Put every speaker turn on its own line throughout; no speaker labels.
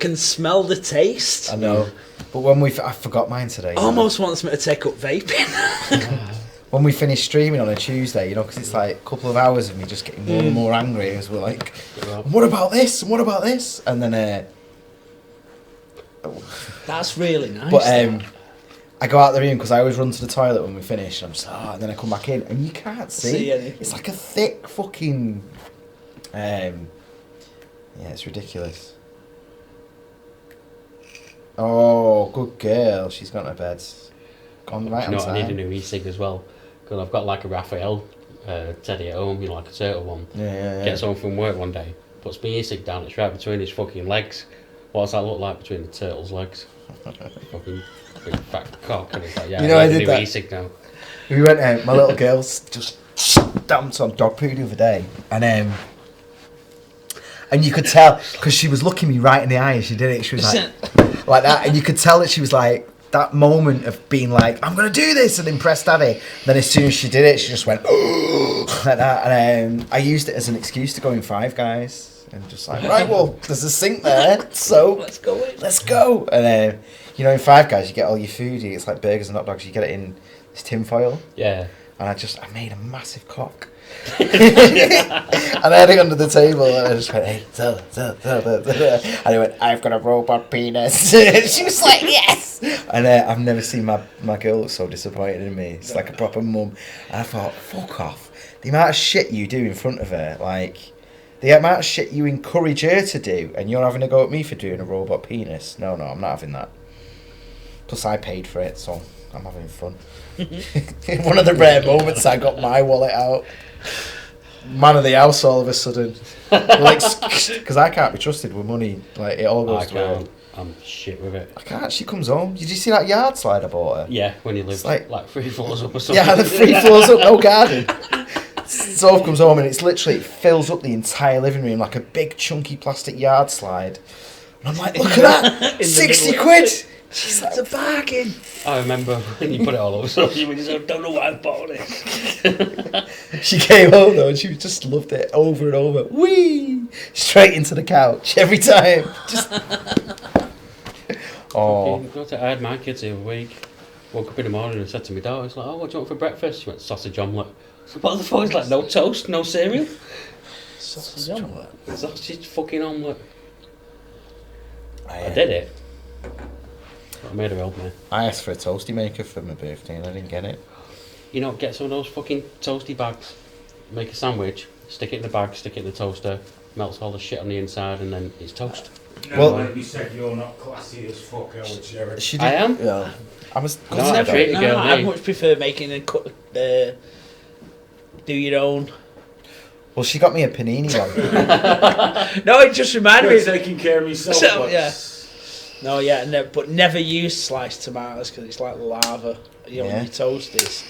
can smell the taste.
I know. But when I forgot mine today.
Almost wants me to take up vaping.
When we finish streaming on a Tuesday, you know, because it's like a couple of hours of me just getting more and more angry as we're like, what about this? And what about this? And then...
That's really nice.
But I go out the room because I always run to the toilet when we finish. And I'm just, and then I come back in and you can't see
anything.
It's like a thick fucking... yeah, it's ridiculous. Oh, good girl. She's gone to bed. Gone right on time.
I need a new e-cig as well. Because I've got like a Raphael teddy at home, you know, like a turtle one.
Yeah.
Gets home from work one day, puts my e-cig down, it's right between his fucking legs. What does that look like between the turtle's legs? Fucking big fat cock. And it's like, yeah,
you know, I
need
did
a new
that.
E-cig now.
We went out, my little girl's just dumped on dog poo the other day. And you could tell, because she was looking me right in the eye as she did it, she was like that. And you could tell that she was like, that moment of being like, I'm going to do this and impress Daddy. Then as soon as she did it, she just went, like that. And I used it as an excuse to go in Five Guys. And just like, right, well, there's a sink there, so
let's
go. And you know, in Five Guys, you get all your food. It's like burgers and hot dogs. You get it in this tin foil.
Yeah.
And I made a massive cock. And I had it under the table, and I just went, hey, Zella. And I went, I've got a robot penis. She was like, yes. And I've never seen my girl look so disappointed in me. It's like a proper mum. And I thought, fuck off. The amount of shit you do in front of her, like, the amount of shit you encourage her to do, and you're having a go at me for doing a robot penis. No, I'm not having that. Plus, I paid for it, so I'm having fun. One of the rare moments I got my wallet out. Man of the house all of a sudden. Like, because I can't be trusted with money. Like, it all goes through.
I'm shit with it.
I can't. She comes home. Did you see that yard slide I bought her?
Yeah, when you live like 3 floors up or something.
Yeah, the 3 floors up, no garden. Soph comes home and it's literally, it fills up the entire living room like a big chunky plastic yard slide. And I'm like, look at that! 60 quid! She's like, it's a bargain.
I remember when you put it all over social media, I don't know why I bought it.
She came home though and she just loved it over and over. Whee! Straight into the couch every time. Just... Oh.
I had my kids the other week. Woke up in the morning and said to my daughter, it's like, oh, what do you want for breakfast? She went, sausage omelette. So what the fuck? It's like, no toast, no cereal.
Sausage omelette?
Sausage fucking omelette.
I
did it. I made her help me.
I asked for a toasty maker for my birthday and I didn't get it.
You know, get some of those fucking toasty bags, make a sandwich, stick it in the bag, stick it in the toaster, melts all the shit on the inside, and then it's toast.
No, well, you said you're not classy as fuck, which
I am?
Yeah. I was...
I much prefer making and cut, do your own.
Well, she got me a panini one.
No, it just reminded me
of taking care of myself.
So, yeah. No, yeah, but never use sliced tomatoes because it's like lava. You know, when you toast it.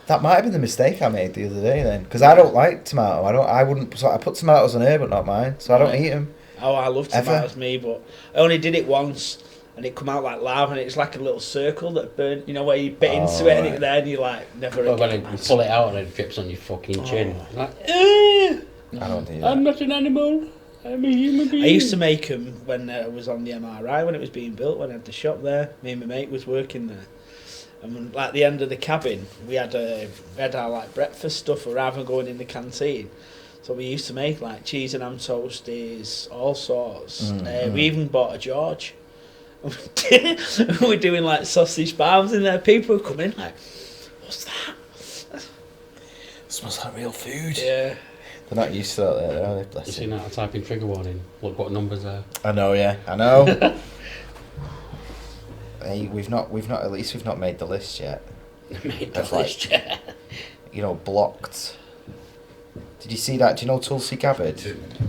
That might have been the mistake I made the other day then, because I don't like tomato. I wouldn't. So I put tomatoes on her, but not mine. So I don't eat them.
Oh, I love tomatoes, me, but I only did it once, and it come out like lava, and it's like a little circle that burned. You know, where you bit into it, and then you like never.
Well, when you pull it out and it drips on your fucking chin. Like,
I don't do that.
I'm not an animal. I'm a human being.
I used to make them when I was on the MRI, when it was being built, when I had the shop there. Me and my mate was working there. And like the end of the cabin, we had our like breakfast stuff rather than going in the canteen. So we used to make like cheese and ham toasties, all sorts. We even bought a George. We're doing like sausage palms in there. People would come in like, what's that?
Smells like real food.
Yeah.
They're not used to that there, are they?
You seen that? I type in trigger warning. Look what numbers there.
I know, yeah. I know. Hey, we've not at least we've not made the list yet.
Made the list yet.
You know, blocked. Did you see that? Do you know Tulsi Gabbard?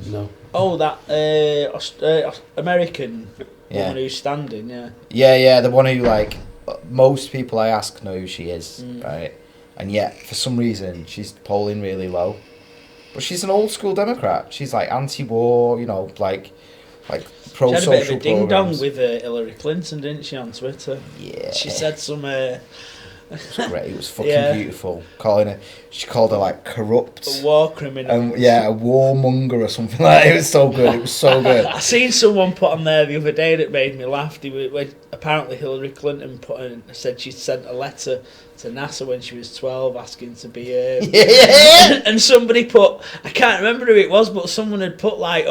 No.
Oh, that American woman who's standing, yeah.
Yeah, the one who like most people I ask know who she is, right? And yet for some reason she's polling really low. But she's an old school Democrat. She's like anti-war, you know, like pro-social programs.
She had a bit of a ding-dong with Hillary Clinton, didn't she, on Twitter?
Yeah.
She said some
It was great. It was fucking beautiful. She called her like corrupt.
A war criminal.
Yeah, a warmonger or something like that. It was so good. It was so good.
I seen someone put on there the other day that made me laugh. Apparently Hillary Clinton said she sent a letter to NASA when she was 12 asking to be and somebody put, I can't remember who it was, but someone had put like,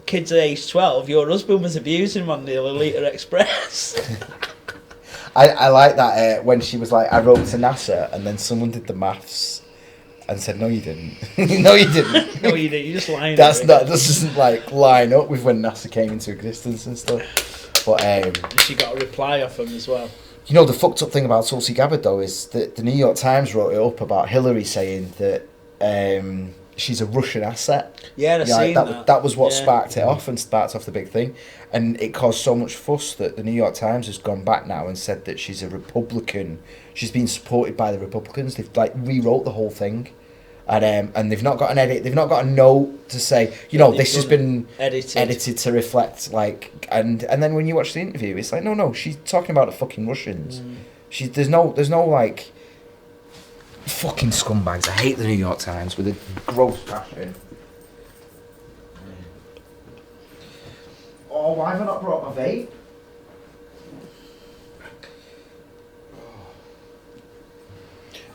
kids are age 12, your husband was abusing them on the Lolita Express.
I like that when she was like, I wrote to NASA, and then someone did the maths and said, no you didn't. No you didn't.
No you didn't, you just lying.
That doesn't like line up with when NASA came into existence and stuff. But
she got a reply off him as well.
You know, the fucked up thing about Tulsi Gabbard, though, is that the New York Times wrote it up about Hillary saying that she's a Russian asset.
Yeah, I've seen that.
That was what sparked it off and sparked off the big thing. And it caused so much fuss that the New York Times has gone back now and said that she's a Republican. She's been supported by the Republicans. They've, like, rewrote the whole thing. And they've not got an edit. They've not got a note to say, this has been edited to reflect, like, and then when you watch the interview, it's like, no, she's talking about the fucking Russians. There's no like fucking scumbags. I hate the New York Times with a gross passion. Oh, why have I not brought my vape?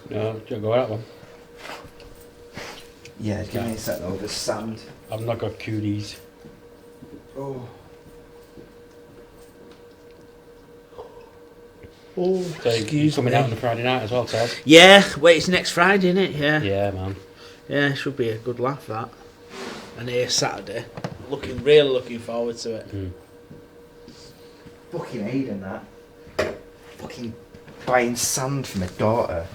No, don't go out one.
Yeah, give me a sec though, there's sand.
I've not got cuties.
Oh.
Oh,
So you're coming out on a Friday night as well, Ted?
Yeah, wait, it's next Friday, isn't it? Yeah.
Yeah, man.
Yeah, it should be a good laugh, that. And here Saturday. Really looking forward to it.
Fucking Aiden, that. Fucking buying sand for my daughter.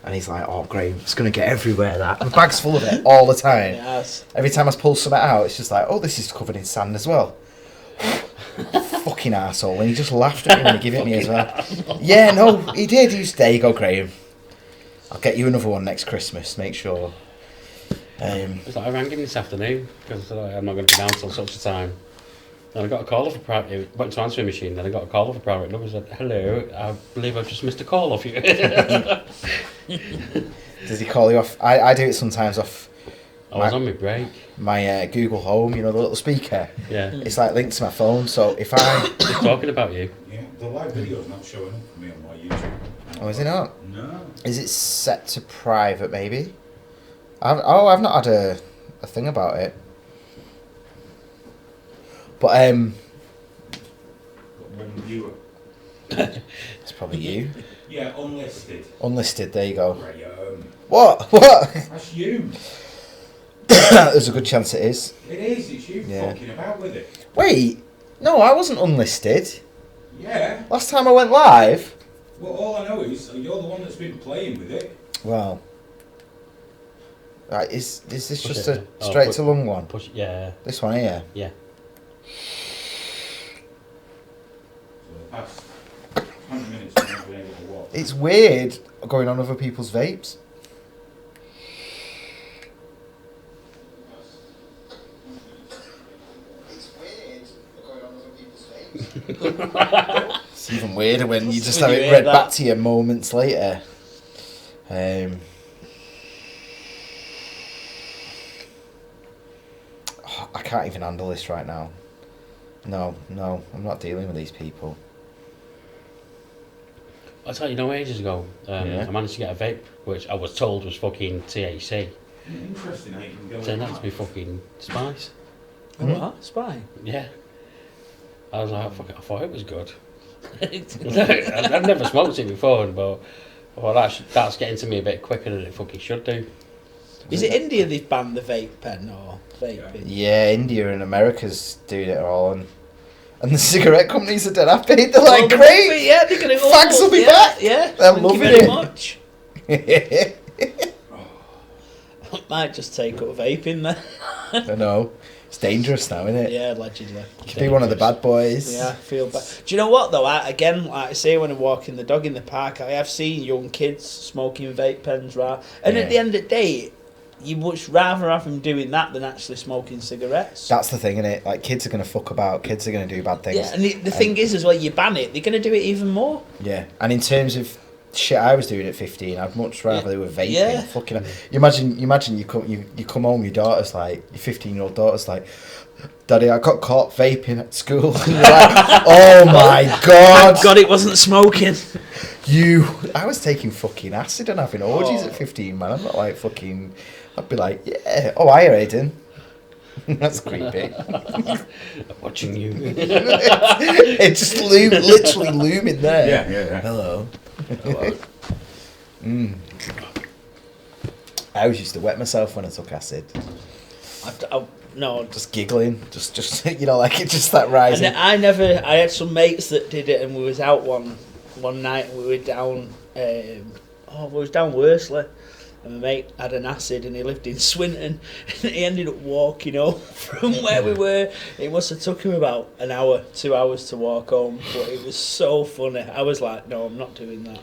And he's like, oh, great, it's going to get everywhere, that. My bag's full of it all the time.
Yes.
Every time I pull something out, it's just like, oh, this is covered in sand as well. Fucking arsehole. And he just laughed at me when he gave it me as well. Yeah, no, he did. There you go, Graham. I'll get you another one next Christmas, make sure.
It's like I rang him this afternoon because I'm not going to be down till such a time. And I got a call off a private. Went to answering machine. Then I got a call off a private number. Said, "Hello, I believe I've just missed a call off you."
Does he call you off? I do it sometimes off.
I was on my break.
My Google Home, the little speaker.
Yeah.
It's like linked to my phone. So if I.
He's talking about you.
Yeah, the live video's not showing up for me on my YouTube.
Oh, is it not?
No.
Is it set to private? Maybe. I've not had a thing about it. But
When you
it's probably you.
Yeah, unlisted.
Unlisted. There you go.
Graham.
What?
That's you.
There's a good chance it is.
It is. It's you
Yeah.
fucking about with it.
Wait. No, I wasn't unlisted.
Yeah.
Last time I went live.
Well, all I know is you're the one that's been playing with it.
Well. Right. Is this
Push
just
it.
a straight to lung one?
Push. Yeah.
This one here.
Yeah.
So the past 20 minutes I've not been able to walk.
It's weird going on other people's vapes. It's weird going on other people's vapes. It's even weirder when you just
When
have
you
it
hear
read
that.
back to you moments later. I can't even handle this right now. No, I'm not dealing with these people.
I tell you, ages ago,
Yeah.
I managed to get a vape, which I was told was fucking THC.
Interesting how you can go.
Turned out to be fucking spice.
What? Spy?
Yeah. I was like, fuck it, I thought it was good. I've never smoked it before, but well, that's getting to me a bit quicker than it fucking should do.
Is it India they've banned the vape pen or vaping?
Yeah, India and America's doing it all, and the cigarette companies are dead happy. They're like, great,
Yeah, they're going to go.
fags will be back.
Yeah,
They're
thank
loving
you very
it.
much. Might just take up vaping then.
I know. It's dangerous now, isn't it?
Yeah, allegedly.
You could be one of the bad boys.
Yeah, I feel bad. Do you know what though? Again, like I say, when I'm walking the dog in the park, I have seen young kids smoking vape pens, right? And
Yeah.
at the end of the day, you much rather have them doing that than actually smoking cigarettes.
That's the thing, innit? Like, kids are going to fuck about. Kids are going to do bad things.
Yeah, and the thing is as well, you ban it, they're going to do it even more.
Yeah. And in terms of shit I was doing at 15. I'd much rather they were vaping.
Yeah.
Fucking. You imagine you come home, your daughter's like, your 15-year-old daughter's like, Daddy, I got caught vaping at school. And you're like, oh my god.
Thank God it wasn't smoking.
I was taking fucking acid and having orgies at 15, man. I'm not like fucking. I'd be like, yeah. Oh, hi, Aiden. That's creepy.
Watching you.
It just literally looming there.
Yeah.
Hello.
Hello.
I always used to wet myself when I took acid.
No,
Just giggling, just you know, like it's just that rising.
and I had some mates that did it, and we was out one night. And we were down. We was down Worsley, and my mate had an acid, and he lived in Swinton, and he ended up walking home from where we were. It must have took him about an hour, 2 hours to walk home, but it was so funny. I was like, no, I'm not doing that.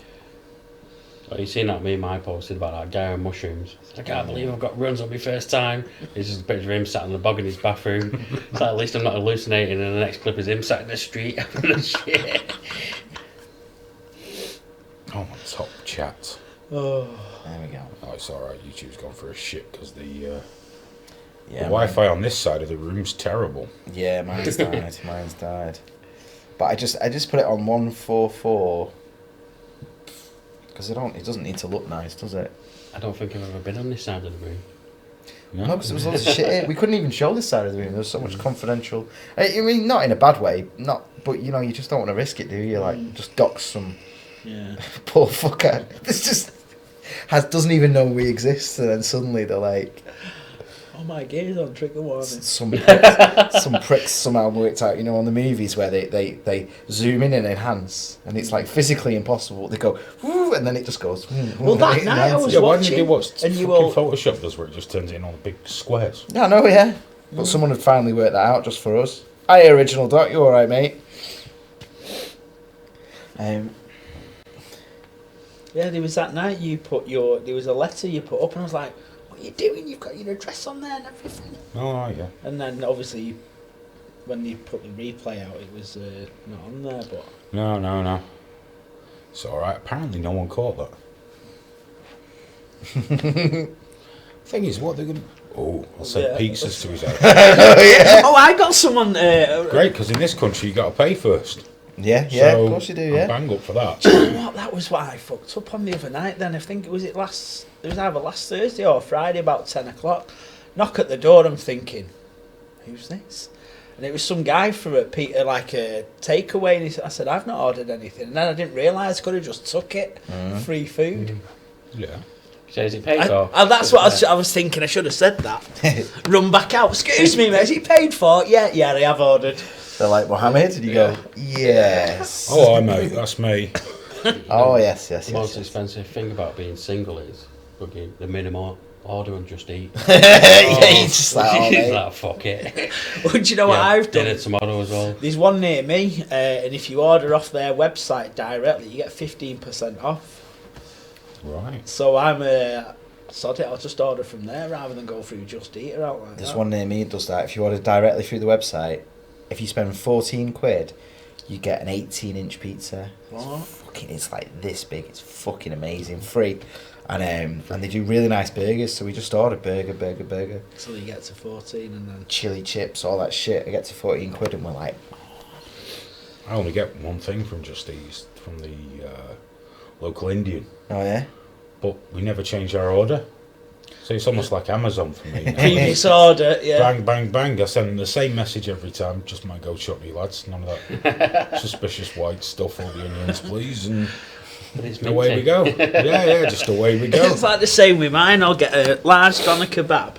Well, you seen that meme I posted about that guy on mushrooms? I can't believe I've got runs on my first time. It's just a picture of him sat on the bog in his bathroom. So at least I'm not hallucinating, and the next clip is him sat in the street having a shit.
Oh, my top chat.
Oh,
There we go.
Oh, it's alright. YouTube's gone for a shit because the
Yeah,
Wi-Fi on this side of the room's terrible.
Yeah, mine's died. But I just put it on 144 because it doesn't need to look nice, does it?
I don't think I've ever been on this side of the room.
No, because there was loads of shit here. We couldn't even show this side of the room. There was so much confidential. I mean, not in a bad way, but you know, you just don't want to risk it, do you? Like, just dox some
yeah.
poor fucker. This just doesn't even know we exist, and then suddenly they're like,
Oh my gaze on trigger warning.
some pricks somehow worked out, you know, on the movies where they zoom in and enhance, and it's like physically impossible. They go, woo, and then it just goes.
Well, that night I was
Yeah, why don't
watching,
you do what
and you
fucking
all.
Photoshop does, where it just turns it in all the big squares?
Yeah, I know, yeah. But someone had finally worked that out just for us. Hi, Original Doc, you alright, mate?
Yeah, there was that night there was a letter you put up, and I was like, what are you doing? You've got your address on there and everything.
Oh, right, yeah.
And then obviously, when you put the replay out, it was not on there, but.
No. It's alright. Apparently no one caught that. Thing is, what they're going to... Oh, I'll send
Yeah.
pizzas to his house.
Oh, I got someone.
Great, because in this country you got to pay first.
Yeah,
So
of course you do,
I'm
yeah.
bang up for that.
Do you know what? That was what I fucked up on the other night. Then I think it was either last Thursday or Friday about 10 o'clock. Knock at the door. I'm thinking, who's this? And it was some guy from a takeaway. And I said, I've not ordered anything. And then I didn't realise. Could have just took it. Free food.
Yeah.
So is it paid for?
That's what I was thinking. I should have said that. Run back out. Excuse me, mate. Is it paid for? Yeah, I have ordered.
They're like, Mohammed? And you go, yes.
Oh, I mate, that's me.
Oh, yes.
The most expensive thing about being single is fucking the minimum order and just eat.
Yeah, you just like, oh,
He's
mate.
like, fuck it.
Well, do you know what I've done?
Dinner tomorrow as well.
There's one near me, and if you order off their website directly, you get 15% off.
Right.
So I'm sod it, I'll just order from there rather than go through Just Eat or out like
There's
that.
one near me that does that. If you order directly through the website, if you spend 14 quid, you get an 18-inch pizza.
What?
It's like this big. It's fucking amazing. Free. And they do really nice burgers, so we just ordered burger.
So you get to 14 and then...
Chili chips, all that shit. I get to 14 quid and we're like...
I only get one thing from Just Eat, from the local Indian.
Oh, yeah?
But we never change our order. So it's almost like Amazon for me now.
Previous order, yeah.
Bang, bang, bang. I send them the same message every time. Just my go chutney, lads. None of that suspicious white stuff. All the onions, please. And
But it's
away we
minty.
go. Yeah, just away we go.
It's like the same with mine. I'll get a large doner kebab.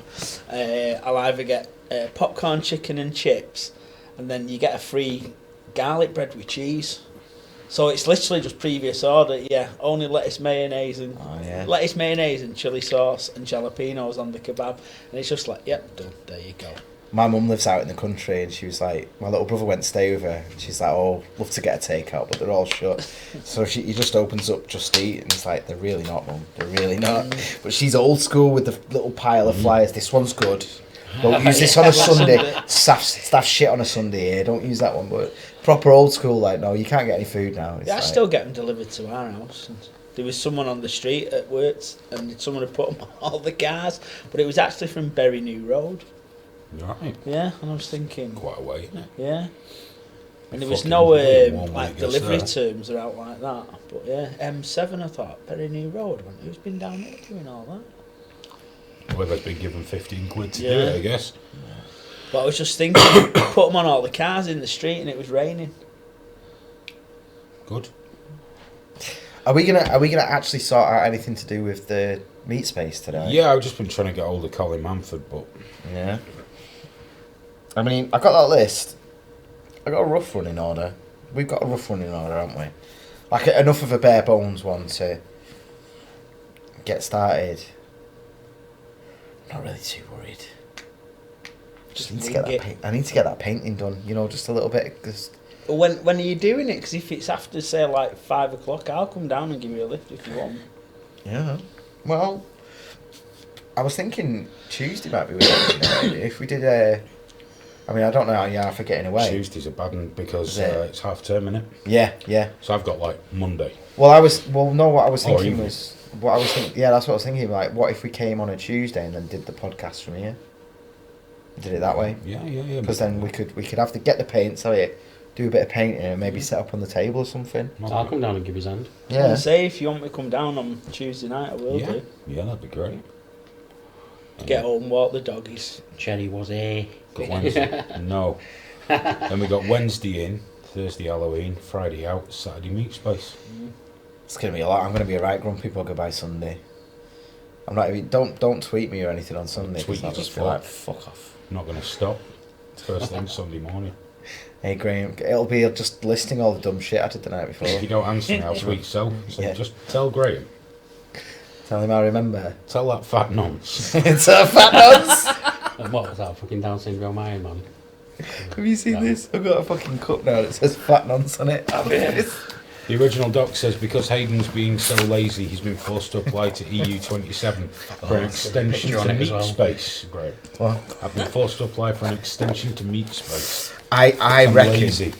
I'll either get popcorn, chicken and chips, and then you get a free garlic bread with cheese. So it's literally just previous order, yeah. Only lettuce, mayonnaise and chili sauce and jalapenos on the kebab, and it's just like, yep, done. There you go.
My mum lives out in the country, and she was like, my little brother went to stay with her, and she's like, oh, love to get a takeout, but they're all shut. So he just opens up Just Eat, and it's like, they're really not, mum. They're really not. But she's old school with the little pile of flyers. This one's good. Don't use this on a Sunday. Staff shit on a Sunday here. Don't use that one. But proper old school, like, no, you can't get any food now. It's
Yeah, I
like,
still get them delivered to our house. And there was someone on the street at Worts, and someone had put them on all the cars, but it was actually from Bury New Road.
Right.
Yeah, and I was thinking,
Quite a way, isn't it?
yeah. And there was
Fucking
no
brilliant one when
like
it gets
delivery
there.
terms are out like that. But yeah, M7 I thought, Bury New Road. I went, who's been down there doing all that?
Well, they've been given 15 quid to do
Yeah.
it, I guess.
But I was just thinking, put them on all the cars in the street and it was raining.
Good.
Are we gonna actually sort out anything to do with the meat space today?
Yeah, I've just been trying to get hold of Colin Manford, but
Yeah. I mean, I got that list. I got a rough running order. We've got a rough running order, haven't we? Like enough of a bare bones one to get started. I'm not really too worried.
Just
Need to get
wing
that
it.
I need to get that painting done. You know, just a little bit. Just
When are you doing it? Because if it's after, say, like 5 o'clock, I'll come down and give you a lift if you want.
yeah. Well, I was thinking Tuesday might be weird. If we did a. I mean, I don't know how you are for getting away.
Tuesday's a bad one because
Is it?
it's half term, innit?
Yeah, yeah.
So I've got like Monday.
Well, no, what I was
Or
thinking
evening.
was, what I was thinking, yeah, that's what I was thinking, like, what if we came on a Tuesday and then did the podcast from here? Did it that way?
Yeah.
Because then we could have to get the paint, so yeah, do a bit of painting and maybe set up on the table or something.
I'll come down and give his hand.
Yeah.
Say, if you want me to come down on Tuesday night, I will do.
Yeah, that'd be great.
Get home, walk the doggies.
Cherry was a.
Got Wednesday. No. Then we got Wednesday in, Thursday Halloween, Friday out, Saturday meat space.
It's going to be a lot. I'm going to be a right grumpy bugger by Sunday. I'm not even, don't tweet me or anything on Sunday,
Tweet
because I'll
you
just
the
be like, fuck off.
Not going to stop. First thing Sunday morning.
Hey Graham, it'll be just listing all the dumb shit I did the night before.
If you don't answer me, I'll tweet so. So
Yeah.
just tell Graham.
Tell him I remember.
Tell that fat nonce.
It's a fat nuts!
And what was that fucking Down syndrome Iron Man?
Have you seen this? I've got a fucking cup now that says fat nonce on it.
The original doc says because Hayden's being so lazy, he's been forced to apply to EU 27 for an extension
picture on
to
it as
meat
well.
space. Great.
What?
I've been forced to apply for an extension to meat space.
I
I'm
reckon
lazy.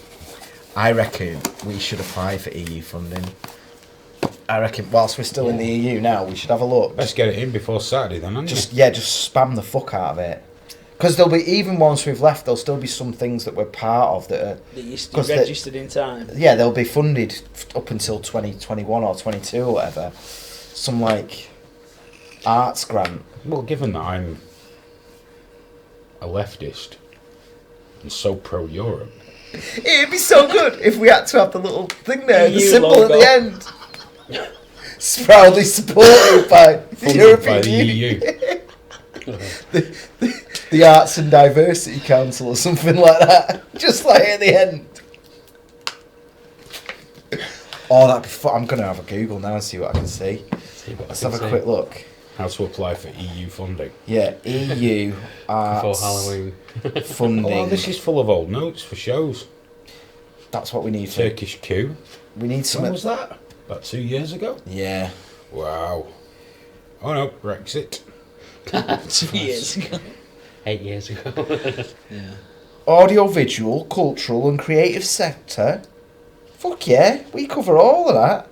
we should apply for EU funding. I reckon whilst we're still in the EU now, we should have a look.
Let's get it in before Saturday then, aren't
Just spam the fuck out of it. Because there'll be, even once we've left, there'll still be some things that we're part of that are,
That you
'Cause
registered in time.
yeah, they'll be funded up until 2021 or 22 or whatever. Some like arts grant.
Well, given that I'm a leftist and so pro-Europe,
It'd be so good if we had to have the little thing there, the
EU
symbol
logo.
at the end. It's proudly supported by the
funded
European
by the E
Union.
EU.
The Arts and Diversity Council or something like that. Just like at the end. Oh, that'd be fun. I'm going to have a Google now and see what I can see.
See what I
Let's
can
have a
say.
quick look.
How to apply for EU funding.
Yeah, EU
Before
Arts
Halloween.
funding.
Oh, this is full of old notes for shows.
That's what we need for.
Turkish coup.
We need
When
some.
was that? About 2 years ago?
Yeah.
Wow. Oh no, Brexit.
2 years ago.
8 years ago.
Yeah.
Audiovisual, cultural and creative sector. Fuck yeah, we cover all of that.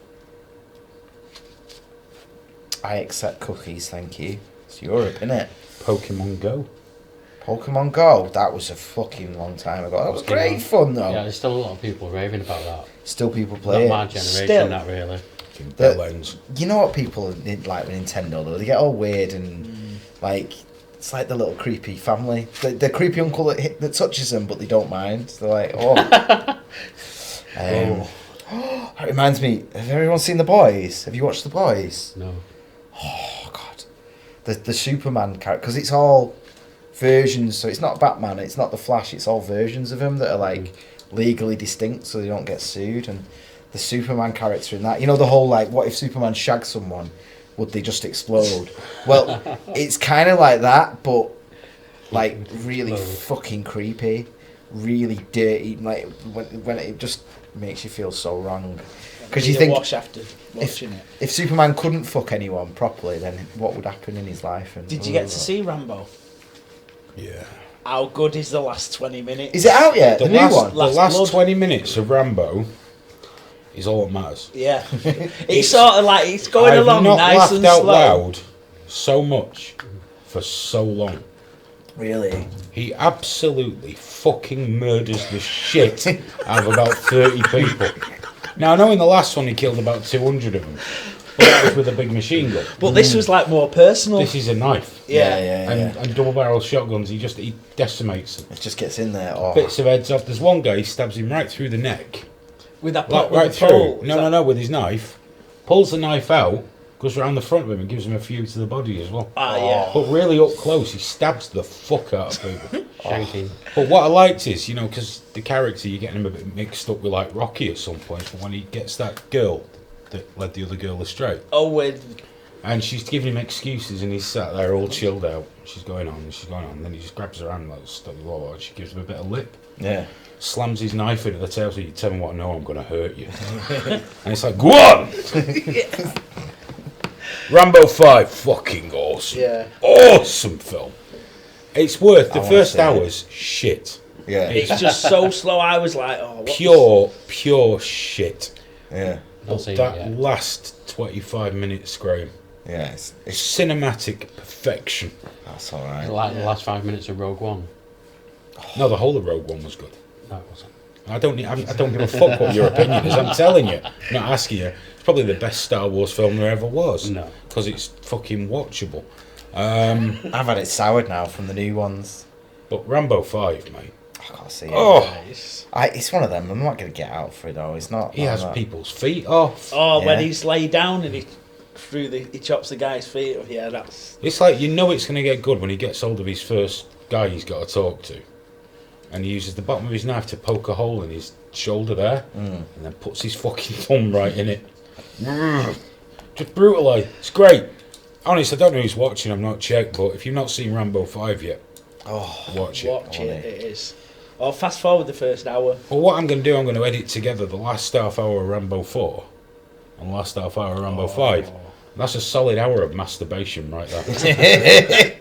I accept cookies, thank you. It's Europe, innit?
Pokemon Go.
Pokemon Go, that was a fucking long time ago. That was great fun though.
Yeah, there's still a lot of people raving about that.
Still people play
Not my
it.
generation,
Still.
that really.
Fucking
The-
bell ends.
You know what people need, like with Nintendo though? They get all weird and like it's like the little creepy family. The creepy uncle that touches them, but they don't mind. They're like, oh. That reminds me. Have everyone seen The Boys? Have you watched The Boys?
No.
Oh God, the Superman character, because it's all versions. So it's not Batman, it's not the Flash. It's all versions of him that are like legally distinct, so they don't get sued. And the Superman character in that, you know, the whole like, what if Superman shagged someone? Would they just explode? Well, it's kind of like that, but like really fucking creepy, really dirty. Like when it just makes you feel so wrong, because you
Need a
think
wash after watching it.
if Superman couldn't fuck anyone properly, then what would happen in his life? And
Did you get to see Rambo?
Yeah.
How good is the last 20 minutes?
Is it out yet? The, new
last,
one.
The
Last
last
Blood.
20 minutes of Rambo is all that matters.
Yeah. It's sort of like, it's going
I've
along
not
nice
laughed
and
out
slow.
loud so much for so long.
Really?
He absolutely fucking murders the shit out of about 30 people. Now, I know in the last one he killed about 200 of them, but that was with a big machine gun.
But this was like more personal.
This is a knife.
Yeah.
And double barrel shotguns, he decimates them.
It just gets in there. Oh.
Bits of heads off. There's one guy, he stabs him right through the neck.
With that
Like,
with
right
the
through.
pole.
No, with his knife. Pulls the knife out, goes around the front of him and gives him a few to the body as well.
Yeah.
But really up close, he stabs the fuck out of people.
Shanking.
But what I liked is, because the character, you're getting him a bit mixed up with like Rocky at some point, but when he gets that girl that led the other girl astray, and she's giving him excuses and he's sat there all chilled out, she's going on, and then he just grabs her hand like, stop the law, and she gives him a bit of lip.
Yeah.
Slams his knife into the tail, so you tell me what I know, I'm going to hurt you. And it's like, go on! Rambo 5, fucking awesome.
Yeah.
Awesome film. It's worth, the
wanna
first
see it.
hour's shit.
Yeah.
It's just so slow. I was like, oh, what's
Pure shit.
Yeah.
Not seen it
That
yet.
last 25-minute scream.
Yeah. It's
Cinematic perfection.
that's all right.
Like the last 5 minutes of Rogue One.
No, the whole of Rogue One was good.
No, it wasn't.
I don't give a fuck what your opinion is. I'm telling you. I'm not asking you. It's probably the best Star Wars film there ever was.
No.
Because it's fucking watchable.
I've had it soured now from the new ones.
But Rambo 5, mate.
I can't see it.
Oh,
It's one of them. I'm not going to get out for it though. It's not.
he
I'm
has
not-
people's feet off.
Oh, when
Yeah.
he's laid down and he chops the guy's feet off. Yeah, that's.
It's like, it's going to get good when he gets hold of his first guy he's got to talk to. And he uses the bottom of his knife to poke a hole in his shoulder there. And then puts his fucking thumb right in it. Just brutalise. It's great. Honestly, I don't know who's watching, I'm not checked, but if you've not seen Rambo 5 yet, watch it.
Watch it. It is. Or fast forward the first hour.
Well, what I'm going to do, I'm going to edit together the last half hour of Rambo 4 and last half hour of Rambo 5. That's a solid hour of masturbation right there.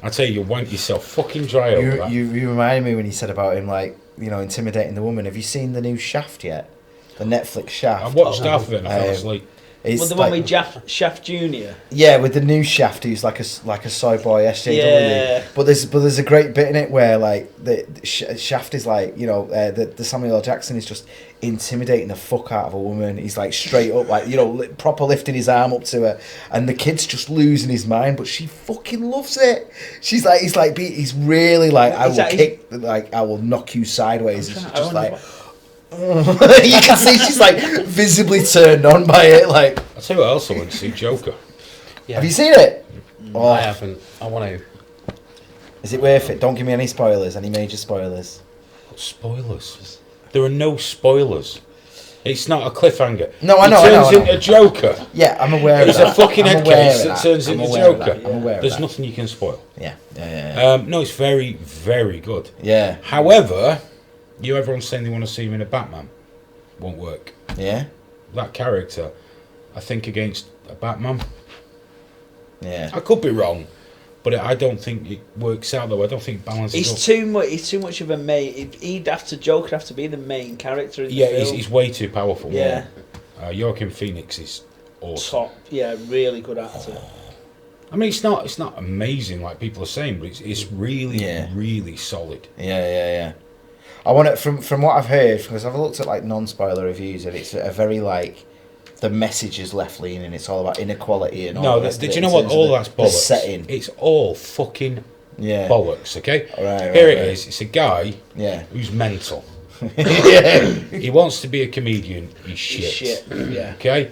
I tell you, you wank yourself fucking dry over that.
You reminded me when you said about him, like, intimidating the woman. Have you seen the new Shaft yet? The Netflix Shaft.
I watched half of it and I fell asleep.
It's
Well, the one
like-
with Shaft Jr.
Yeah, with the new Shaft, who's like a soy boy SJW.
Yeah.
But there's a great bit in it where like the Shaft is like the Samuel L. Jackson is just intimidating the fuck out of a woman. He's like straight up like proper lifting his arm up to her, and the kid's just losing his mind, but she fucking loves it. He's really like I will knock you sideways. And she's just like. You can see she's like visibly turned on by it. Like,
I'll tell you what else I went to see, Joker.
Yeah.
have you seen it? Oh,
I haven't. I want to.
is it worth it? Don't give me any spoilers, any major spoilers.
Spoilers. There are no spoilers. It's not a cliffhanger.
No, I
He
know, I know,
turns
I know.
into Joker.
Yeah, I'm aware
He's
of that.
a fucking
I'm
head
aware
case
of
that turns
I'm
into
aware of
Joker.
that. I'm aware of
There's
that.
nothing you can spoil.
Yeah.
No, it's very, very good.
Yeah.
However, everyone's saying they want to see him in a Batman. Won't work.
Yeah.
That character, I think against a Batman.
Yeah.
I could be wrong, but I don't think it works out though. I don't think it balances
He's
up.
too much. He's too much of a main. Joker would have to be the main character in the
Yeah,
film.
he's way too powerful.
Yeah.
Joaquin Phoenix is awesome.
Top. Yeah, really good actor.
I mean, it's not amazing like people are saying, but it's really, really solid.
Yeah. I want it from what I've heard, because I've looked at like non-spoiler reviews, and it's a very like the message is left leaning. It's all about inequality and all.
No,
the rest of
did
it
you
in
know what?
terms of
All that's
the
bollocks.
setting.
It's all fucking bollocks. Okay.
Right,
Here it is. It's a guy
Yeah.
who's mental.
Yeah.
He wants to be a comedian. He's shit.
Yeah.
Okay.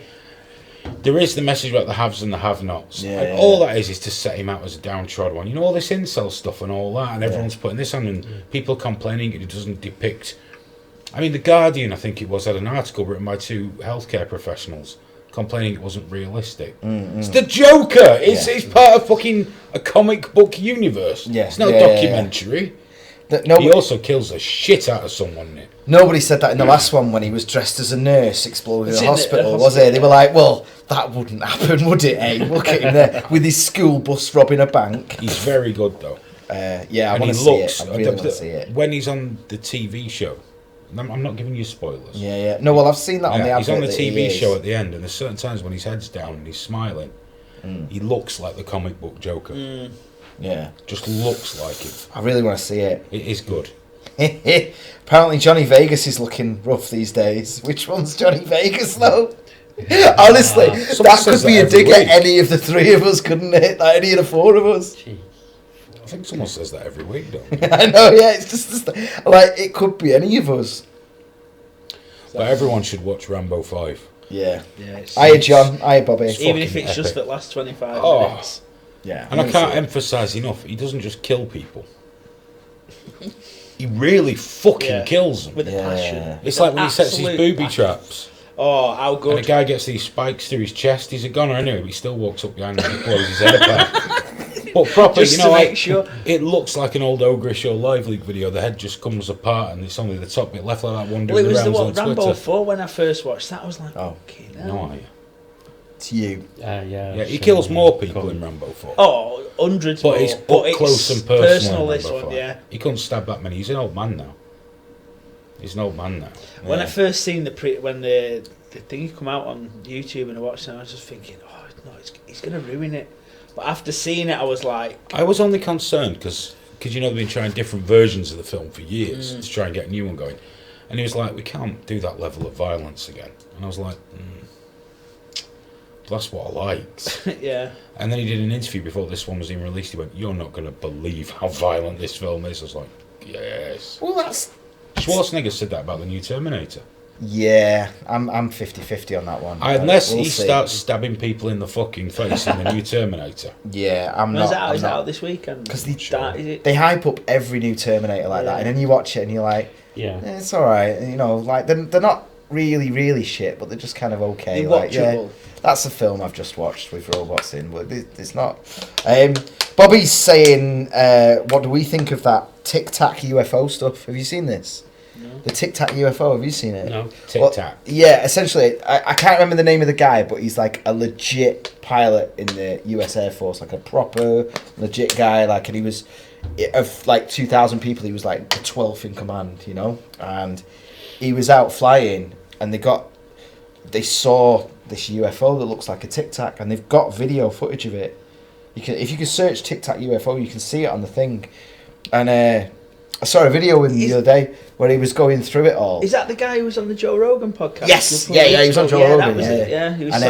There is the message about the haves and the have-nots.
Yeah,
And
yeah.
all that is to set him out as a downtrodden one. You know, all this incel stuff and all that, and everyone's putting this on, and people complaining it doesn't depict. I mean, The Guardian, I think it was, had an article written by two healthcare professionals complaining it wasn't realistic. It's the Joker! It's part of fucking a comic book universe.
Yeah,
It's not
yeah,
a
yeah,
documentary.
Nobody,
He also kills the shit out of someone in it.
nobody said that in the last one when he was dressed as a nurse exploding in
It's
the
in the
hospital, was
hospital,
it? They were like, well, that wouldn't happen, would it, eh? Look at him there with his school bus robbing a bank.
He's very good, though.
Yeah, I
And
want
he
to see
looks,
it. I really want to see it.
when he's on the TV show, I'm not giving you spoilers.
Yeah. No, well, I've seen that on the
He's on the
advert that
TV
he is.
show at the end, and there's certain times when his head's down and he's smiling, he looks like the comic book Joker.
Yeah.
Just looks like him.
I really want to see it.
It is good.
Apparently Johnny Vegas is looking rough these days. Which one's Johnny Vegas, though? Honestly, that could be a dig at any of the three of us, couldn't it? Like any of the four of us.
Gee.
I think someone says that every week, don't they?
I know, yeah. It's just like it could be any of us.
But everyone should watch Rambo 5.
Yeah.
Yeah, it's,
Hiya, John. Hiya, Bobby.
even if
fucking
it's just
epic.
the last 25
Oh.
minutes.
Yeah.
And I can't emphasise enough, he doesn't just kill people. He really fucking kills them.
With a passion.
It's like when he sets his
Absolute
booby
passion.
traps.
Oh, how
And
good.
a guy gets these spikes through his chest. He's a goner anyway, but he still walks up behind him and blows his head apart. But proper,
Just
you know,
to make
like,
sure.
it looks like an old Ogrish or Live League video. The head just comes apart and it's only the top bit left, like that one
Well,
doing
it
the
was the
rounds on
one, Rambo
Twitter.
4 when I first watched that. I was like,
Oh.
okay,
No idea.
It's you.
Yeah.
Yeah, he kills more people in Rambo 4.
Oh, hundreds
But
more.
it's up close and personal. in
this
Rambo
one,
5.
yeah.
He couldn't stab that many. He's an old man now. He's an old man now.
When I
Yeah.
first seen when the thing come out on YouTube and I watched it, I was just thinking, oh no, he's going to ruin it. But after seeing it, I was like,
I was only concerned because you know they've been trying different versions of the film for years to try and get a new one going, and he was like, we can't do that level of violence again, and I was like, that's what I liked.
yeah.
And then he did an interview before this one was even released. He went, you're not going to believe how violent this film is. I was like, yes.
Well, that's...
Schwarzenegger said that about the new Terminator.
Yeah, I'm 50-50 on that one.
Unless
We'll
he
see.
starts stabbing people in the fucking face in the new Terminator.
Yeah, I'm
When's
not...
that out?
I'm
Is that
not-
out this weekend?
Because they,
Is it?
they hype up every new Terminator like that, and then you watch it and you're like,
Yeah.
it's alright, you know, like, they're not really shit, but they're just kind of okay.
They're
Like, yeah,
watchable.
that's a film I've just watched with robots in, but it's not... Bobby's saying, what do we think of that Tic Tac UFO stuff? Have you seen this?
No.
The Tic Tac UFO, have you seen it?
No.
Tic
Well,
Tac.
yeah, essentially, I can't remember the name of the guy, but he's like a legit pilot in the US Air Force, like a proper legit guy. Like, and he was of like 2,000 people, he was like the 12th in command, you know. And he was out flying, and they saw this UFO that looks like a Tic Tac, and they've got video footage of it. If you can search Tic Tac UFO, you can see it on the thing. And I saw a video with him the other day where he was going through it all.
Is that the guy who was on the Joe Rogan podcast?
Yes, yeah, he was on Joe Rogan.
That was it. Yeah, he was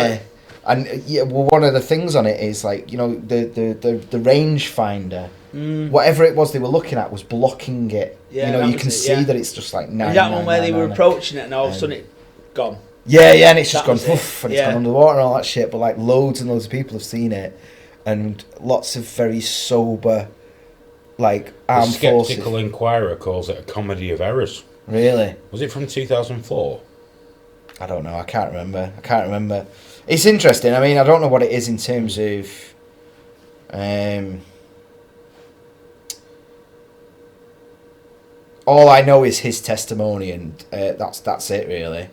And yeah, well, one of the things on it is like, you know, the range finder, whatever it was they were looking at was blocking it.
Yeah,
you know,
that
you
was
can
it,
see
yeah.
that it's just like
Is that one where they were approaching it and all of a sudden it gone?
Yeah, and it's just
That
gone
was it,
poof, and it's
yeah.
gone under the water and all that shit. But like loads and loads of people have seen it, and lots of very sober, like
The
armed forces.
Skeptical Inquirer calls it a comedy of errors.
Really?
Was it from 2004?
I don't know. I can't remember. It's interesting. I mean, I don't know what it is in terms of. All I know is his testimony, and that's it really.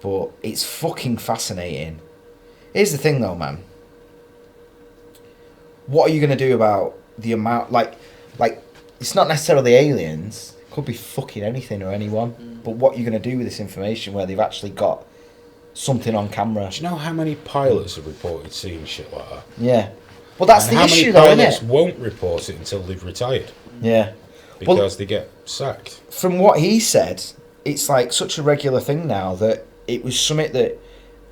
But it's fucking fascinating. Here's the thing, though, man. What are you gonna do about the amount? Like, it's not necessarily aliens. It could be fucking anything or anyone. But what are you gonna do with this information where they've actually got something on camera?
Do you know how many pilots have reported seeing shit like that?
Yeah. Well, that's
And
the
how
issue,
many
though, isn't
pilots
it?
won't report it until they've retired
Yeah.
because they get sacked?
From what he said, it's like such a regular thing now that it was something that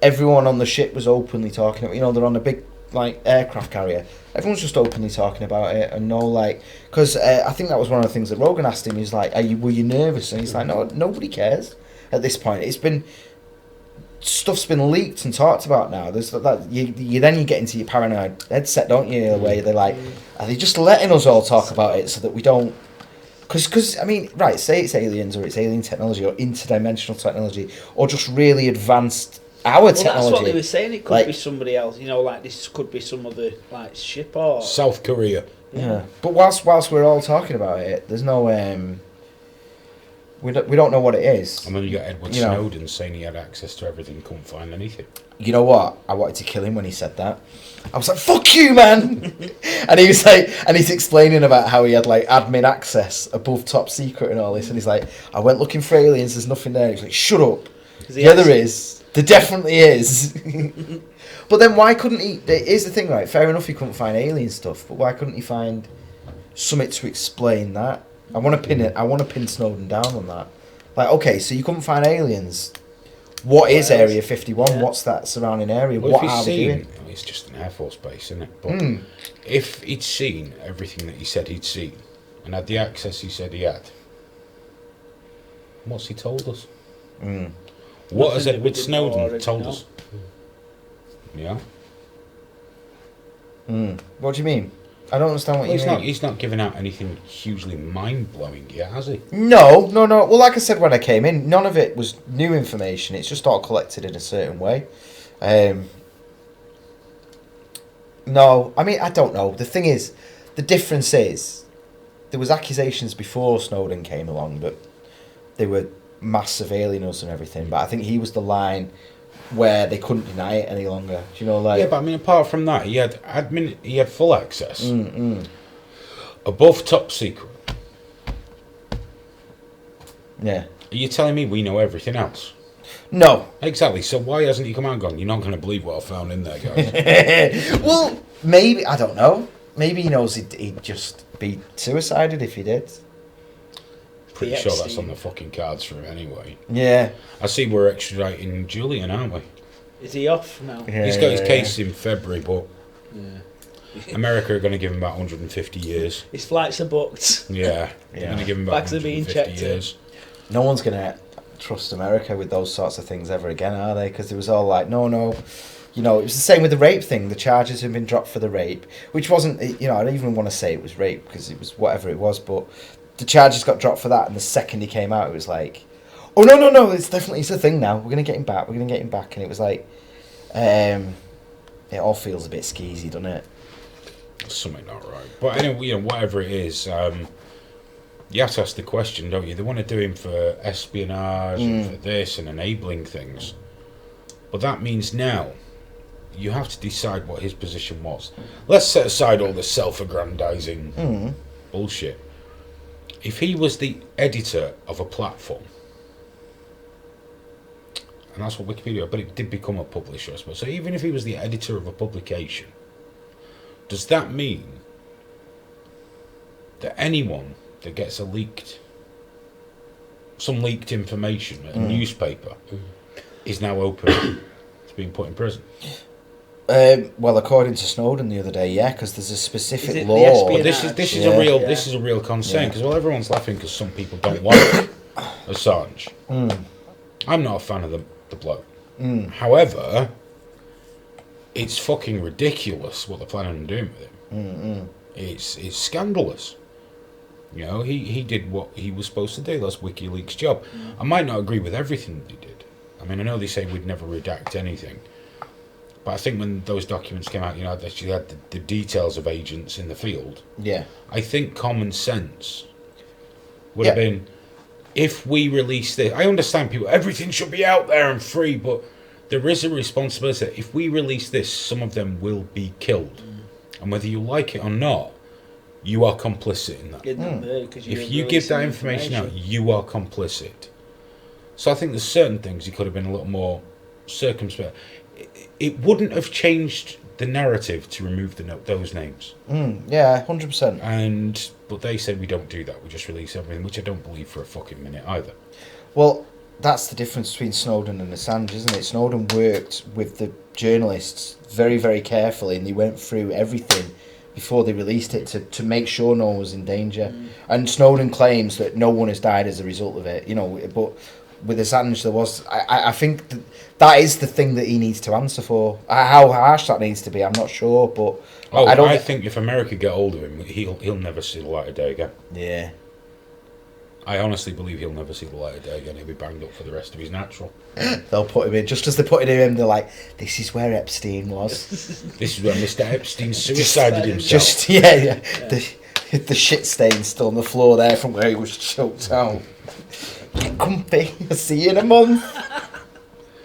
everyone on the ship was openly talking about. You know, they're on a big like aircraft carrier. Everyone's just openly talking about it, and no, like, because I think that was one of the things that Rogan asked him. He's like, were you nervous? And he's like, no, nobody cares at this point. Stuff's been leaked and talked about now. There's that you get into your paranoid headset, don't you? Where they're like, are they just letting us all talk about it so that we don't? Because I mean, right? Say it's aliens or it's alien technology or interdimensional technology or just really advanced technology.
That's what they were saying. It could
Like-
be somebody else. You know, like this could be some other like ship or.
South Korea.
Yeah. But whilst we're all talking about it, there's no We don't know what it is.
And then you got Edward Snowden saying he had access to everything, couldn't find anything.
You know what? I wanted to kill him when he said that. I was like, "Fuck you, man!" And he was like, and he's explaining about how he had like admin access above top secret and all this, and he's like, "I went looking for aliens. There's nothing there." He's like, "Shut up." Yeah, there is. There definitely is. But then why couldn't he? Here's the thing, right? Fair enough, he couldn't find alien stuff, but why couldn't he find something to explain that? I want to pin it. I want to pin Snowden down on that. Like, okay, so you couldn't find aliens. What is Area 51? Yeah. What's that surrounding area?
Well,
what are they doing?
It's just an Air Force base, isn't it? But if he'd seen everything that he said he'd seen and had the access he said he had, what's he told us? What has Edward Snowden told us? Yeah.
What do you mean? I don't understand what you mean.
He's not giving out anything hugely mind-blowing yet, has he?
No. Well, like I said when I came in, none of it was new information. It's just all collected in a certain way. No, I mean, I don't know. The thing is, the difference is, there was accusations before Snowden came along that they were mass surveilling us and everything, but I think he was the line where they couldn't deny it any longer. Do you know, like...
Yeah, but I mean, apart from that, he had full access. Above top secret.
Yeah.
Are you telling me we know everything else?
No.
Exactly, so why hasn't he come out and gone, "You're not going to believe what I found in there, guys"?
Well, maybe, I don't know. Maybe he knows he'd just be suicided if he did.
Pretty sure that's on the fucking cards for him anyway.
Yeah.
I see we're extraditing Julian, aren't we?
Is he off now?
Yeah,
he's got his case in February, but America are going to give him about 150 years.
His flights are booked.
Yeah. They're going to give him about 150 years.
No one's going to trust America with those sorts of things ever again, are they? Because it was all like, no. You know, it was the same with the rape thing. The charges have been dropped for the rape, which wasn't, I don't even want to say it was rape because it was whatever it was, but the charges got dropped for that, and the second he came out, it was like, oh, no, it's a thing now. We're going to get him back. And it was like, it all feels a bit skeezy, doesn't it?
Something not right. But anyway, whatever it is, you have to ask the question, don't you? They want to do him for espionage and for this and enabling things. But that means now you have to decide what his position was. Let's set aside all the self-aggrandizing bullshit. If he was the editor of a platform, and that's what Wikipedia, but it did become a publisher, I suppose. So even if he was the editor of a publication, does that mean that anyone that gets some leaked information at a newspaper is now open to being put in prison?
Well, according to Snowden the other day, yeah, because there's a specific law.
But this is a real concern because everyone's laughing because some people don't like Assange. I'm not a fan of the bloke. However, it's fucking ridiculous what they're planning on doing with him. It's scandalous. You know, he did what he was supposed to do. That's WikiLeaks' job. I might not agree with everything that he did. I mean, I know they say we'd never redact anything. But I think when those documents came out, that you had the details of agents in the field.
Yeah.
I think common sense would have been, if we release this, I understand people, everything should be out there and free, but there is a responsibility. If we release this, some of them will be killed. And whether you like it or not, you are complicit in that. If you give that information out, you are complicit. So I think there's certain things he could have been a little more circumspect. It wouldn't have changed the narrative to remove those names.
Yeah, 100%.
But they said we don't do that. We just release everything, which I don't believe for a fucking minute either.
Well, that's the difference between Snowden and Assange, isn't it? Snowden worked with the journalists very, very carefully, and they went through everything before they released it to make sure no one was in danger. And Snowden claims that no one has died as a result of it, but with Assange there was, I think that is the thing that he needs to answer for. How harsh that needs to be, I'm not sure, but
I think if America get hold of him, he'll never see the light of day again.
Yeah.
I honestly believe he'll never see the light of day again. He'll be banged up for the rest of his natural.
They'll put him in, just as they're putting him in, they're like, this is where Epstein was.
This is where Mr. Epstein suicided himself.
The shit stain still on the floor there from where he was choked out. Get comfy. I'll see you in a month.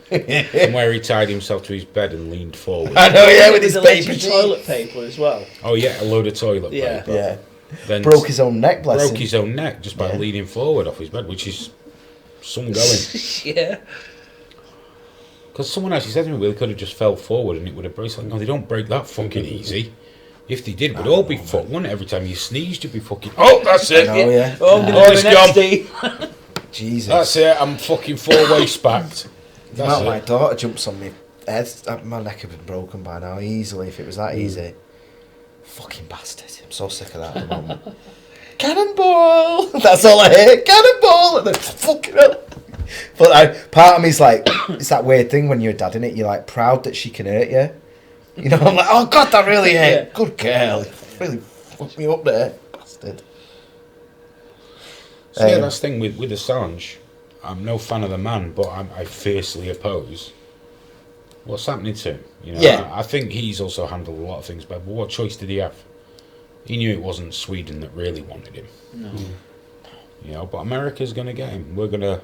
From where he tied himself to his bed and leaned forward.
I know, yeah, with
With
his
the
paper
alleged
sheet.
toilet paper as well.
Oh yeah, a load of toilet
Yeah.
paper.
Yeah.
Then
Broke his own neck, bless
broke
him.
his own neck just by
Yeah.
leaning forward off his bed, which is some going.
Yeah.
Because someone actually said to me, well, they could have just fell forward and it would have broken. It's like, no, they don't break that fucking easy. If they did, we'd all be fucked, wouldn't it? Every time you sneezed, you'd be fucking. Oh, that's it.
I know, yeah.
Oh, I'm
Oh,
gonna
it's
have
gone.
an Epstein.
Jesus.
That's it. I'm fucking 4-way backed.
The amount my daughter jumps on me head, my neck would have been broken by now easily if it was that easy. Fucking bastard. I'm so sick of that at the moment. Cannonball! That's all I hear. Cannonball! And then fucking hell. But part of me's like, it's that weird thing when you're a dad, innit? You're like proud that she can hurt you. You know, I'm like, oh god, that really hurt.
Yeah.
Good girl. Really fucked me up there. Bastard.
So yeah, that's the thing with Assange. I'm no fan of the man, but I fiercely oppose what's happening to him. You know,
Yeah.
I think he's also handled a lot of things better. But what choice did he have? He knew it wasn't Sweden that really wanted him.
No.
You know, but America's going to get him. We're going to,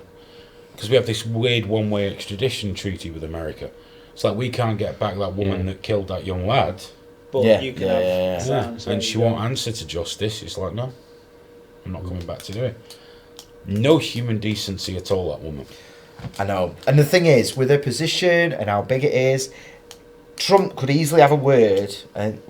because we have this weird one-way extradition treaty with America. It's like we can't get back that woman that killed that young lad.
But
Yeah,
you can
yeah,
have
yeah, yeah.
sounds.
And she won't answer to justice. It's like, no, I'm not coming back to do it. No human decency at all, that woman.
I know. And the thing is, with her position and how big it is, Trump could easily have a word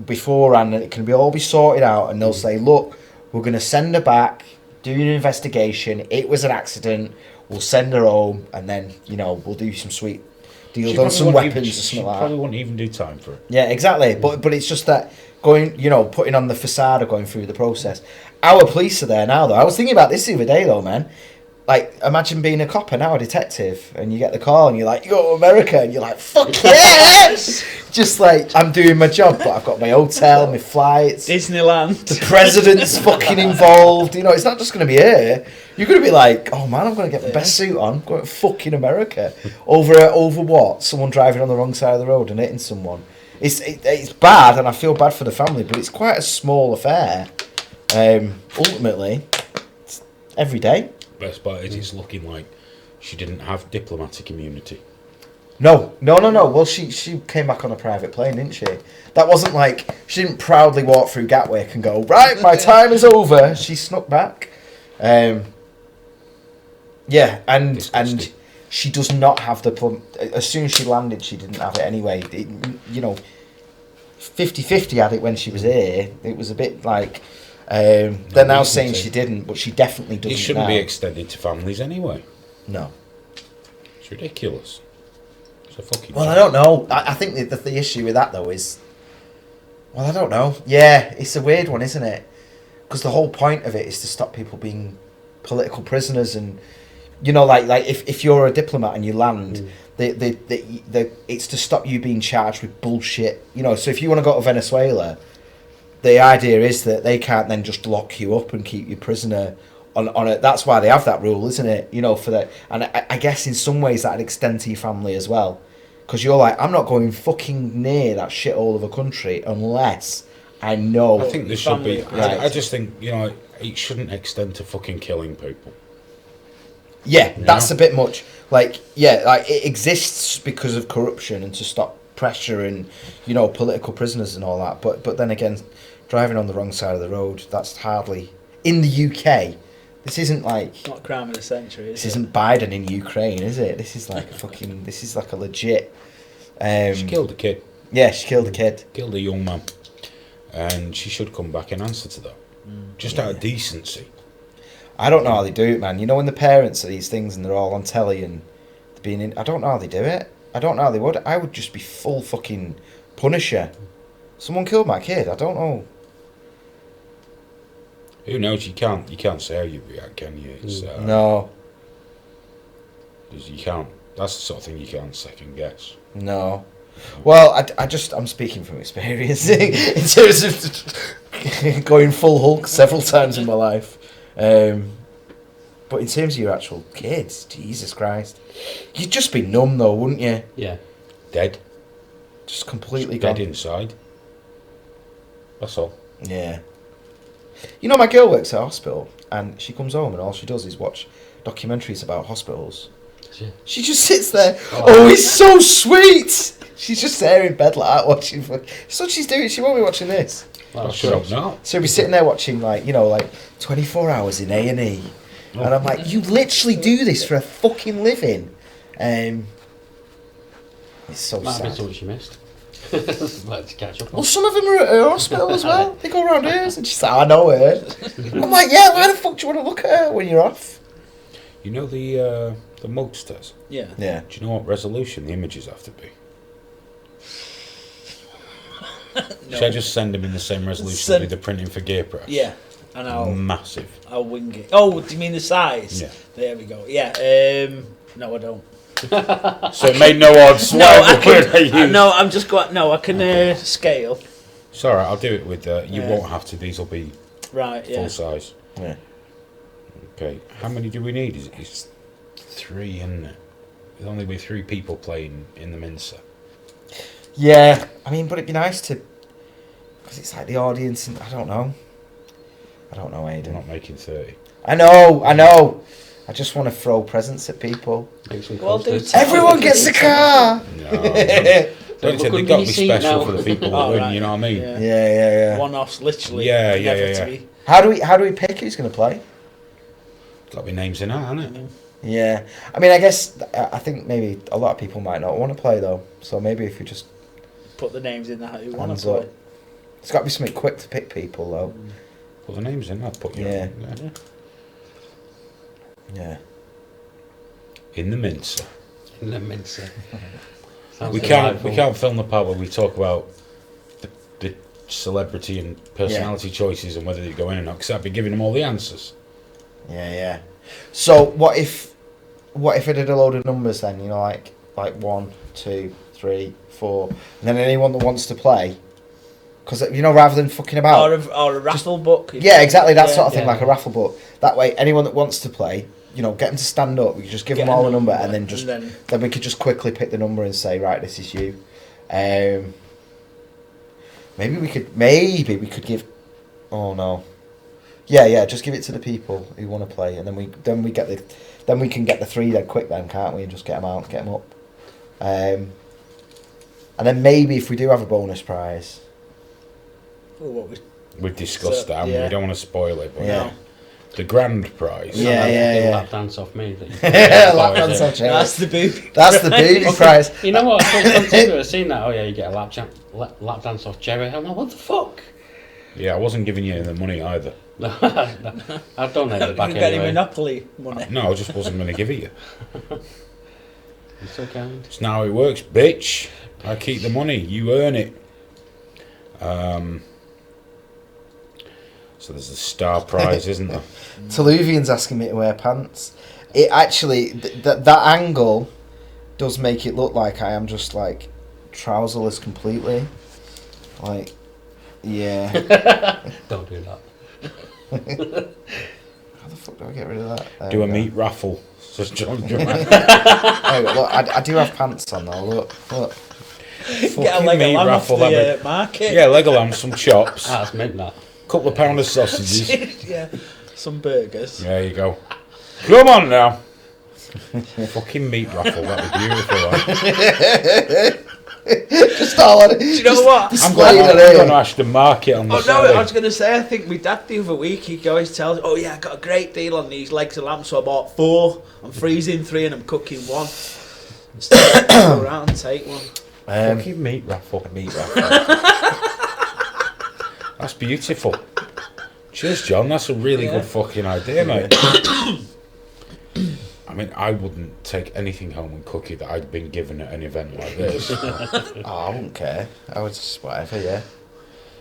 beforehand and it can all be sorted out and they'll say, look, we're going to send her back, do an investigation, it was an accident, we'll send her home and then, you know, we'll do some sweet deals on some weapons or something like that.
Probably wouldn't even do time for it.
Yeah, exactly. But it's just that going, you know, putting on the facade of going through the process. Our police are there now, though. I was thinking about this the other day, though, man. Like, imagine being a cop and now a detective, and you get the call, and you're like, you go to America, and you're like, fuck yes! Just like, I'm doing my job, but I've got my hotel, my flights.
Disneyland.
The president's fucking involved. You know, it's not just going to be here. You're going to be like, oh man, I'm going to get my best suit on, going to fucking America. Over what? Someone driving on the wrong side of the road and hitting someone. It's bad, and I feel bad for the family, but it's quite a small affair. Ultimately, it's every day.
Best part is it's looking like she didn't have diplomatic immunity.
No. Well, she came back on a private plane, didn't she? That wasn't like, she didn't proudly walk through Gatwick and go, right, my time is over. She snuck back. Yeah, and
Disgusting.
she does not have as soon as she landed, she didn't have it anyway. You know, 50-50 had it when she was here. It was a bit like, they're now saying
decency.
she didn't, but she definitely doesn't
It shouldn't
now.
be extended to families anyway.
No.
It's ridiculous. It's a fucking
Well, I don't know. I think the issue with that, though, is... Well, I don't know. Yeah, it's a weird one, isn't it? Because the whole point of it is to stop people being political prisoners and... You know, like if you're a diplomat and you land, it's to stop you being charged with bullshit. You know, so if you want to go to Venezuela, the idea is that they can't then just lock you up and keep you prisoner on it. That's why they have that rule, isn't it? You know, for that. And I guess in some ways that'd extend to your family as well. Because you're like, I'm not going fucking near that shithole of a country unless I know...
I think there should be...
Right.
I just think, you know, it shouldn't extend to fucking killing people.
Yeah, that's a bit much. Like, yeah, like it exists because of corruption and to stop pressure and, you know, political prisoners and all that. But then again, driving on the wrong side of the road, that's hardly... In the UK, this isn't like...
It's not crime of the century, is
This
it?
isn't Biden in Ukraine, is it? This is like a fucking... This is like a legit...
She killed a kid.
Yeah, she killed a kid.
Killed a young man. And she should come back and answer to that. Just out of decency.
I don't know how they do it, man. You know when the parents of these things and they're all on telly and they're being in... I don't know how they do it. I don't know how they would. I would just be full fucking Punisher. Someone killed my kid. I don't know.
Who knows? You can't say how you react, can you? It's,
No.
'cause you can't. That's the sort of thing you can't second guess.
No. Well, I'm speaking from experience in terms of going full Hulk several times in my life. But in terms of your actual kids, Jesus Christ. You'd just be numb though, wouldn't you?
Yeah.
Dead.
Just completely
Dead
gone.
inside. That's all.
Yeah. You know, my girl works at a hospital, and she comes home and all she does is watch documentaries about hospitals. She just sits there. Oh, it's so sweet. She's just there in bed like that watching. That's what she's doing. She won't be watching this.
Well,
Sure not.
So we'll be sitting there watching, like, you know, like 24 hours in A&E. And I'm like, you literally do this for a fucking living. It's so
might have been
sad.
something she missed. Like to catch up on.
Well, some of them are at her hospital as well. They go around hers, and she's like, I know her. I'm like, yeah, why the fuck do you want to look at her when you're off?
You know the mugsters?
Yeah.
Yeah.
Do you know what resolution the images have to be?
No.
Should I just send them in the same resolution
Send-
with the printing for gear press?
Yeah. And
Massive.
I'll wing it. Oh, do you mean the size?
Yeah.
There we go. Yeah. No, I don't.
So it made no odds.
No, I
whatever word I
can.
used.
No, I'm just going. No, I can scale.
It's alright, I'll do it with. You
Yeah.
won't have to. These will be
Right. Yeah.
full size.
Yeah.
Okay. How many do we need? It's 3, isn't it? There's only be 3 people playing in the Mincer.
Yeah. I mean, but it'd be nice to... Because it's like the audience... And, I don't know,
I'm
Aidan.
not making 30.
I know. I just want to throw presents at people.
Make some
Well,
coasters.
do
Everyone gets a car!
No.
Don't
Don't
look
say they've
under
got to
your
be
seat
special
now.
for the people that
Oh,
win,
right.
you know what I mean?
Yeah.
Yeah.
One-offs, literally.
Yeah,
never
yeah.
to be.
How do we pick who's going to play?
Got to be names in that, hasn't it?
Yeah. I mean, I think maybe a lot of people might not want to play, though. So maybe if we just...
Put the names in that who want
Hands
to play.
up. It's got to be something quick to pick people, though.
Put the names in, I'll put you
Yeah.
in.
Yeah.
In the Mincer.
In the Mincer. Sounds
We
delightful.
can't film the part where we talk about the celebrity and personality choices and whether they go in or not, because I'd be giving them all the answers.
Yeah. So what if I did a load of numbers then? You know, like 1, 2, 3, 4, and then anyone that wants to play, because you know, rather than fucking about.
Or a raffle book.
Yeah, exactly. That
Yeah,
sort of thing,
yeah.
like a raffle book. That way, anyone that wants to play, you know, get them to stand up. We could just give
Get
them all
a
a number,
number,
and then just
and
then we could just quickly pick the number and say, right, this is you. Maybe we could give. Oh no. Yeah. Just give it to the people who want to play, and then we can get the 3 then quick then, can't we? And just get them out, get them up. And then maybe if we do have a bonus prize.
Oh, what was
We've discussed that, and
yeah.
we don't want to spoil it. But
Yeah.
the grand prize.
Yeah.
Lap dance off me.
Lap dance off Jerry.
That's the booby.
That's the booby prize.
You know what? I've seen that. Oh yeah, you get a lap dance off Jerry. I'm like, what the fuck?
Yeah, I wasn't giving you the money either.
No, I've done it
You
back
can get
anyway.
Monopoly money.
No, I just wasn't going to give it you.
You're so kind.
It's now how it works, bitch. I keep the money, you earn it. So there's the star prize, isn't there?
Teluvian's asking me to wear pants. It actually, that angle does make it look like I am just like trouserless completely. Like, yeah.
Don't do that.
How the fuck do I get rid of that? There
Do
we
a
go.
meat raffle. Says John.
Hey, look, I do have pants on though. Look.
Get a
Fucking
leg of
meat
lamb off
raffle,
the
that'd
market.
Yeah, leg of lamb, some chops,
Ah, that's meant that.
couple of pound of sausages.
Yeah. Some burgers.
There you go. Come on now. Fucking meat raffle, that'd be beautiful. Right?
Just all on it.
Do you know what?
I'm
Displaying
going
it
to Ashton Market on the
Oh no,
Saturday.
I was going to say, I think my dad the other week, he always tells, oh yeah, I got a great deal on these legs of lamb, so I bought 4, I'm freezing 3 and I'm cooking 1. Just go around and take one.
Fucking meat raffle.
Meat raffle.
That's beautiful. Cheers, John. That's a really
Yeah.
good fucking idea, mate. I mean, I wouldn't take anything home and cook it that I'd been given at an event like this.
Oh, I wouldn't care. I would just whatever, yeah.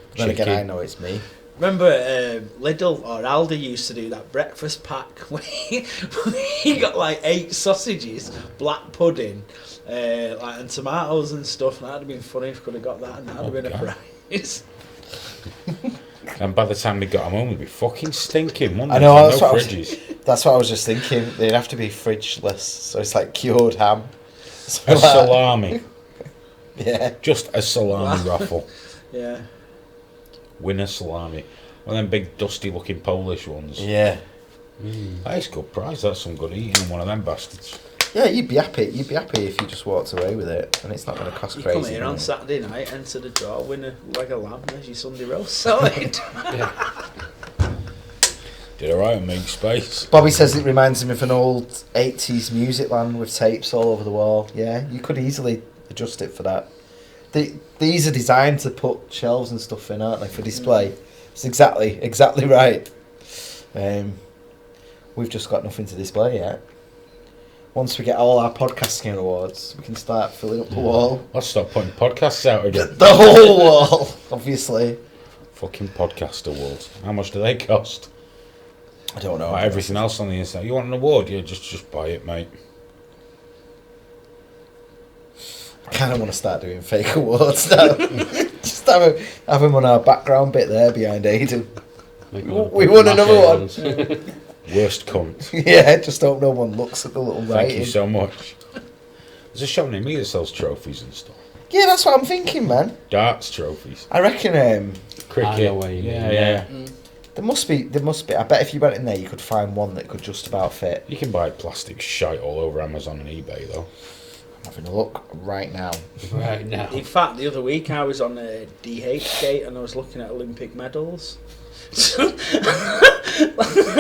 But then again,
Cheeky.
I know it's me.
Remember Lidl or Aldi used to do that breakfast pack where you got like 8 sausages, black pudding, like and tomatoes and stuff. And that'd have been funny if we could have got that, and that'd have been a
God.
prize.
And by the time we got them home, we'd be fucking stinking, wouldn't
I
they?
know,
There's
that's
no
what I was-
fridges.
That's what I was just thinking. They'd have to be fridgeless, so it's like cured ham. So
A
like-
salami.
Yeah.
Just a salami raffle.
Yeah.
Win a salami. One of them big dusty-looking Polish ones.
Yeah.
That's a good price. That's some good eating in one of them bastards.
Yeah, you'd be happy. You'd be happy if you just walked away with it, and it's not going to cost
You
crazy.
come here on
money.
Saturday night, enter the draw, win a leg of lamb, there's your Sunday roast sorted.
Did alright and make space.
Bobby says it reminds him of an old 80s music land with tapes all over the wall. Yeah, you could easily adjust it for that. These are designed to put shelves and stuff in, aren't they, for display? It's exactly right. We've just got nothing to display yet. Once we get all our podcasting awards, we can start filling up the wall.
I'll stop putting podcasts out again.
The whole wall, obviously.
Fucking podcast awards. How much do they cost?
I don't know.
Like everything else on the inside. You want an award? Yeah, just buy it, mate.
I kind of want to start doing fake awards now. Just have them on our background bit there behind Aidan. We won another one.
Worst cunt.
Yeah, just hope no one looks at the little writing.
Thank you so much. There's a shop near me that sells trophies and stuff.
Yeah, that's what I'm thinking, man.
Darts trophies.
I reckon
Cricket.
I know what you mean,
Yeah.
there must be. I bet if you went in there, you could find one that could just about fit.
You can buy plastic shite all over Amazon and eBay, though.
I'm having a look right now.
Right now.
In fact, the other week I was on a DH gate and I was looking at Olympic medals. I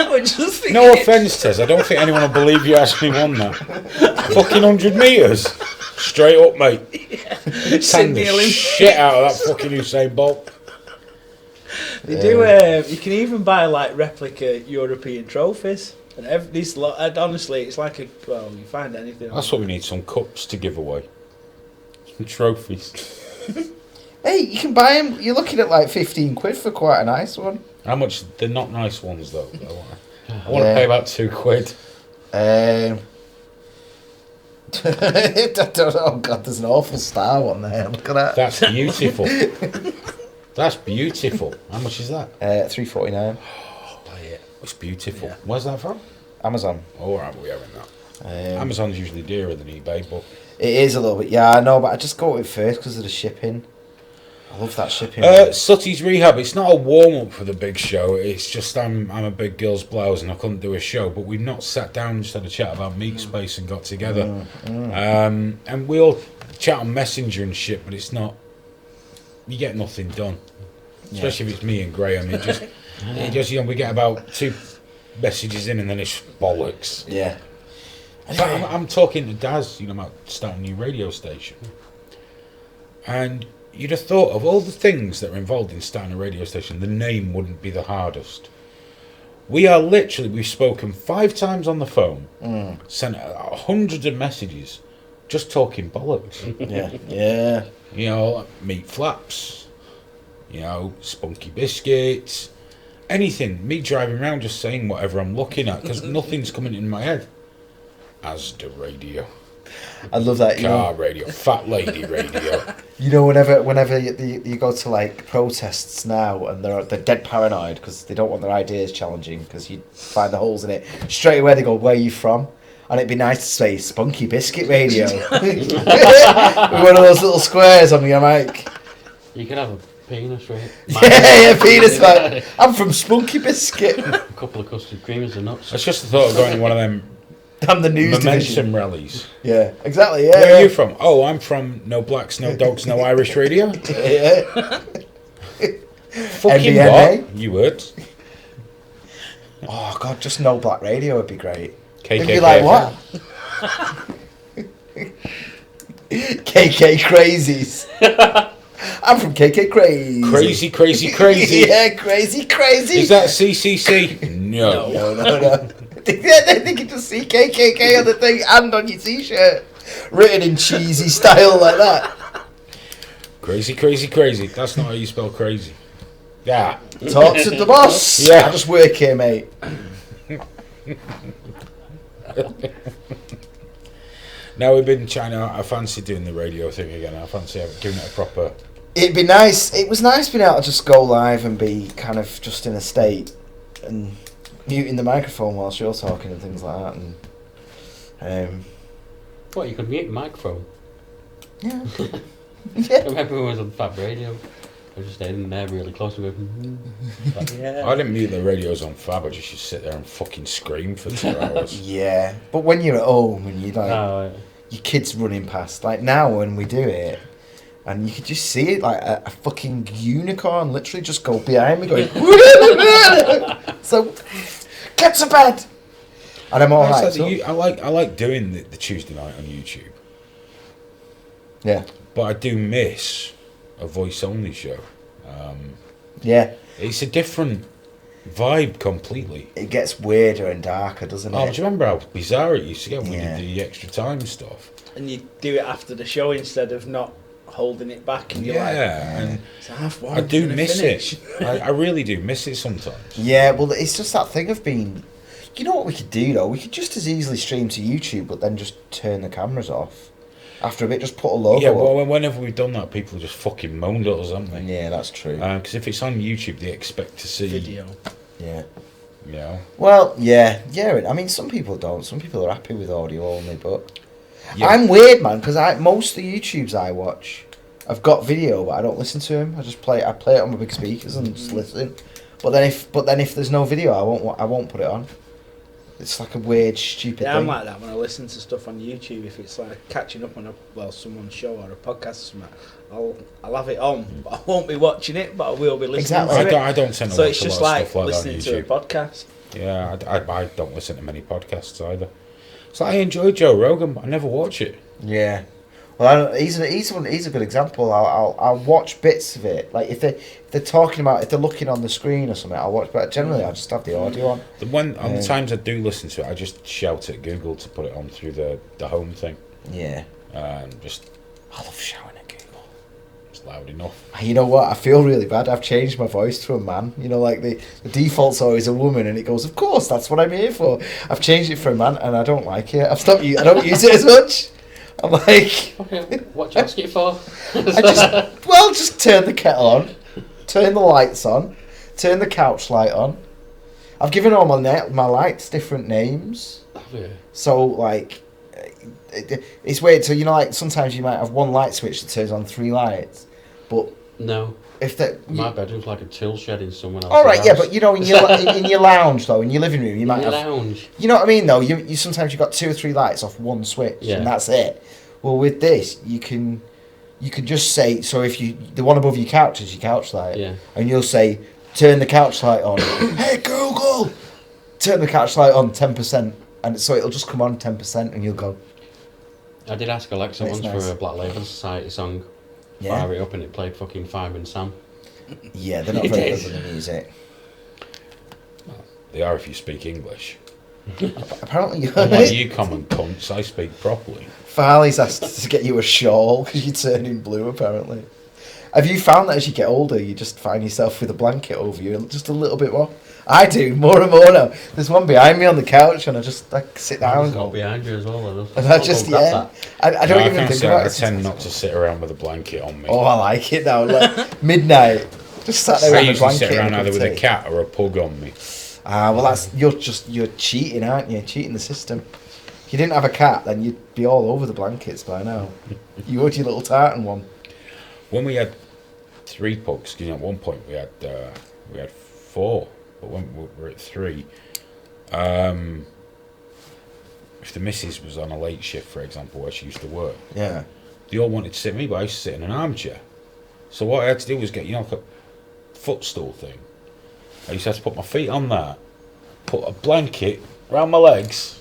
was just thinking,
No offence, Tez. I don't think anyone will believe you actually won that. Fucking 100 metres. Straight up, mate. Tan
Sydney
the
Olympics.
shit out of that fucking Usain Bolt.
They do. You can even buy like replica European trophies, and these. And honestly, it's like you find anything.
That's what we need, some cups to give away. Some trophies.
Hey, you can buy them. You're looking at like 15 quid for quite a nice one.
How much? They're not nice ones, though. I want to
Yeah.
pay about £2.
Oh god, there's an awful star one there. Look at that.
That's beautiful. That's beautiful. How much is that?
$3.49.
Buy it. It's beautiful.
Yeah.
Where's that from?
Amazon.
All right, we're having that. Amazon's usually dearer than eBay, but
It is a little bit. Yeah, I know, but I just go with it first because of the shipping. I love that shipping.
Sutty's Rehab. It's not a warm up for the big show. It's just I'm a big girl's blouse and I couldn't do a show. But we've not sat down and just had a chat about meat space and got together. And we all chat on Messenger and shit, but it's not. You get nothing done, especially if it's me and Graham. It just we get about 2 messages in and then it's bollocks.
Yeah.
In fact, I'm talking to Daz, about starting a new radio station. And you'd have thought of all the things that are involved in starting a radio station, the name wouldn't be the hardest. We've spoken 5 times on the phone, sent hundreds of messages, just talking bollocks.
Yeah.
Meat flaps, spunky biscuits, anything. Me driving around just saying whatever I'm looking at, because nothing's coming in my head. Asda radio.
I love that.
Car radio, fat lady radio.
Whenever you go to like protests now, and they're dead paranoid because they don't want their ideas challenging because you find the holes in it. Straight away they go, "Where are you from?" And it'd be nice to say Spunky Biscuit Radio with one of those little squares on your mic.
You can have a penis, right?
Yeah, penis man. I'm from Spunky Biscuit.
A couple of custard creamers and nuts.
It's just the thought of going to one of them
I'm the news
momentum
division.
rallies.
Yeah, exactly. Yeah.
Where are you from? Oh, I'm from No Blacks, No Dogs, No Irish Radio.
Yeah.
Fucking
NBNA?
what? You would.
Oh god, just No Black Radio would be great.
KKK.
They'd be like, what? KK Crazies. I'm from KK Crazy.
Crazy, crazy, crazy.
Yeah, crazy, crazy.
Is that CCC? No.
No. They can just see KKK on the thing and on your t-shirt. Written in cheesy style like that.
Crazy, crazy, crazy. That's not how you spell crazy. Yeah.
Talk to the boss.
Yeah.
I just work here, mate.
Now we've been trying to. I fancy doing the radio thing again. I fancy giving it a proper.
It'd be nice. It was nice being able to just go live and be kind of just in a state and muting the microphone whilst you're talking and things like that. And
What, you could mute the microphone?
yeah,
I remember when I was on Fab Radio. I just stayed in there really close and go, like, yeah.
I didn't mute the radios on Fab. I just used to sit there and fucking scream for 2 hours.
Yeah, but when you're at home and you like
Oh,
your kids running past, like now when we do it, and you could just see it like a fucking unicorn literally just go behind me going, so get to bed. And I'm all right.
I like doing the Tuesday night on YouTube,
Yeah,
but I do miss a voice only show.
yeah.
It's a different vibe completely.
It gets weirder and darker, doesn't
Oh,
it?
do you remember how bizarre it used to get when
Yeah.
you do the extra time stuff?
And you do it after the show instead of not holding it back. And you're like,
And
it's half one.
I do
I'm gonna
miss
finish.
it. I really do miss it sometimes.
Yeah, well, it's just that thing of being. You know what we could do though? We could just as easily stream to YouTube, but then just turn the cameras off. After a bit, just put a logo.
Yeah,
up.
well, whenever we've done that, people just fucking moaned at us, haven't they?
Yeah, that's true.
Because if it's on YouTube, they expect to see
Video.
Yeah.
You know.
Well, yeah. I mean, some people don't. Some people are happy with audio only, but
Yeah.
I'm weird, man, because most of the YouTubes I watch, I've got video, but I don't listen to them. I play it on my big speakers and just listen. But then if there's no video, I won't put it on. It's like a weird, stupid
Yeah,
thing.
I'm like that when I listen to stuff on YouTube. If it's like catching up on someone's show or a podcast or something, I'll have it on, but I won't be watching it, but I will be listening
Exactly.
to it.
I don't tend to
So
watch
it's
a
just
lot of
like
stuff like that on
listening to a
YouTube.
podcast.
Yeah, I don't listen to many podcasts either. It's like I enjoy Joe Rogan, but I never watch it.
Yeah. Well, he's a good example. I'll watch bits of it. Like if they're talking about, if they're looking on the screen or something, I'll watch. But generally, I just have the audio on.
On the times I do listen to it, I just shout at Google to put it on through the home thing.
Yeah.
And just
I love shouting at Google.
it's loud enough.
You know what? I feel really bad. I've changed my voice to a man. You know, like the default's always a woman, and it goes, "Of course, that's what I'm here for." I've changed it for a man, and I don't like it. I don't use it as much. I'm like,
okay, what do you ask it for?
just turn the kettle on, turn the lights on, turn the couch light on. I've given all my lights different names.
Yeah.
So, like, it's weird. So, you know, like, sometimes you might have one light switch that turns on 3 lights. But
No.
if that...
My bedroom's like a tool shed in someone else's
All right, yeah,
house.
but, you know, in your lounge, though, in your living room, you might
In
have...
your lounge.
You know what I mean, though? You sometimes you've got 2 or 3 lights off one switch,
Yeah.
and that's it. Well, with this, you can just say... So, if the one above your couch is your couch light.
Yeah.
And you'll say, turn the couch light on. Hey, Google! Turn the couch light on 10%. And so it'll just come on 10% and you'll go...
I did ask Alexa
That's
once
nice.
for a Black Label Society song.
Yeah.
Fire it up and it played fucking Fireman Sam.
Yeah, they're not
It
very
is.
good with the music.
They are if you speak English.
Apparently,
Unlike you common cunts, I speak properly.
Farley's asked to get you a shawl because you're turning blue, apparently. Have you found that as you get older, you just find yourself with a blanket over you just a little bit more? I do, more and more now. There's one behind me on the couch and I just sit down and
Got
go...
behind you as well.
And I just, yeah. I don't
No,
even
can't
think
say
about
I
it.
tend not to sit around with a blanket on me.
Oh, I like it now. Like, midnight. Just sat there
I
with a
usually
blanket
sit around
and
either with a
tea.
cat or a pug on me.
Ah, well, you're cheating, aren't you? Cheating the system. If you didn't have a cat, then you'd be all over the blankets by now. You would, your little tartan one.
When we had 3 pugs, because at one point we had 4, but when we were at 3, if the missus was on a late shift, for example, where she used to work,
Yeah.
they all wanted to sit with me, but I used to sit in an armchair. So what I had to do was get, like a footstool thing. I used to have to put my feet on that, put a blanket around my legs,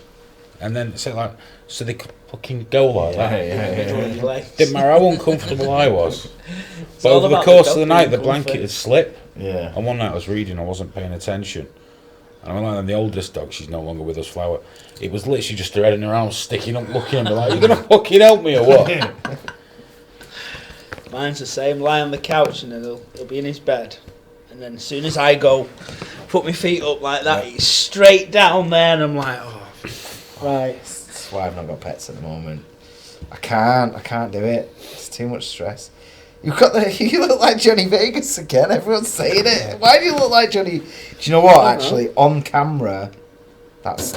and then sit like, so they could fucking go like that. Didn't matter how uncomfortable I was. But
all
over the
about
course
the
of the night, the
comfort.
blanket would slip.
Yeah.
And one night I was reading, I wasn't paying attention. And I'm like, the oldest dog, she's no longer with us, Flower. It was literally just her head in her arms sticking up, looking at me like, are you going to fucking help me or what?
Mine's the same. Lie on the couch and he'll be in his bed. And then as soon as I go, put my feet up like that, he's straight down there and I'm like, oh, right.
That's why I've not got pets at the moment. I can't do it. It's too much stress. You look like Johnny Vegas again. Everyone's saying it. Why do you look like Johnny? Do you know what? Actually, on camera, that's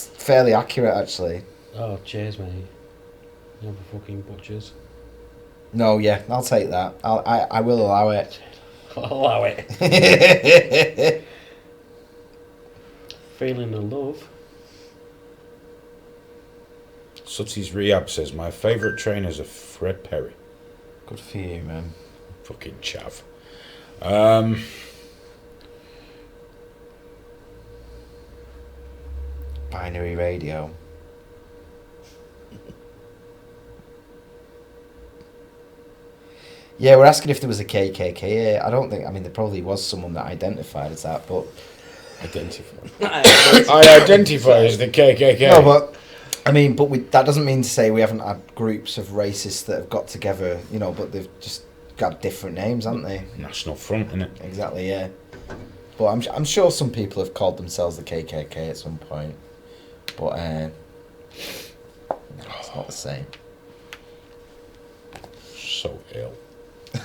fairly accurate. Actually,
Oh, cheers, mate. You have a fucking butchers.
No, yeah, I'll take that. I will allow it.
Allow it. Feeling the love.
Sutsy's Rehab says, my favourite trainers are Fred Perry.
Good for you, man.
Fucking chav.
Binary radio. Yeah, we're asking if there was a KKK here. I don't think. I mean, there probably was someone that identified as that, but
I identify as the KKK.
no, but I mean, that doesn't mean to say we haven't had groups of racists that have got together, you know, but they've just got different names, haven't they?
National Front, innit?
Exactly, yeah. But I'm sure some people have called themselves the KKK at some point, but no, it's not the same.
So ill.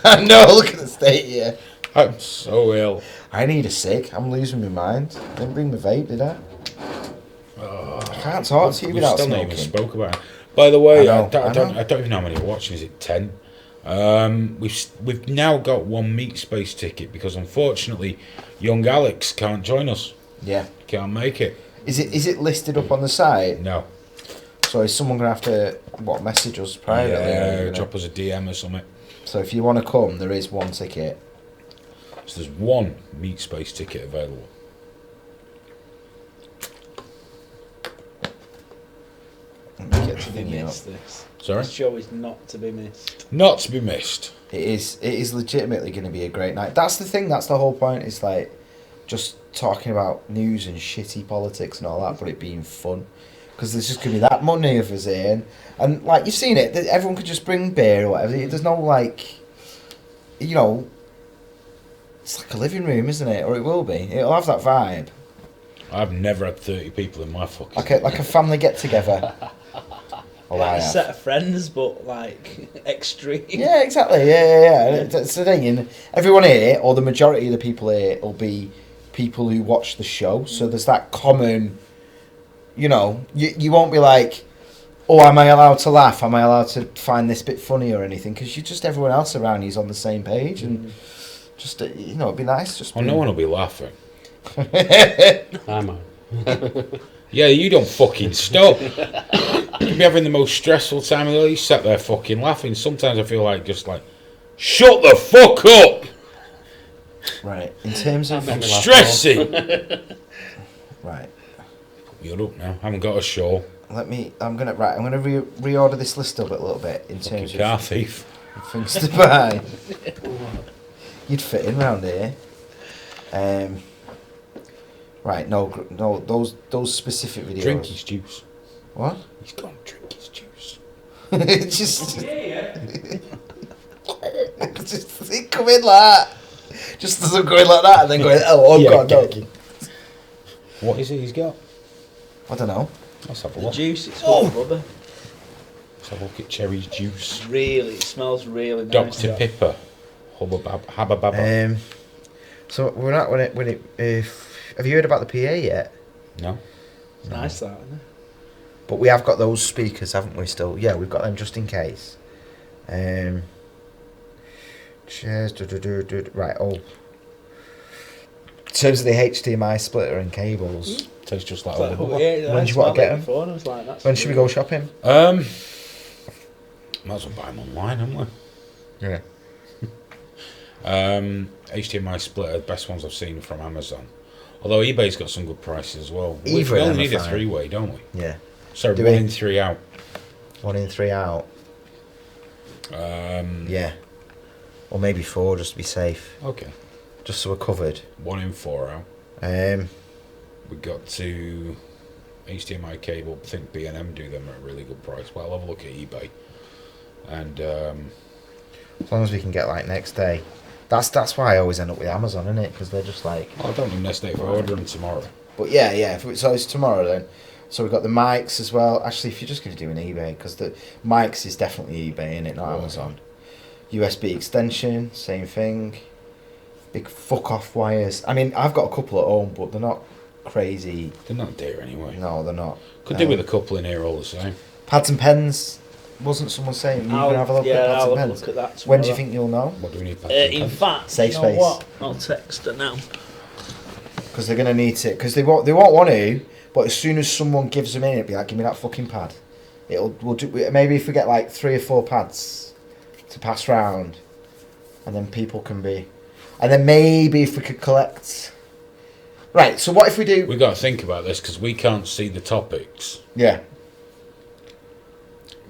I know. Look at the state here.
I'm so ill.
I need a cig. I'm losing my mind. Didn't bring my vape, did I? I can't talk to you
We
without
still not
smoking.
even spoke about it. By the way,
I
I
know.
don't even know how many are watching. Is it 10? We've now got one meat space ticket because unfortunately, young Alex can't join us.
Yeah.
Can't make it.
Is it listed up on the site?
No.
So is someone gonna have to message us privately?
Yeah, drop us a DM or something.
So if you want to come, there is one ticket.
So there's one meat space ticket available.
Let me get to
We
the
missed this.
Sorry?
This show is not to be missed.
Not to be missed.
It is legitimately going to be a great night. That's the thing. That's the whole point. It's like just talking about news and shitty politics and all that, but it being fun. Because there's just going to be that many of us in. And, like, you've seen it. Everyone could just bring beer or whatever. There's no, like, you know, it's like a living room, isn't it? Or it will be. It'll have that vibe.
I've never had 30 people in my fucking...
Like a family get-together. Oh,
Like
I
a
have.
set of friends, but like extreme.
Yeah, exactly. Yeah. That's the thing. And everyone here, or the majority of the people here, will be people who watch the show. So there's that common, you know, you won't be like, oh, am I allowed to laugh? Am I allowed to find this bit funny or anything? Because you just, everyone else around you's on the same page. And just, you know, it'd be nice. Just
Oh, no one will be laughing.
Am I?
Yeah, you don't fucking stop. You'll be having the most stressful time of the day. You sat there fucking laughing. Sometimes I feel like just like, shut the fuck up!
Right. In terms of...
That made me laugh
Stressing!
Right.
You're up now. Haven't got a show.
I'm gonna reorder this list up a little bit in terms
Car
of
thief.
things to buy. You'd fit in round here. Right, no, those specific videos.
Drink his juice.
What?
He's gone drink his juice.
just it come in like that. Just doesn't go in like that and then go in, oh
Yeah,
god, no.
What is it he's got?
I don't know.
Let's have a
The
look.
juice, it's full of rubber.
Let's have a look at Cherry's juice.
It smells really nice.
Dr.
that.
Pippa. Habba Baba.
So we're not when it have you heard about the PA yet?
No?
It's nice that, isn't it?
But we have got those speakers, haven't we? Still, yeah, we've got them just in case. Chairs, right. Oh, in terms of the HDMI splitter and cables,
Tastes just like
It's like,
old.
oh, yeah,
When
I
do you want to
smelled
get
it
'em?
before and I was like, that's
when should we go shopping?
Might as well buy them online, haven't we?
Yeah.
HDMI splitter, the best ones I've seen from Amazon. Although eBay's got some good prices as well.
Either
We
of
only
them are
need a
fine.
three-way, don't we?
Yeah.
Sorry,
Do
one
we?
in, three out.
1 in 3 out. Yeah. Or maybe 4 just to be safe.
Okay.
Just so we're covered.
1 in, 4 out.
Um,
We got to HDMI cable. I think B&M do them at a really good price. Well, I'll have a look at eBay. And
as long as we can get like next day. That's why I always end up with Amazon, isn't it? Because they're just like.
I don't even necessarily if I order them tomorrow.
But yeah. So it's tomorrow then. So we've got the mics as well. Actually, if you're just going to do an eBay, because the mics is definitely eBay, innit? Not Amazon. USB extension, same thing. Big fuck off wires. I mean, I've got a couple at home, but they're not crazy.
They're not dear anyway.
No, they're not.
Could do with a couple in here all the same.
Pads and pens. wasn't someone saying you're going to have a look at
I'll
pads
have
and
a
pens?
look at that
When do you
tomorrow.
think you'll know?
What do we need?
In fact,
Safe
you know
space.
what? I'll text her now.
Because they're going to need it. Because they won't want to, but as soon as someone gives them in, it'll be like, give me that fucking pad. We'll do, maybe if we get like 3 or 4 pads to pass round, and then people can be... And then maybe if we could collect... Right, so what if we do...
We've got to think about this because we can't see the topics
Yeah.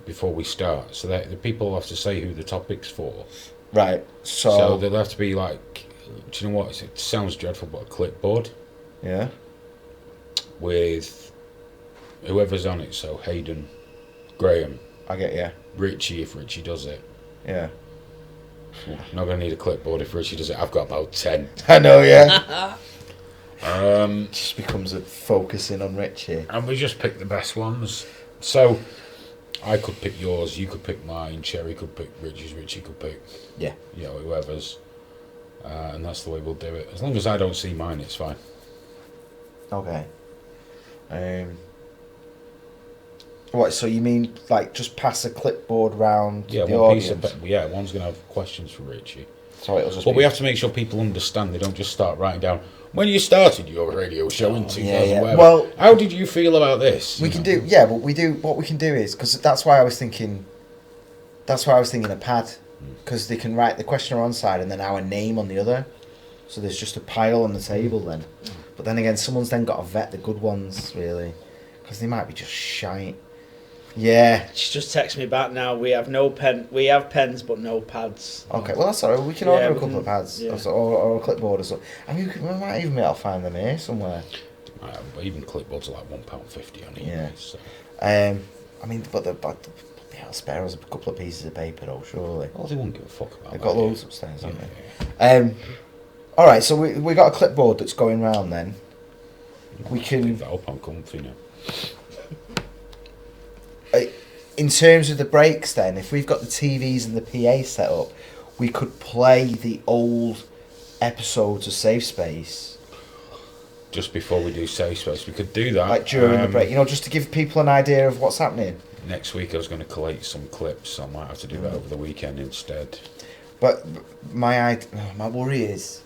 before we start. So that the people have to say who the topic's for.
Right,
So there'll have to be like... Do you know what? It sounds dreadful, but a clipboard
Yeah.
with whoever's on it. So Hayden, Graham,
I get you.
Richie if Richie does it.
Yeah.
Not going to need a clipboard if Richie does it. I've got about 10.
I know, yeah.
Um,
Just becomes a focusing on Richie.
and we just pick the best ones. So I could pick yours, you could pick mine, Cherry could pick Richie's, Richie could pick,
Yeah.
you know, whoever's. And that's the way we'll do it. As long as I don't see mine, it's fine.
Okay. What, so you mean like just pass a clipboard round
Yeah,
the
one
audience?
piece of one's going to have questions for Richie.
So it'll just
But
be...
we have to make sure people understand. They don't just start writing down when you started your radio show in 2000.
yeah.
Whatever.
Well,
how did you feel about this?
We
You
can
know?
do, yeah, but what we can do is, because that's why I was thinking a pad, because they can write the questioner on side and then our name on the other, so there's just a pile on the table then. But then again, someone's then got to vet the good ones, really, because they might be just shite. Yeah.
She just texted me back now. We have no pen. We have pens, but no pads.
Okay, well that's alright. We can
Yeah,
order a
we
couple
can-
of pads
yeah.
or a clipboard or something. I mean, we might even be able to find them here somewhere.
But even clipboards are like £1.50 on eBay.
Yeah.
So.
I mean, but they'll spare us a couple of pieces of paper, though, surely.
Well, they won't give a fuck about
They've
that.
got
yeah.
loads upstairs,
Yeah,
haven't they? All right, so we got a clipboard that's going round. Then we
Leave
can,
that up on comfy now.
in terms of the breaks. Then, if we've got the TVs and the PA set up, we could play the old episodes of Safe Space,
Just before we do Safe Space, we could do that.
like during the break. You know, just to give people an idea of what's happening.
Next week I was going to collate some clips, so I might have to do that over the weekend instead.
But my worry is,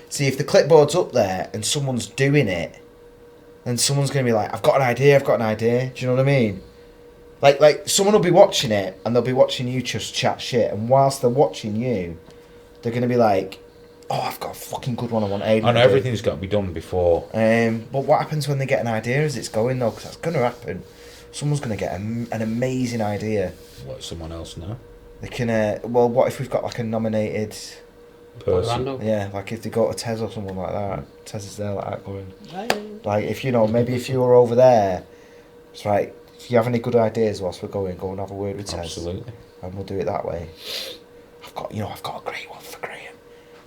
see if the clipboard's up there and someone's doing it, then someone's going to be like, I've got an idea. Do you know what I mean? Like someone will be watching it and they'll be watching you just chat shit, and whilst they're watching you, they're going to be like, oh, I've got a fucking good one I want Aiden
I know
to do.
everything's got to be done before.
But what happens when they get an idea as it's going, though? Because that's going to happen. Someone's going to get an amazing idea.
Let someone else know.
They can, well, what if we've got like a nominated,
Person.
Random.
yeah, like if they go to Tez or someone like that, Tez is there like that going, like if you know, maybe if you were over there, it's right, if you have any good ideas whilst we're going, go and have a word with Tez.
Absolutely.
And we'll do it that way. I've got a great one for Graham.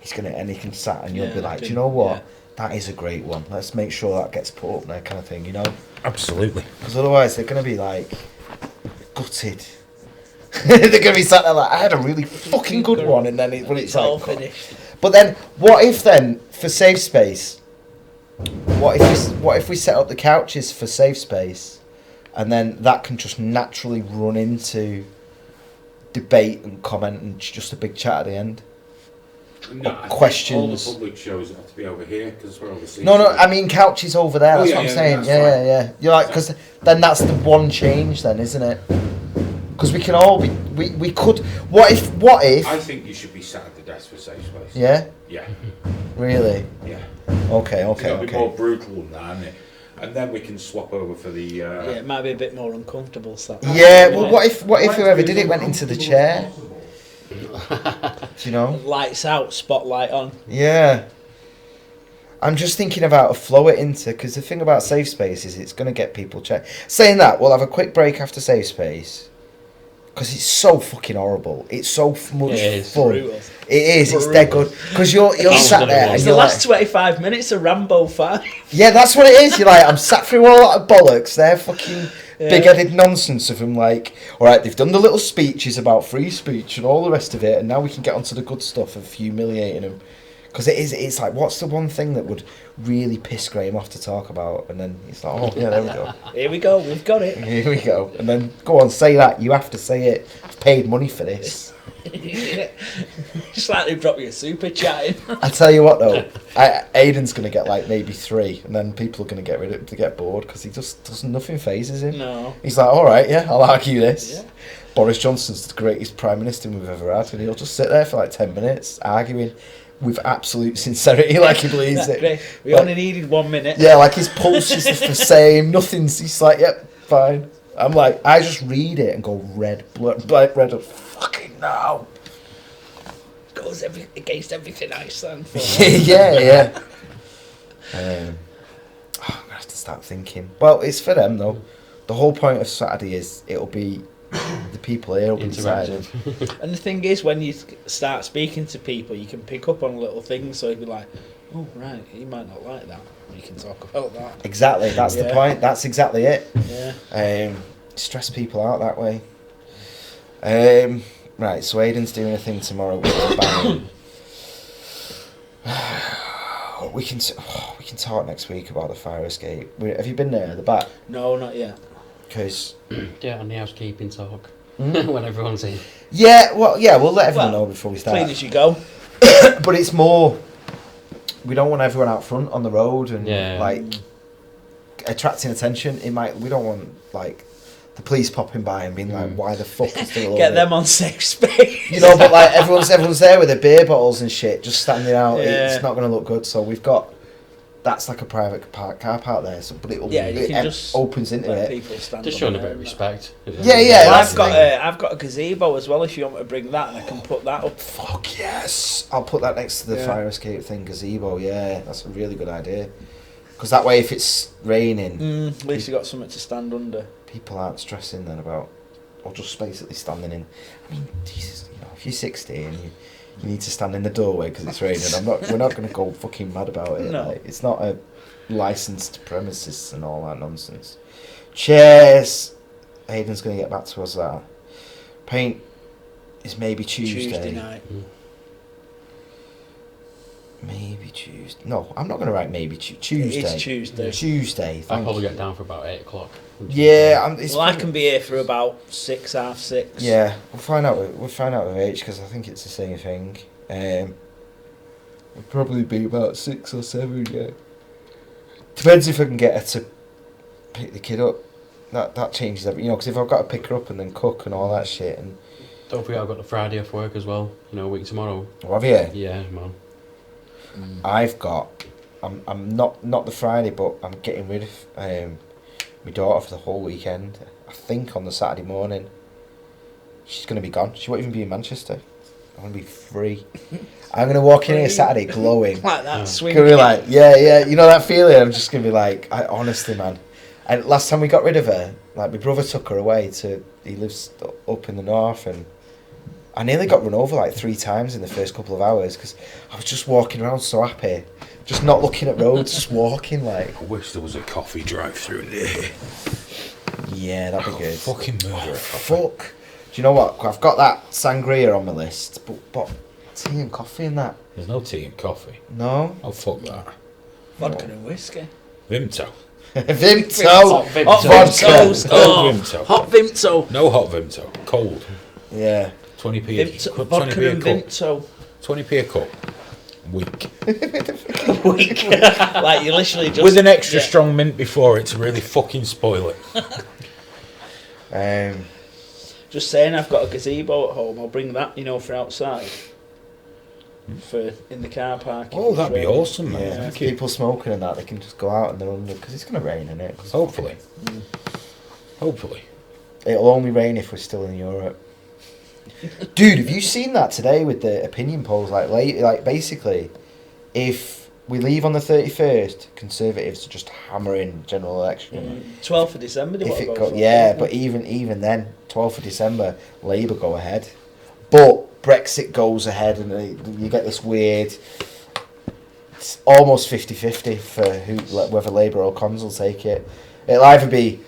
He's gonna, and he can sat and you'll
Yeah,
be like,
I
do you
can-
know what?
yeah.
That is a great one. Let's make sure that gets put up there, kind of thing, you know?
Absolutely.
Because otherwise they're going to be like gutted. They're going to be sat there like, I had a really fucking good one, and then it's
all
like,
finished.
But then, what if then for Safe Space? What if we set up the couches for Safe Space, and then that can just naturally run into debate and comment and just a big chat at the end?
No,
questions.
All the public shows have to be over here because we're overseas.
No, I mean couches over there.
Oh,
That's
yeah,
what I'm
yeah,
saying.
that's
Yeah.
fine.
You're like, because then that's the one change, then, isn't it? Because we can all be. We could. What if?
I think you should be sat at the desk for Safe Space.
Yeah.
Yeah.
Really.
Yeah.
Okay.
It's got to be more
Okay.
brutal than that, isn't it? And then we can swap over for the.
Yeah, it might be a bit more uncomfortable. So.
Yeah. Well, what if whoever did it went into the chair? Do you know?
Lights out, spotlight on.
Yeah. I'm just thinking about a flow it into, because the thing about Safe Space is it's going to get people checked. Saying that, we'll have a quick break after Safe Space, because it's so fucking horrible. It's so much
It is.
fun.
Brutal.
It is. It's dead good. Because you're sat there and
It's the
you're
last
like,
25 minutes of Rambo 5.
yeah, that's what it is. You're like, I'm sat through all that bollocks. They're fucking
Yeah.
big-headed nonsense of them. Like, all right, they've done the little speeches about free speech and all the rest of it, and now we can get onto the good stuff of humiliating them. Because it's like, what's the one thing that would really piss Graham off to talk about? And then he's like, oh, yeah, there we go.
Here we go, we've got it.
Here we go. And then, go on, say that. You have to say it. I've paid money for this.
Just like they've dropped you a super chat in.
I tell you what, though. Aidan's going to get, like, maybe 3. And then people are going to get rid of to get bored. Because he just does nothing phases him.
No.
He's like, all right, yeah, I'll argue this.
Yeah.
Boris Johnson's the greatest prime minister we've ever had. And he'll just sit there for, like, 10 minutes arguing with absolute sincerity, like he believes it.
Great. We
Like,
only needed 1 minute.
yeah, like his pulse is just the same. Nothing's. He's like, yep, fine. I'm like, I just read it and go red, red. Fucking no.
Goes against everything I stand for.
yeah. I'm gonna have to start thinking. Well, it's for them though. The whole point of Saturday is it'll be the people here will be deciding.
Interactive.
And the thing is, when you start speaking to people, you can pick up on little things. So you'd be like, oh, right, you might not like that. You can talk about that.
Exactly. That's the
Yeah.
point. That's exactly it.
Yeah.
Stress people out that way. Right. So Aidan's doing a thing tomorrow with the band. We can talk next week about the fire escape. Have you been there at the back?
No, not yet.
Because
Yeah, on the housekeeping talk. When everyone's in.
we'll let everyone know before we start.
Clean as you go.
But it's more, we don't want everyone out front on the road and like attracting attention. We don't want like the police popping by and being like, why the fuck is there all
Get
this?
them on safe space.
You know, but like everyone's there with their beer bottles and shit, just standing out.
Yeah.
It's not going to look good. So we've got. That's like a private car park there, so but
Yeah, you can just
opens into
let
it.
people stand
Just
on
showing a
there
bit of
and
respect.
Yeah,
Well,
that's
I've got a gazebo as well. If you want me to bring that, and I can put that up.
Fuck yes! I'll put that next to the fire escape thing, gazebo. Yeah, that's a really good idea. Because that way, if it's raining,
At least you got something to stand under.
people aren't stressing then about, or just basically standing in. I mean, Jesus, you know, if you're 60 and you need to stand in the doorway because it's raining, we're not going to go fucking mad about it.
No.
Like, it's not a licensed premises and all that nonsense. Cheers! Aidan's going to get back to us that. Paint is maybe Tuesday.
night.
Maybe Tuesday. No, I'm not going to write maybe Tuesday.
It's Tuesday.
Tuesday.
I'll
Thank
probably
you.
get down for about 8 o'clock.
Yeah,
Well, I can be here for about 6, half 6.
Yeah, we'll find out with H because I think it's the same thing. It'll probably be about 6 or 7. Yeah, depends if I can get her to pick the kid up. That changes everything, you know. Because if I've got to pick her up and then cook and all that shit, and
Don't forget I've got the Friday off work as well. You know, a week tomorrow.
oh, have you?
Yeah, man.
I've got. I'm not the Friday, but I'm getting rid of my daughter for the whole weekend. I think on the Saturday morning. She's going to be gone. She won't even be in Manchester. I'm going to be free. I'm going to walk in here Saturday glowing.
Like that swing.
Gonna be like, yeah, you know that feeling? I'm just going to be like, honestly, man. And last time we got rid of her, like my brother took her away he lives up in the north, and I nearly got run over like 3 times in the first couple of hours because I was just walking around so happy, just not looking at roads, just walking like.
I wish there was a coffee drive-through in there.
Yeah, that'd be good.
Fucking murder.
Fuck. Do you know what? I've got that sangria on my list, but tea and coffee and that.
There's no tea and coffee.
No.
Oh, fuck that.
Vodka and whiskey.
Vimto.
Vimto.
Hot
Hot
vodka.
Vimtos. Oh,
Vimto.
hot Vimto.
No hot Vimto. Cold.
Yeah.
20p a
Vimto. Vodka and
cup.
Vimto.
20p a cup. Weak.
Weak. Like you literally just
With an extra strong mint before it to really fucking spoil it.
Just saying, I've got a gazebo at home. I'll bring that, for outside. For in the car park.
Oh, that'd be awesome, man.
Yeah.
Thank you.
People smoking and that, they can just go out and they're under because it's gonna rain in it.
Hopefully. Hopefully.
It'll only rain if we're still in Europe. Dude, have you seen that today with the opinion polls? Like basically, if we leave on the 31st, Conservatives are just hammering general election.
12th of December.
But even then, 12th of December, Labour go ahead, but Brexit goes ahead, and you get this weird. It's almost 50-50 for whether Labour or Cons will take it. It'll either be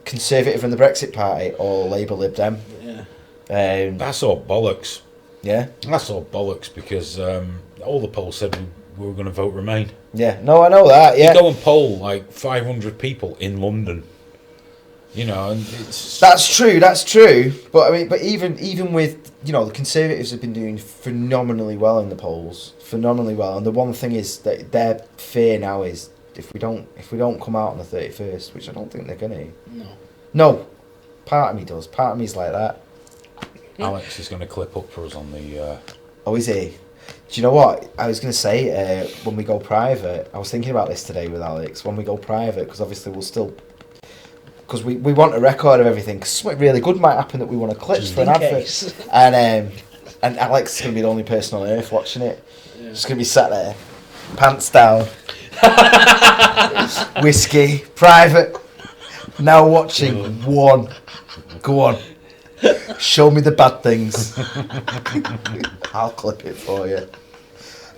Conservative and the Brexit Party or Labour Lib Dem.
Yeah.
That's all bollocks.
Yeah.
That's all bollocks because all the polls said we were going to vote Remain.
Yeah. No, I know that. Yeah.
You go and poll like 500 people in London, you know, and it's...
That's true. But I mean, but even with, you know, the Conservatives have been doing phenomenally well in the polls, phenomenally well. And the one thing is that their fear now is if we don't come out on the 31st, which I don't think they're gonna. No. Part of me does. Part of me's like that.
Alex is going to clip up for us on the...
Oh, is he? Do you know what? I was going to say, when we go private, I was thinking about this today with Alex, when we go private, because obviously we'll still... Because we want a record of everything, because something really good might happen that we want to clip
Just
for an
in
advert.
case.
And Alex is going to be the only person on earth watching it.
Yeah.
Just going to be sat there, pants down, whiskey, private, now watching one. Go on. Show me the bad things. I'll clip it for you. Do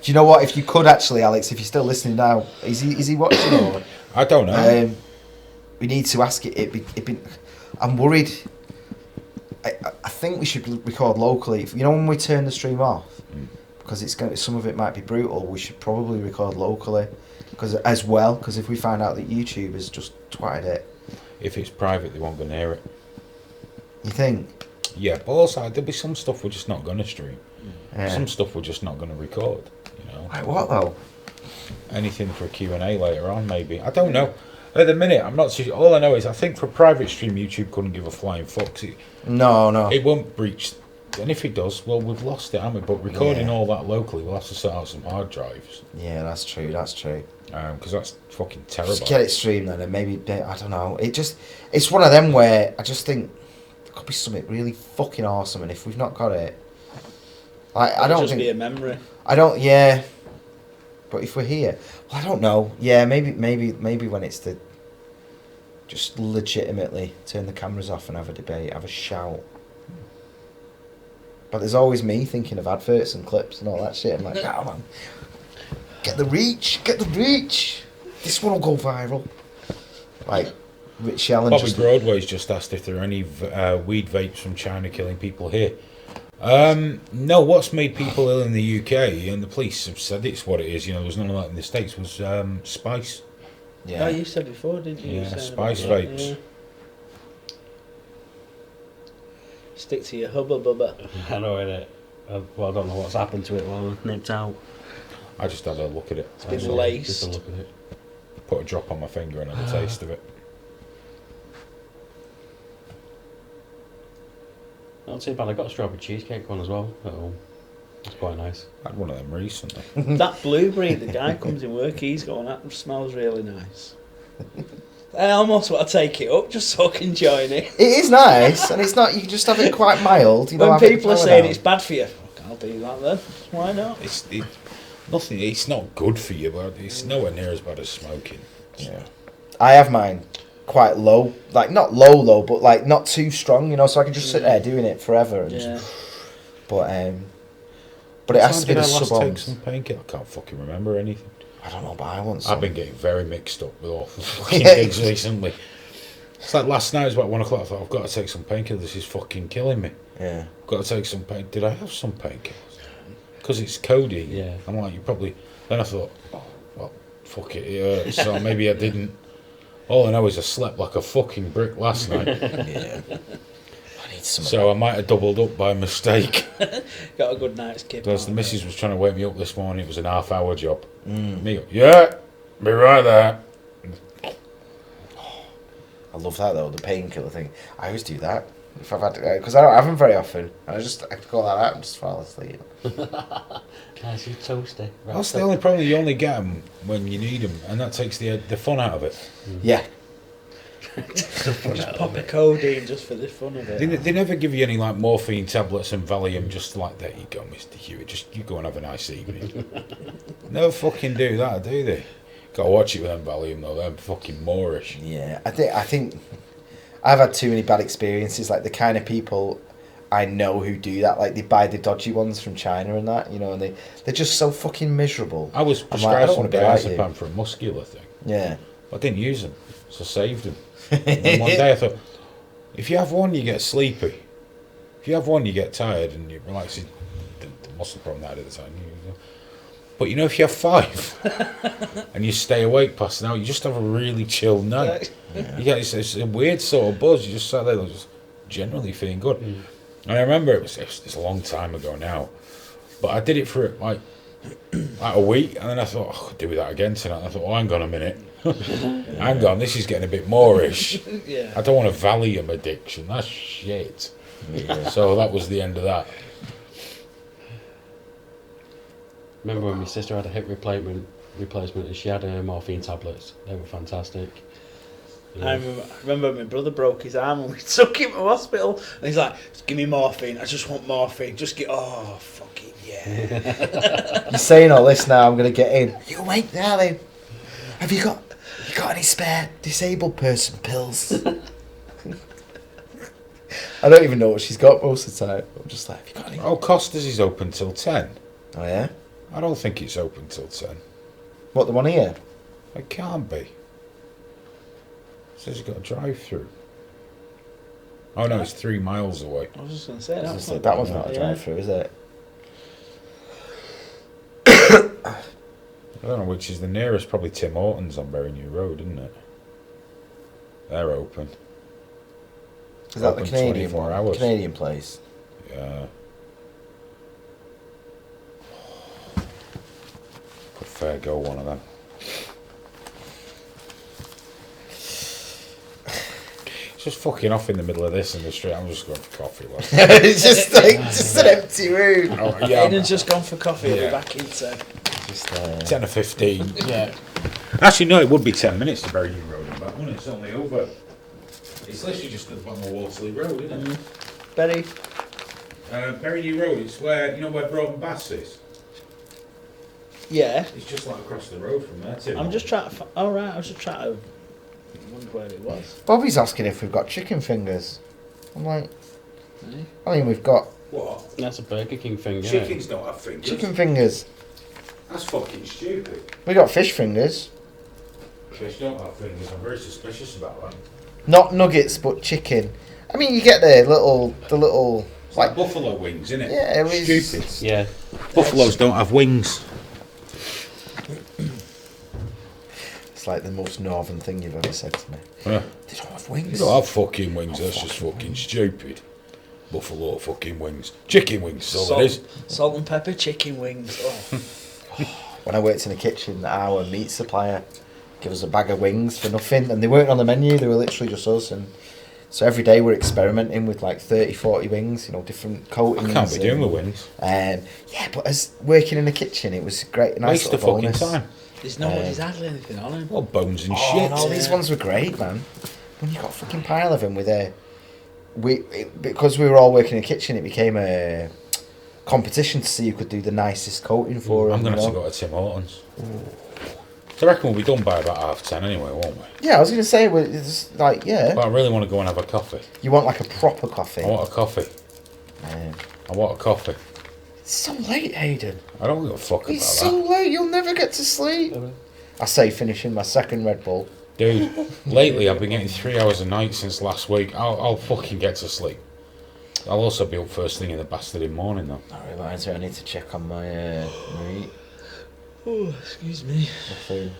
you know what? If you could actually, Alex, if you're still listening now, is he watching or?
I don't know.
We need to ask it. I'm worried. I think we should record locally. You know, when we turn the stream off, because some of it might be brutal. We should probably record locally, because if we find out that YouTube has just twatted it.
If it's private, they won't go near it.
You think?
Yeah, but also there'll be some stuff we're just not going to stream.
Yeah.
Some stuff we're just not going to record. You know.
Like what though?
Anything for a Q&A later on, maybe. I don't know. At the minute, I'm not too... All I know is I think for a private stream, YouTube couldn't give a flying fuck.
No.
It won't breach... And if it does, well, we've lost it, haven't we? But recording all that locally, we'll have to set out some hard drives.
Yeah, that's true.
Because that's fucking terrible.
Just get it streamed then, and maybe, I don't know. It's one of them where I just think there could be something really fucking awesome, and if we've not got it, I don't
just
think...
be a memory.
Yeah. But if we're here, well, I don't know. Yeah, maybe when it's the... Just legitimately turn the cameras off and have a debate, have a shout. But there's always me thinking of adverts and clips and all that shit. I'm like, oh man, get the reach. This one will go viral. Like, Rich Allen
Bobby
just...
Broadway's just asked if there are any weed vapes from China killing people here. No, what's made people ill in the UK, and the police have said it's what it is, you know, there's none of that in the States, was spice.
Yeah.
Oh, you said before, didn't you?
Yeah, spice vapes.
Yeah. Stick to your hubba bubba.
I know, innit? Well, I don't know what's happened to it while it's nipped out.
I just had a look at it.
It's been laced.
Just a look at it.
Put a drop on my finger and had a taste of it.
Not too bad. I got a strawberry cheesecake one as well at home. It's quite nice.
I had one of them recently.
That blueberry, the guy comes in work, he's going, that smells really nice. I almost want to take it up just so I can join it.
It is nice, and it's not... You can just have it quite mild. You know,
When
have it
people are
thrown
saying
out.
it's bad for you, fuck, I'll do that then. Why not?
Nothing. It's not good for you, but it's nowhere near as bad as smoking.
Yeah. I have mine quite low. Like, not low, but like not too strong, you know, so I can just sit there doing it forever. And
Yeah.
But it has to be the
Did I last take
sub-ons.
some painkiller? I can't fucking remember anything.
I don't know, but I want some.
I've been getting very mixed up with all fucking things recently. It's like last night, it was about 1 o'clock. I thought, I've got to take some painkillers. This is fucking killing me.
Yeah.
I've got to take some pain. Did I have some painkillers? Because it's codeine.
Yeah.
I'm like, you probably... Then I thought, oh, well, fuck it hurts. So maybe I didn't. All I know is I slept like a fucking brick last night.
Yeah. I need some.
So I might have doubled up by mistake.
Got a good night's kip.
Because the missus was trying to wake me up this morning. It was an half-hour job. Me, yeah, be right there.
I love that though, the painkiller thing. I always do that if I've had because I don't have them very often. I go like that and just fall asleep.
Nice and toasty.
That's the only problem. You only get them when you need them, and that takes the fun out of it.
Yeah.
Just pop a codeine just for the fun of it.
They never give you any like morphine tablets and Valium. Just like, there you go, Mr. Hewitt. Just you go and have a nice evening. Never fucking do that, do they? Gotta watch it with them Valium though. They're fucking Moorish.
Yeah. I think I've had too many bad experiences. Like the kind of people I know who do that, like they buy the dodgy ones from China and that, you know, and they're just so fucking miserable.
I was
I'm like,
prescribed
I don't
some
want to be like you.
diazepam for a muscular thing.
Yeah.
I didn't use them, so I saved them. And one day I thought, if you have one, you get sleepy. If you have one, you get tired and you relax. muscle problem that I had at the time. But you know, if you have 5 and you stay awake past an hour, you just have a really chill night.
Yeah.
You get it's a weird sort of buzz. You just sat there, just generally feeling good. And I remember it's a long time ago now, but I did it for like a week, and then I thought, I could do that again tonight. And I thought, oh, hang on a minute, hang on, this is getting a bit moreish.
Yeah.
I don't want a Valium addiction. That's shit.
Yeah.
So that was the end of that.
Remember when my sister had a hip replacement and she had morphine tablets? They were fantastic.
I remember my brother broke his arm and we took him to hospital and he's like, give me morphine, I just want morphine, just get, oh fucking yeah.
You're saying all this now, I'm going to get in. You awake now then? Have you got any spare disabled person pills? I don't even know what she's got most of the time. I'm just like, have you got any?
Oh, Costa's is open till 10.
Oh yeah?
I don't think it's open till 10.
What, the one here?
It can't be. It says you've got a drive-through. Oh no, it's 3 miles away.
I was just going to say, that's
That,
not
that was not a
yeah.
drive-through, is it?
I don't know which is the nearest. Probably Tim Hortons on Berry New Road, isn't it? They're open.
Is that the
Open
Canadian
24
one?
hours.
Canadian place?
Yeah. Could fair go one of them. It's just fucking off in the middle of this in the street. I'm just going for coffee. Like.
It's just like just an empty room.
Oh, yeah,
Aiden's just gone for coffee, he'll
Yeah.
be back in 10.
Just
10 or 15.
Yeah.
Actually, no, it would be 10 minutes to Berry New Road and back, wouldn't it? It's only over. It's literally just at the bottom of Waterloo Road, isn't it?
Betty?
Berry New Road, it's where, you know where Broughton Bass is?
Yeah.
It's just like across the road from there, Tim.
I'm just trying to, oh right, I was just trying to wonder where it was.
Bobby's asking if we've got chicken fingers. I'm like,
Eh?
I mean, we've got
What?
That's a Burger King thing, yeah.
Chickens don't have fingers.
chicken fingers.
That's fucking stupid.
We got fish fingers.
Fish don't have fingers. I'm very suspicious about that.
Not nuggets, but chicken. I mean, you get the little
It's like buffalo wings, isn't it?
Yeah, it was
Stupid.
Yeah.
Buffaloes don't have wings.
It's like the most northern thing you've ever said to me.
Yeah.
They don't have
They
wings.
don't have fucking wings. That's just fucking stupid. Buffalo fucking wings. Chicken wings, that's all it is.
Salt and pepper chicken wings. Oh.
When I worked in a kitchen, our meat supplier gave us a bag of wings for nothing, and they weren't on the menu. They were literally just us, and so every day we're experimenting with like 30, 40 wings, you know, different coatings.
I can't be doing with wings.
Yeah, but as working in the kitchen, it was great. Nice
Waste of
little
fucking
bonus.
time.
There's nobody's had anything on him.
Well, bones and
Oh,
shit.
no, these ones were great, man. When you got a fucking pile of them with because we were all working in the kitchen, it became a competition to see who could do the nicest coating for them.
I'm going to have to go to Tim Hortons. So I reckon we'll be done by about 10:30 anyway, won't we?
Yeah, I was going to say, it's like, yeah.
But I really want to go and have a coffee.
You want like a proper coffee.
I want a coffee. I want a coffee.
It's so late, Hayden.
I don't give a fuck about
It's so late, you'll never get to sleep. I say finishing my second Red Bull.
that. Dude, lately I've been getting 3 hours a night since last week. I'll fucking get to sleep. I'll also be up first thing in the bastard in morning though.
That reminds me, I need to check on my meat.
Oh, excuse me.
My food.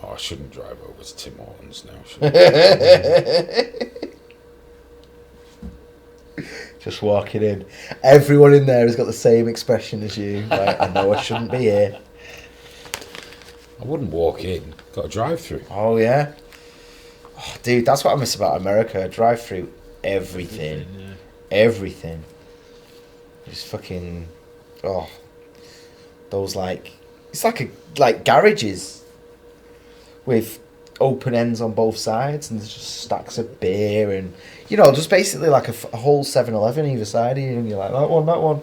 Oh, I shouldn't drive over to Tim Hortons now, should I?
Just walking in. Everyone in there has got the same expression as you. Like, I know I shouldn't be here.
I wouldn't walk in. Got a drive-through.
Oh, yeah? Oh, dude, that's what I miss about America. Drive through everything.
Yeah.
Everything. Just fucking... Oh. Those, like... It's like garages. With open ends on both sides. And there's just stacks of beer and... You know, just basically like a whole 7-Eleven either side of you. And you're like, that one.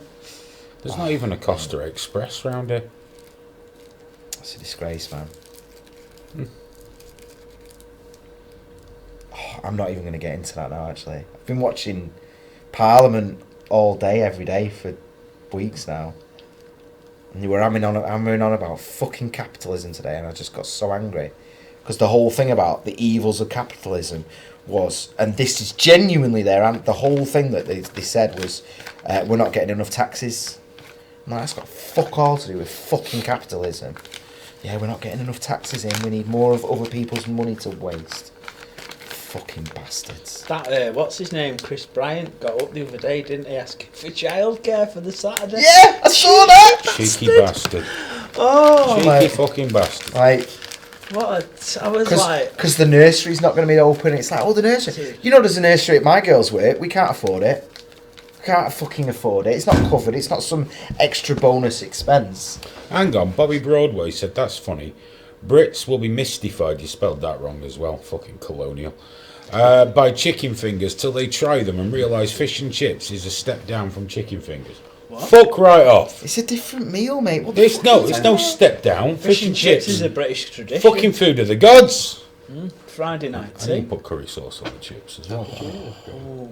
There's not even a Costa Express round here.
It's a disgrace, man. Oh, I'm not even going to get into that now, actually. I've been watching Parliament all day, every day for weeks now. And you were hammering on about fucking capitalism today, and I just got so angry. because the whole thing about the evils of capitalism was, and this is genuinely there, and the whole thing that they said was, we're not getting enough taxes. I'm like, that's got fuck all to do with fucking capitalism. Yeah, we're not getting enough taxes in. We need more of other people's money to waste. Fucking bastards.
That what's his name? Chris Bryant got up the other day, didn't he? Asking for childcare for the Saturday.
Yeah, I saw that.
Cheeky bastard.
Oh,
Cheeky
like-
fucking bastard.
Like,
I was like,
because the nursery's not going to be open. It's like, oh, the nursery. You know, there's a nursery at my girls' work. We can't afford it. We can't fucking afford it. It's not covered. It's not some extra bonus expense.
Hang on, Bobby Broadway said that's funny. Brits will be mystified. You spelled that wrong as well. Fucking colonial. By chicken fingers till they try them and realise fish and chips is a step down from chicken fingers.
What?
Fuck right off.
It's a different meal, mate. What the
It's
fuck
no,
is
it's
that?
no step down.
fish and chips is a British tradition.
fucking food of the gods.
Friday night
I need
tea.
to put curry sauce on the chips as well.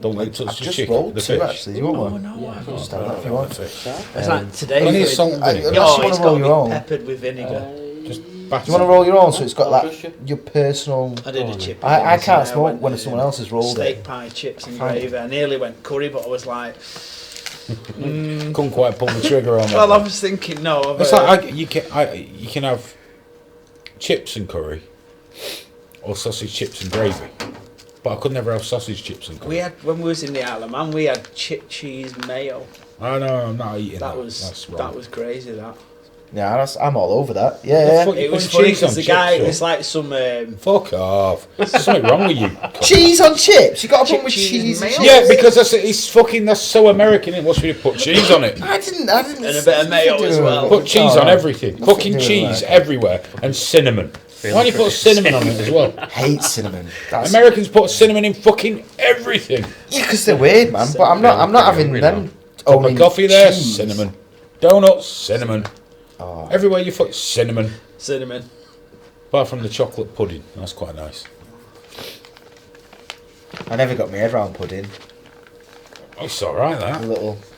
Don't let it touch
I've
the
just
chicken,
rolled
the
two,
fish.
actually. Do you want one?
No, I don't.
Just have that if you want.
It's like today.
Only
with-
salt and vinegar.
Unless
Oh,
you want
it's
to
got
roll
to be
your own.
peppered with vinegar.
Just
Do
batter.
you want to roll your own so it's got
I'll
that
trust you.
your personal...
I did a chip.
I
and
can't
I
smoke
went,
when someone else has rolled
steak
it.
pie, chips and
Fine.
gravy. I nearly went curry, but I was like,
Couldn't quite pull the trigger on that.
well, I
one.
was thinking, no. I've,
It's like you can have chips and curry, or sausage chips and gravy, but I could never have sausage chips and curry.
we had when we was in the Isle of Man, we had chip cheese mayo.
I know I'm not eating that.
That was
That's wrong.
that was crazy. That
Yeah, I'm all over that. Yeah,
The
yeah.
fuck-
it was
put
funny
cheese on
because the
chips,
guy
or-
it's like some
Fuck off! There's something wrong with you.
Cheese on chips. You got a
Chip
problem with
cheese
cheese and
mayo?
chips?
Yeah, because that's so American. It wants me to put cheese on it.
I didn't.
And a bit of mayo as well.
Put cheese
Oh,
on
no.
everything.
Nothing
Fucking
to do with
cheese
that.
everywhere and cinnamon. Why don't you put cinnamon on it as well?
Hate cinnamon. That's,
Americans put cinnamon in fucking everything.
yeah, because they're weird, man. But I'm not having them.
Cup
owning
of coffee there,
cheese.
cinnamon. Donuts, cinnamon.
Oh.
Everywhere you put cinnamon.
cinnamon.
Apart from the chocolate pudding. That's quite nice.
I never got my head around pudding.
Oh, it's alright that.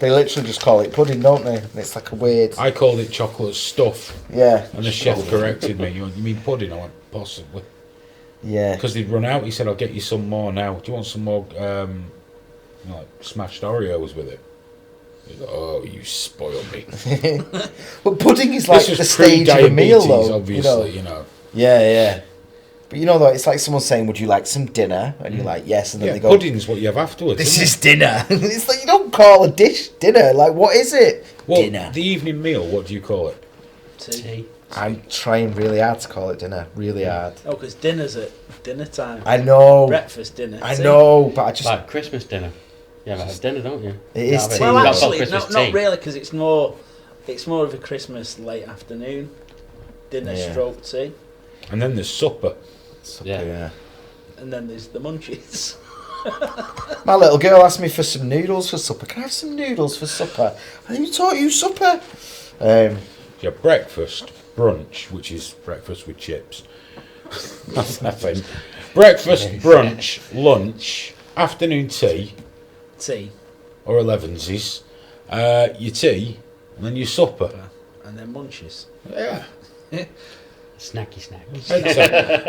They literally just call it pudding, don't they? And it's like a weird.
I called it chocolate stuff.
Yeah.
And the chef corrected me. You mean pudding? I went, possibly.
Yeah.
Because they'd run out. He said, I'll get you some more now. Do you want some more like smashed Oreos with it? He's like, oh, you spoiled me.
But pudding is like
This
the
was
stage of a meal,
pre-diabetes,
though.
obviously, you know.
Yeah, yeah. But you know, though, it's like someone saying, "Would you like some dinner?" And you're like, "Yes," and then
Yeah,
they go,
pudding's what you have afterwards.
"This
isn't
is dinner." It's like you don't call a dish dinner. Like, what is it?
it? Well,
Dinner.
the evening meal, what do you call it?
Tea.
I'm trying really hard to call it dinner. Really hard.
Oh, because dinner's at dinner time.
I know.
Breakfast, dinner.
I
tea.
know, but I just.
Like Christmas dinner. Yeah, but have dinner, don't you?
It is
Yeah,
tea.
Well,
You've got
actually,
Christmas
not
tea.
really, because it's more of a Christmas late afternoon dinner
Yeah.
stroke tea,
And then there's supper.
Yeah.
and then there's the munchies.
My little girl asked me for some noodles for supper. Can I have some noodles for supper? I didn't taught you supper.
You have breakfast, brunch, which is breakfast with chips. That's nothing. Breakfast, brunch, lunch, afternoon tea,
Tea,
or 11s, your tea, and then your supper.
and then munchies.
Yeah.
Snacky snack.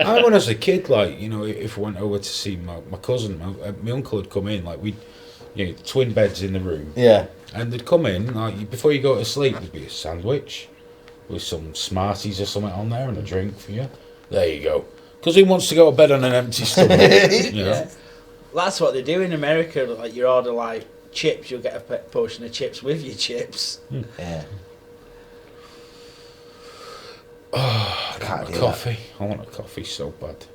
I when I was a kid, like, you know, if I went over to see my cousin, my uncle had come in, like, twin beds in the room,
Yeah.
and they'd come in, like, before you go to sleep, there'd be a sandwich with some Smarties or something on there and a drink for you. There you go. Because he wants to go to bed on an empty stomach, you know.
Yeah. That's what they do in America. Like you order like chips, you'll get a portion of chips with your chips.
Yeah. I can't do that.
Coffee. I want a coffee so bad.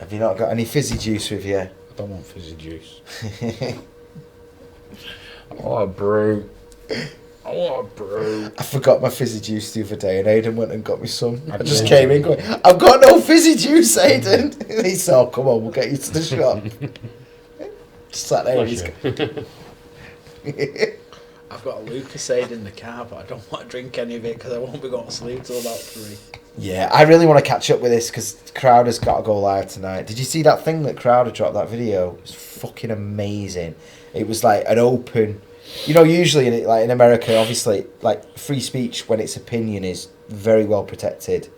Have you not got any fizzy juice with you?
I don't want fizzy juice. I want a brew. I want a brew.
I forgot my fizzy juice the other day, and Aidan went and got me some. I just
did.
came in going, "I've got no fizzy juice, Aidan." And he said, "Oh, come on, we'll get you to the shop." Sat there with his...
I've got a Lucasade in the car, but I don't want to drink any of it because I won't be going to sleep till about 3.
Yeah, I really want to catch up with this because Crowder's got to go live tonight. Did you see that thing that Crowder dropped, that video? It was fucking amazing. It was like an open... You know, usually in America, obviously, like free speech when its opinion is very well protected.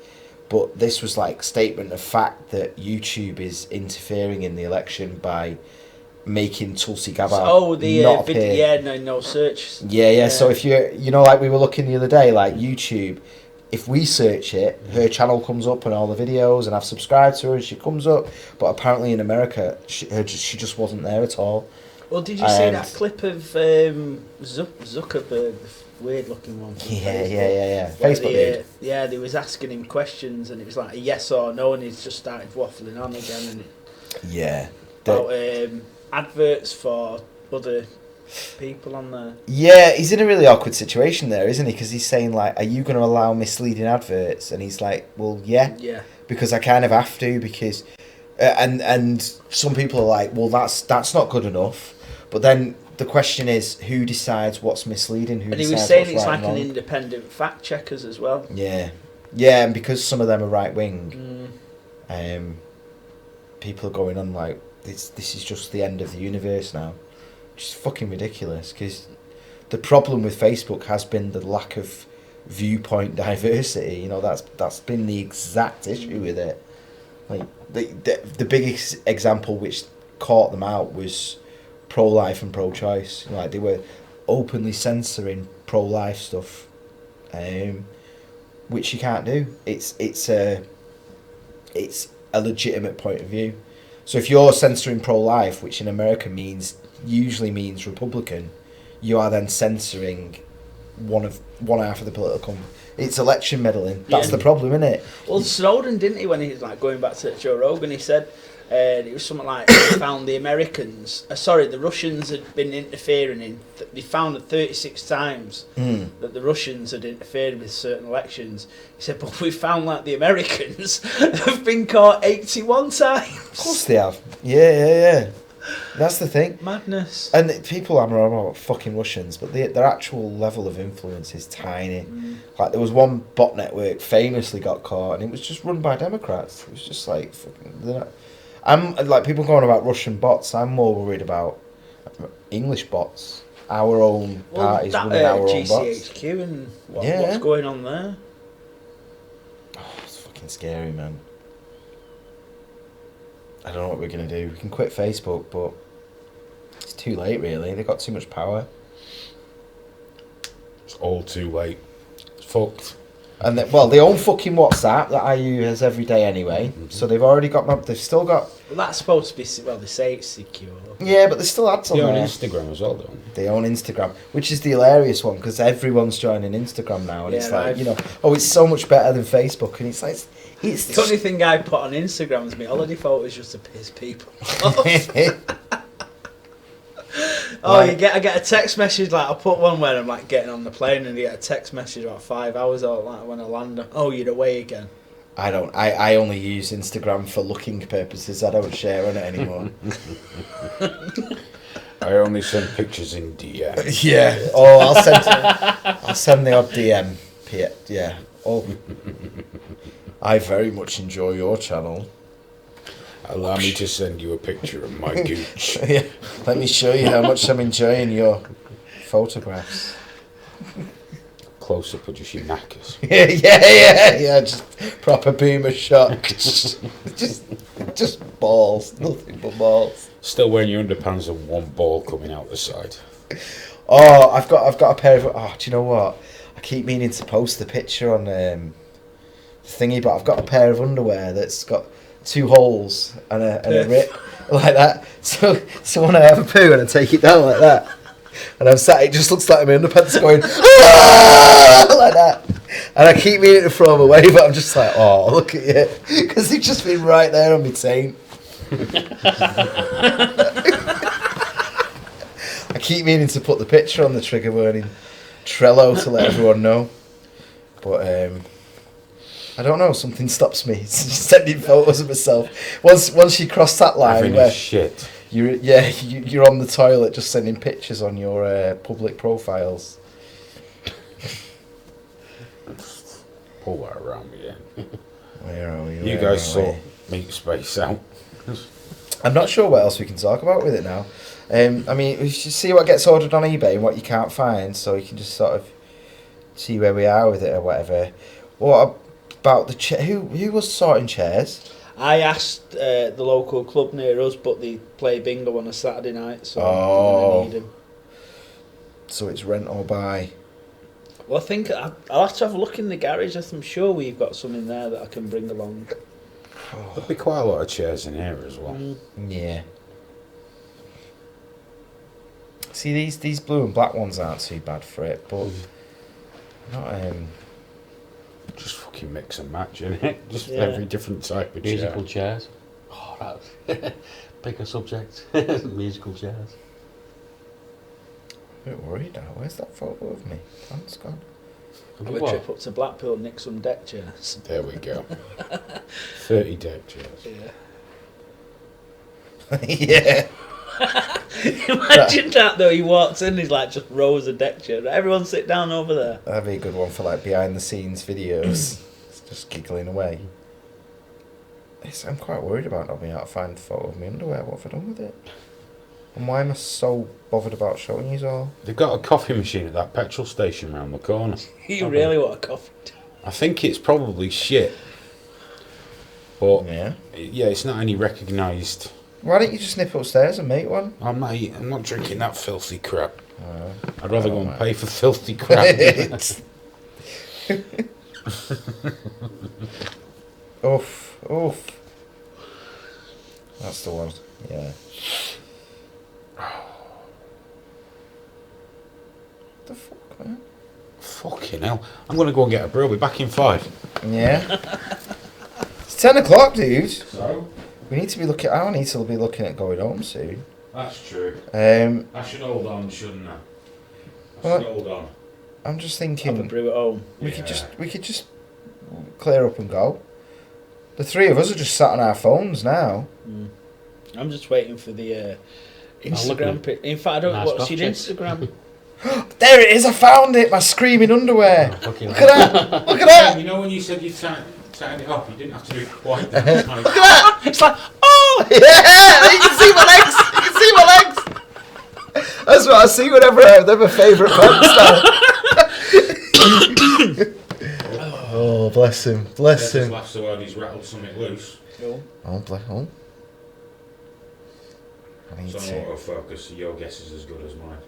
But this was like statement of fact that YouTube is interfering in the election by making Tulsi Gabbard not appear.
no search.
Yeah. So if you know, like we were looking the other day, like YouTube, if we search it, her channel comes up and all the videos, and I've subscribed to her and she comes up. But apparently in America, she just wasn't there at all.
Well, did you see that clip of Zuckerberg, the weird-looking one?
Yeah. Facebook dude.
Yeah, they was asking him questions, and it was like a yes or no, and he's just started waffling on again. And about adverts for other people on there.
Yeah, he's in a really awkward situation there, isn't he? Because he's saying, like, are you going to allow misleading adverts? And he's like, well, yeah. Because I kind of have to, because... and some people are like, well, that's not good enough. But then the question is, who decides what's misleading?
And he was saying it's like an independent fact checkers as well.
Yeah, and because some of them are right wing, people are going on like this is just the end of the universe now, which is fucking ridiculous. Because the problem with Facebook has been the lack of viewpoint diversity. You know, that's been the exact issue with it. Like the biggest example which caught them out was pro-life and pro-choice. Like, they were openly censoring pro-life stuff, which you can't do. It's a legitimate point of view. So if you're censoring pro-life, which in America usually means Republican, you are then censoring one half of the political. It's election meddling. That's the problem, isn't it?
Well, Snowden, didn't he, when he was like going back to Joe Rogan, he said. It was something like they found the Russians had been interfering they found it 36 times that the Russians had interfered with certain elections. He said, but we found like the Americans have been caught 81 times.
Of course they have. Yeah. That's the thing.
Madness.
And people are about fucking Russians, but their actual level of influence is tiny. Like, there was one bot network famously got caught, and it was just run by Democrats. It was just like, fucking... I'm like, people going about Russian bots. I'm more worried about English bots. Our own parties running our own bots.
GCHQ and what's going on there?
Oh, it's fucking scary, man. I don't know what we're gonna do. We can quit Facebook, but it's too late, really. They've got too much power.
It's all too late. It's fucked.
And they own fucking WhatsApp that I use every day anyway. So they've already got they've still got.
Well, that's supposed to be. Well, they say it's secure.
Yeah, but they still ads on there.
They own Instagram as well, don't they?
They own Instagram, which is the hilarious one because everyone's joining Instagram now, and it's like, it's so much better than Facebook, and it's like it's
the only thing I put on Instagram is my holiday photos just to piss people off. I get a text message, like, I put one where I'm like getting on the plane and I get a text message about 5 hours or like when I land. Oh, you're away again.
I don't. I only use Instagram for looking purposes. I don't share on it anymore.
I only send pictures in DM.
Yeah. Oh, I'll send the odd DM. Yeah. Oh. I very much enjoy your channel.
Allow me to send you a picture of my gooch.
Yeah. Let me show you how much I'm enjoying your photographs.
Close up of just your knackers.
Yeah. Just proper boomer shot. just balls. Nothing but balls.
Still wearing your underpants and one ball coming out the side.
Oh, I've got a pair of. Oh, do you know what? I keep meaning to post the picture on the thingy, but I've got a pair of underwear that's got 2 holes and a rip like that. So when I have a poo and I take it down like that, and I'm sat, it just looks like my underpants going like that. And I keep meaning to throw them away, but I'm just like, oh, look at you, because they've just been right there on my taint. I keep meaning to put the picture on the trigger warning Trello to let everyone know, but I don't know. Something stops me sending photos of myself. Once you cross that line, where
shit.
You're on the toilet just sending pictures on your public profiles.
Pull that around me, yeah.
Where are we?
You guys sort Meat Space out.
I'm not sure what else we can talk about with it now. I mean, we should see what gets ordered on eBay and what you can't find, so you can just sort of see where we are with it or whatever. What about the who was sorting chairs?
I asked the local club near us, but they play bingo on a Saturday night, so they're
Oh.
going to need them.
So it's rent or buy.
Well, I think I'll have to have a look in the garage. I'm sure we've got some in there that I can bring along.
There'll be quite a lot of chairs in here as well.
Yeah. See, these blue and black ones aren't too bad for it, but not
Just fucking mix and match, innit? Just
Yeah.
every different type of chair.
Musical chairs. Oh, that's pick a subject. Musical chairs.
a bit worried now. Where's that photo of me? Thanks God.
Have a trip up to Blackpool, nick some deck chairs.
There we go. 30 deck chairs.
Yeah.
Yeah.
Imagine that though. He walks in, he's like just rows of deck chairs. Everyone sit down over there.
That'd be a good one for like behind the scenes videos. It's just giggling away. I'm quite worried about not being able to find a photo of my underwear. What have I done with it? And why am I so bothered about showing you all?
They've got a coffee machine at that petrol station round the corner.
You really want a coffee?
I think it's probably shit. But
Yeah.
yeah, it's not any recognised.
Why don't you just nip upstairs and make one?
I'm not drinking that filthy crap.
Oh.
I'd rather go
Oh,
and
man.
pay for filthy crap.
Oof, oof. That's the one. Yeah. What the fuck, man?
Fucking hell. I'm going to go and get a brew. I'll be back in 5.
Yeah. It's 10 o'clock, dude.
So?
We need to be looking. I need to be looking at going home soon.
That's true.
I
should hold on, shouldn't I?
Well,
hold on.
I'm just
Have a
thinking
brew at home.
we could just clear up and go. The three of us are just sat on our phones now.
I'm just waiting for the Instagram pic. In fact, I don't
Nice
watch your
coffee.
Instagram.
There it is! I found it. My screaming underwear.
Fucking
Look at that! Look at that!
You know when you said you tightened it up, you didn't have to do it quite that time.
Look at that!
It's like, oh!
Yeah! You can see my legs! You can see my legs! That's what I see whenever I have my favourite pants now. Oh, bless him. Bless
Just
him.
laughed so hard he's rattled something loose.
Oh, bless him. I need
It's on
to.
autofocus, so your guess is as good as mine.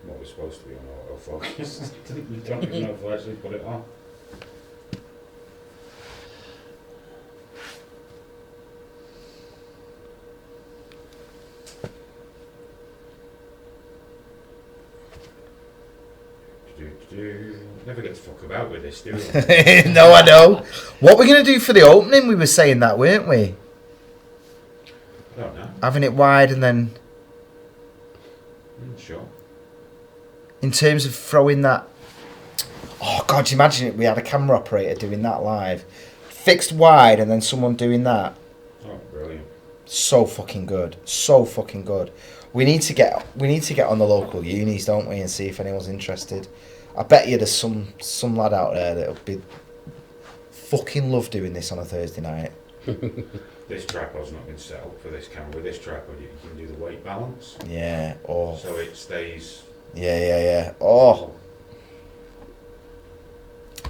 What was supposed to be on autofocus. We don't even know if I actually put it on. Never get to fuck about with this, do we?
No, I know. What we're going to do for the opening, we were saying that, weren't we?
I don't know.
Having it wide and then,
Sure.
in terms of throwing that... Oh, God, you imagine it, we had a camera operator doing that live. Fixed wide and then someone doing that.
Oh, brilliant.
So fucking good. So fucking good. We need to get on the local unis, don't we, and see if anyone's interested. I bet you there's some lad out there that'll be fucking love doing this on a Thursday night.
This tripod's not been set up for this camera. With this tripod, you can do the weight balance,
Yeah. Oh.
so it stays.
Yeah. Oh.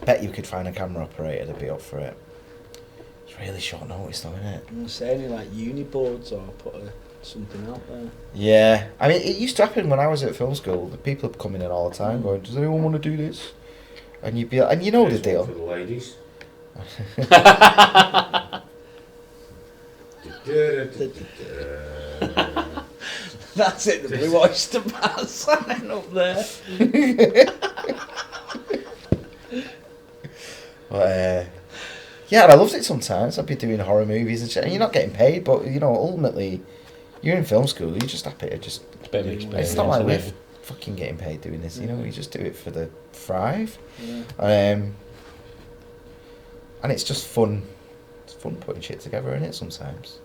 Bet you could find a camera operator to be up for it. It's really short notice though, isn't it?
I'm saying any like uni boards or put something out there.
Yeah. I mean, it used to happen when I was at film school. The people would come in all the time going, does anyone want to do this? And you'd be like, and you know the
There's one
deal.
for the ladies.
That's it, the Blue Oyster Bar sign up there.
But, yeah, and I loved it sometimes. I'd be doing horror movies and shit. And you're not getting paid, but, you know, ultimately, you're in film school. You're just happy to just...
It's a bit of an experience.
It's not like we're
isn't it?
fucking getting paid doing this, you know. You just do it for the thrive.
Yeah.
And it's just fun. It's fun putting shit together, isn't it, sometimes?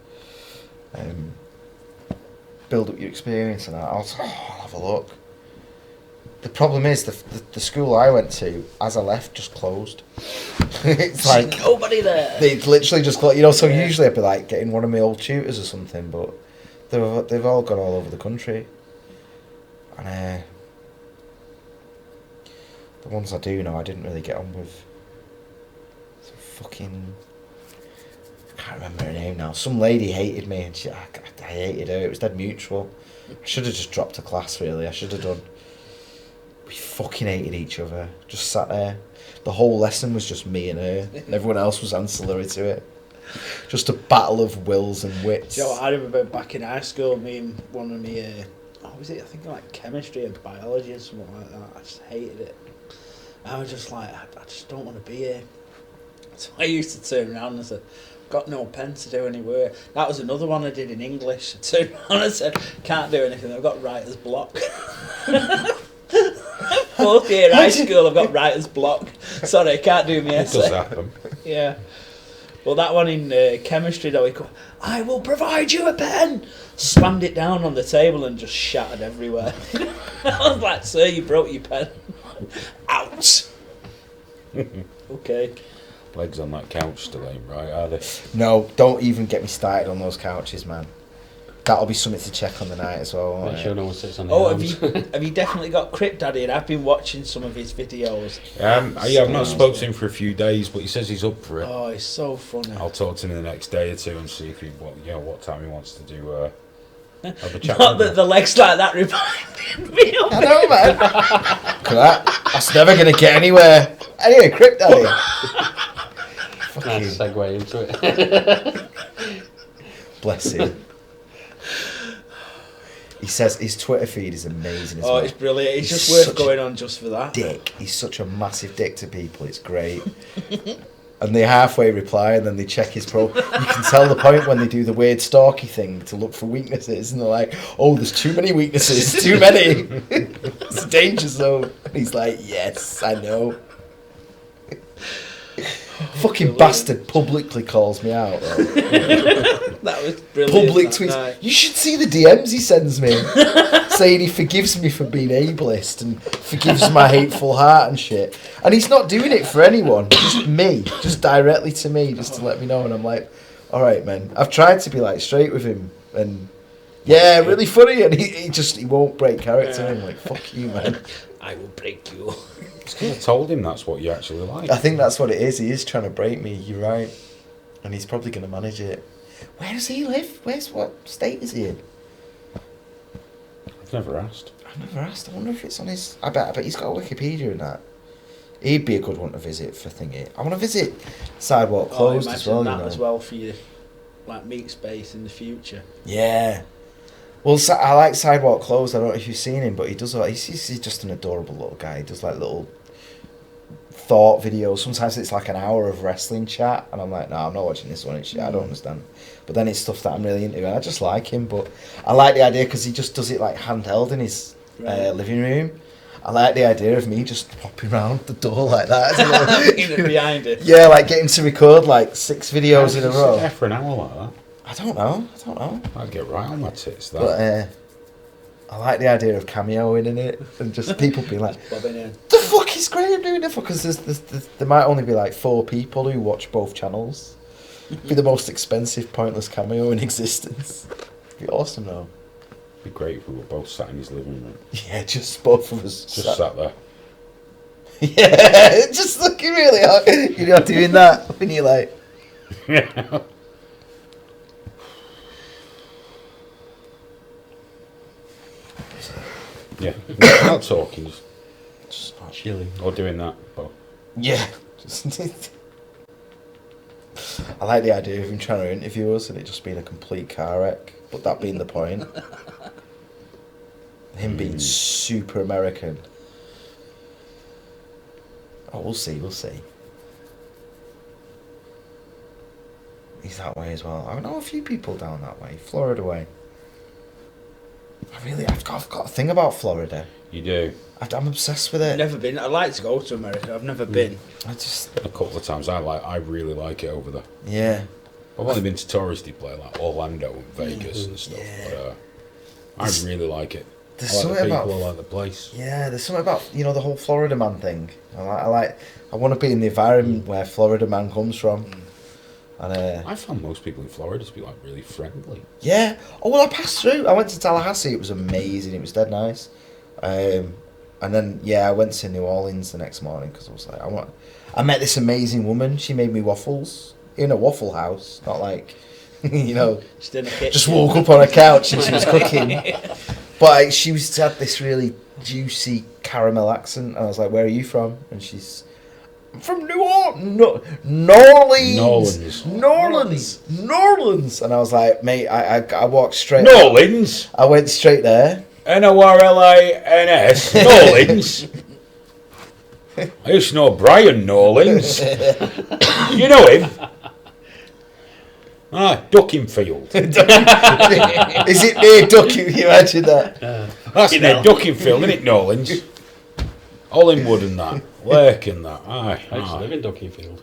Build up your experience and that. I'll have a look. The problem is the school I went to, as I left, just closed. It's like
nobody there.
they literally just closed. You know, so
Yeah.
usually I'd be like getting one of my old tutors or something, but they've all gone all over the country. And The ones I do know, I didn't really get on with. Some fucking... I can't remember her name now. Some lady hated me, and I hated her. It was dead mutual. I should have just dropped a class, really. I should have done. We fucking hated each other. Just sat there. The whole lesson was just me and her. And everyone else was ancillary to it. Just a battle of wills and wits.
You know, I remember back in high school, me and one of me, what was it? I think like chemistry and biology and something like that. I just hated it. I was just like, I just don't want to be here. So I used to turn around and say, got no pen to do any work. That was another one I did in English. I turned around and said, can't do anything. I've got writer's block. 4th year high school, I've got writer's block. Sorry, I can't do my essay.
It does happen.
Yeah. Well, that one in chemistry, though, he go, I will provide you a pen. Slammed it down on the table and just shattered everywhere. I was like, sir, you broke your pen. Out. Okay.
Legs on that couch still ain't right, are they?
No, don't even get me started on those couches, man. That'll be something to check on the night as well, won't
Make
it?
sure no one sits on the
Oh,
arms.
have you definitely got Crip Daddy? And I've been watching some of his videos.
I've not spoken to him for a few days, but he says he's up for it.
Oh, it's so funny.
I'll talk to him in the next day or two and see if what time he wants to do. Have a chat.
Not
with
that
him.
the legs like that reminded me of
I know, man. Look at that. That's never going to get anywhere. Anyway, Crip Daddy.
Nice segue into it.
Bless him. He says his Twitter feed is amazing as well.
Oh, it's brilliant. It's
He's
just worth
such
going on just for that.
Dick. He's such a massive dick to people. It's great. And they halfway reply and then they check his pro. You can tell the point when they do the weird stalky thing to look for weaknesses, and they're like, "Oh, there's too many weaknesses. Too many. It's a danger zone." And he's like, "Yes, I know." Fucking bastard publicly calls me out, though.
That was brilliant.
Public
that
tweets.
night.
You should see the DMs he sends me, saying he forgives me for being ableist and forgives my hateful heart and shit. And he's not doing it for anyone, just me, just directly to me, just to let me know. And I'm like, all right, man. I've tried to be like straight with him, and yeah, really funny. And he won't break character. And I'm like, fuck you, man.
I will break you.
It's 'cause I told him that's what you actually like.
I think that's what it is. He is trying to break me. You're right, and he's probably going to manage it. Where does he live? What state is he in?
I've never asked.
I've never asked. I wonder if it's on his... I bet he's got a Wikipedia and that. He'd be a good one to visit for thingy. I want to visit Sidewalk Closed as well,
that
you know.
as well for you, like meat space in the future.
Yeah. Well, I like Sidewalk Closed. I don't know if you've seen him, but he does... He's just an adorable little guy. He does like little thought videos. Sometimes it's like an hour of wrestling chat, and I'm like, no, I'm not watching this one. It's shit. I don't understand. But then it's stuff that I'm really into, and I just like him. But I like the idea because he just does it like handheld in his living room. I like the idea of me just popping around the door like that.
Behind it.
Yeah, like getting to record like 6 videos in a row.
Sit there for an hour like that.
I don't know.
I'd get right on my tits. That.
But I like the idea of cameoing in it and just people being like,
Bobbing in.
the fuck is Graham doing the fuck? Because there might only be like 4 people who watch both channels. Be the most expensive, pointless cameo in existence. Be awesome though.
Be great if we were both sat in his living room.
Yeah, just both of us.
Just sat there.
Yeah, just looking really hard. You're not doing that when you're like...
Yeah. Yeah. Not talking, just chilling or doing that. But
Yeah. I like the idea of him trying to interview us and it just being a complete car wreck, but that being the point. Him being super American. Oh, we'll see. He's that way as well. I know a few people down that way, Florida way. I've got a thing about Florida.
you do.
I'm obsessed with it.
I've never been. I'd like to go to America. I've never been.
I
A couple of times I really like it over there.
yeah.
I've only been to touristy place like Orlando and Vegas and stuff.
Yeah.
But I really like it.
There's
I like the
something
people,
about
I like the place.
Yeah, there's something about the whole Florida man thing. I want to be in the environment where Florida man comes from. And
I found most people in Florida to be like really friendly.
yeah. Oh well, I passed through. I went to Tallahassee. It was amazing. It was dead nice. And then I went to New Orleans the next morning because I was like, I met this amazing woman. She made me waffles in a Waffle House, not like, you know,
Just in a kitchen.
just woke up on a couch and she was cooking. But she had this really juicy caramel accent, and I was like, "Where are you from?" And she's, "I'm from New Orleans, Norlands." And I was like, "Mate, I walked straight.
Norlands.
I went straight there.
Norlins. Norlands. I used to know Brian Norlands. You know him? Ah, Duckingfield.
Is it near Ducky? You imagine that?
That's near Duckingfield, isn't it, Norlands? Hollingwood and that. Lake and that. Aye.
I used to live in Duckingfield.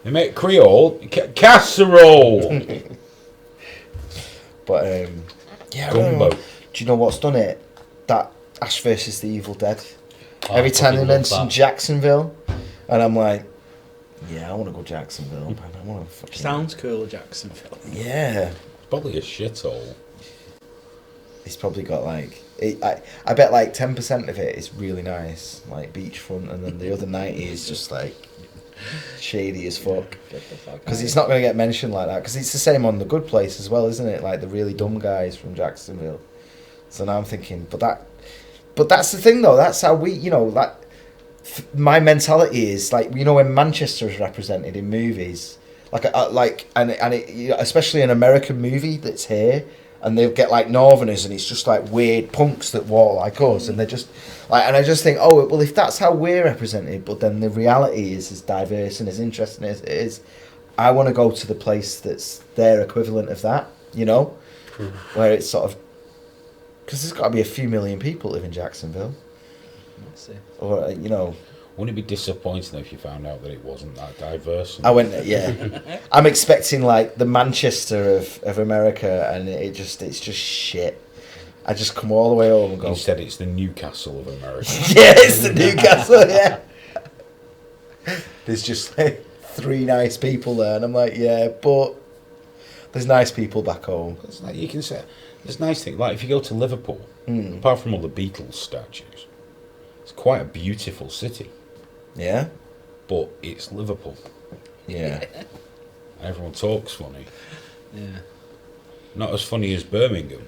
They make Creole casserole.
But yeah, I don't
Gumbo.
know. Do you know what's done it? That Ash versus the Evil Dead.
Oh,
Every
I
time they
fucking love
mention
that.
Jacksonville, and I'm like, yeah, I want to go Jacksonville. Man. I want to fucking.
Sounds cool, Jacksonville.
Yeah.
Probably a shithole.
It's probably got like I bet like 10% of it is really nice, like beachfront, and then the other 90 is just like shady as fuck. Because it's not going to get mentioned like that. Because it's the same on The Good Place as well, isn't it? Like the really dumb guys from Jacksonville. So now I'm thinking, but that's the thing though. That's how we, you know, that my mentality is like, you know, when Manchester is represented in movies, and it, you know, especially an American movie that's here. And they'll get like Northerners, and it's just like weird punks that walk like us, and they're just like, and I just think, oh well, if that's how we're represented, but then the reality is as diverse and as interesting as it is, I want to go to the place that's their equivalent of that, you know, where it's sort of, because there's got to be a few million people live in Jacksonville,
Let's see.
or you know.
Wouldn't it be disappointing if you found out that it wasn't that diverse?
I went, yeah. I'm expecting like the Manchester of America, and it's just shit. I just come all the way home and go.
Instead, it's the Newcastle of America.
Yeah, it's the Newcastle. Yeah. There's just like 3 nice people there, and I'm like, yeah, but there's nice people back home.
It's like you can say, there's nice thing. Like if you go to Liverpool, apart from all the Beatles statues, it's quite a beautiful city.
Yeah.
But it's Liverpool.
Yeah.
Everyone talks funny.
Yeah.
Not as funny as Birmingham,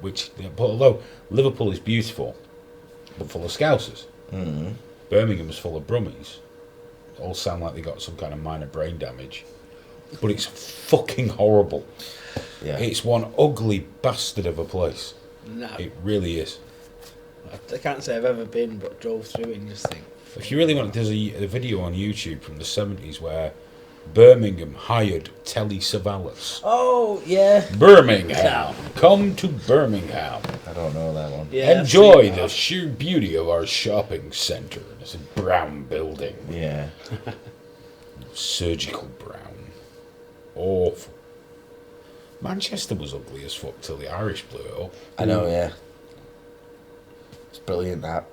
but although Liverpool is beautiful, but full of Scousers. Birmingham's full of Brummies. All sound like they got some kind of minor brain damage. But it's fucking horrible.
Yeah.
It's one ugly bastard of a place.
No,
It really is.
I can't say I've ever been, but drove through it and just think.
If you really want, there's a video on YouTube from the 70s where Birmingham hired Telly Savalas.
Oh yeah.
Birmingham, come to Birmingham.
I don't know that one.
Yeah. I've
Enjoy
seen
the
that.
sheer beauty of our shopping centre. It's a brown building,
Yeah.
surgical brown, awful. Manchester was ugly as fuck till the Irish blew it up.
I know. Yeah. It's brilliant that.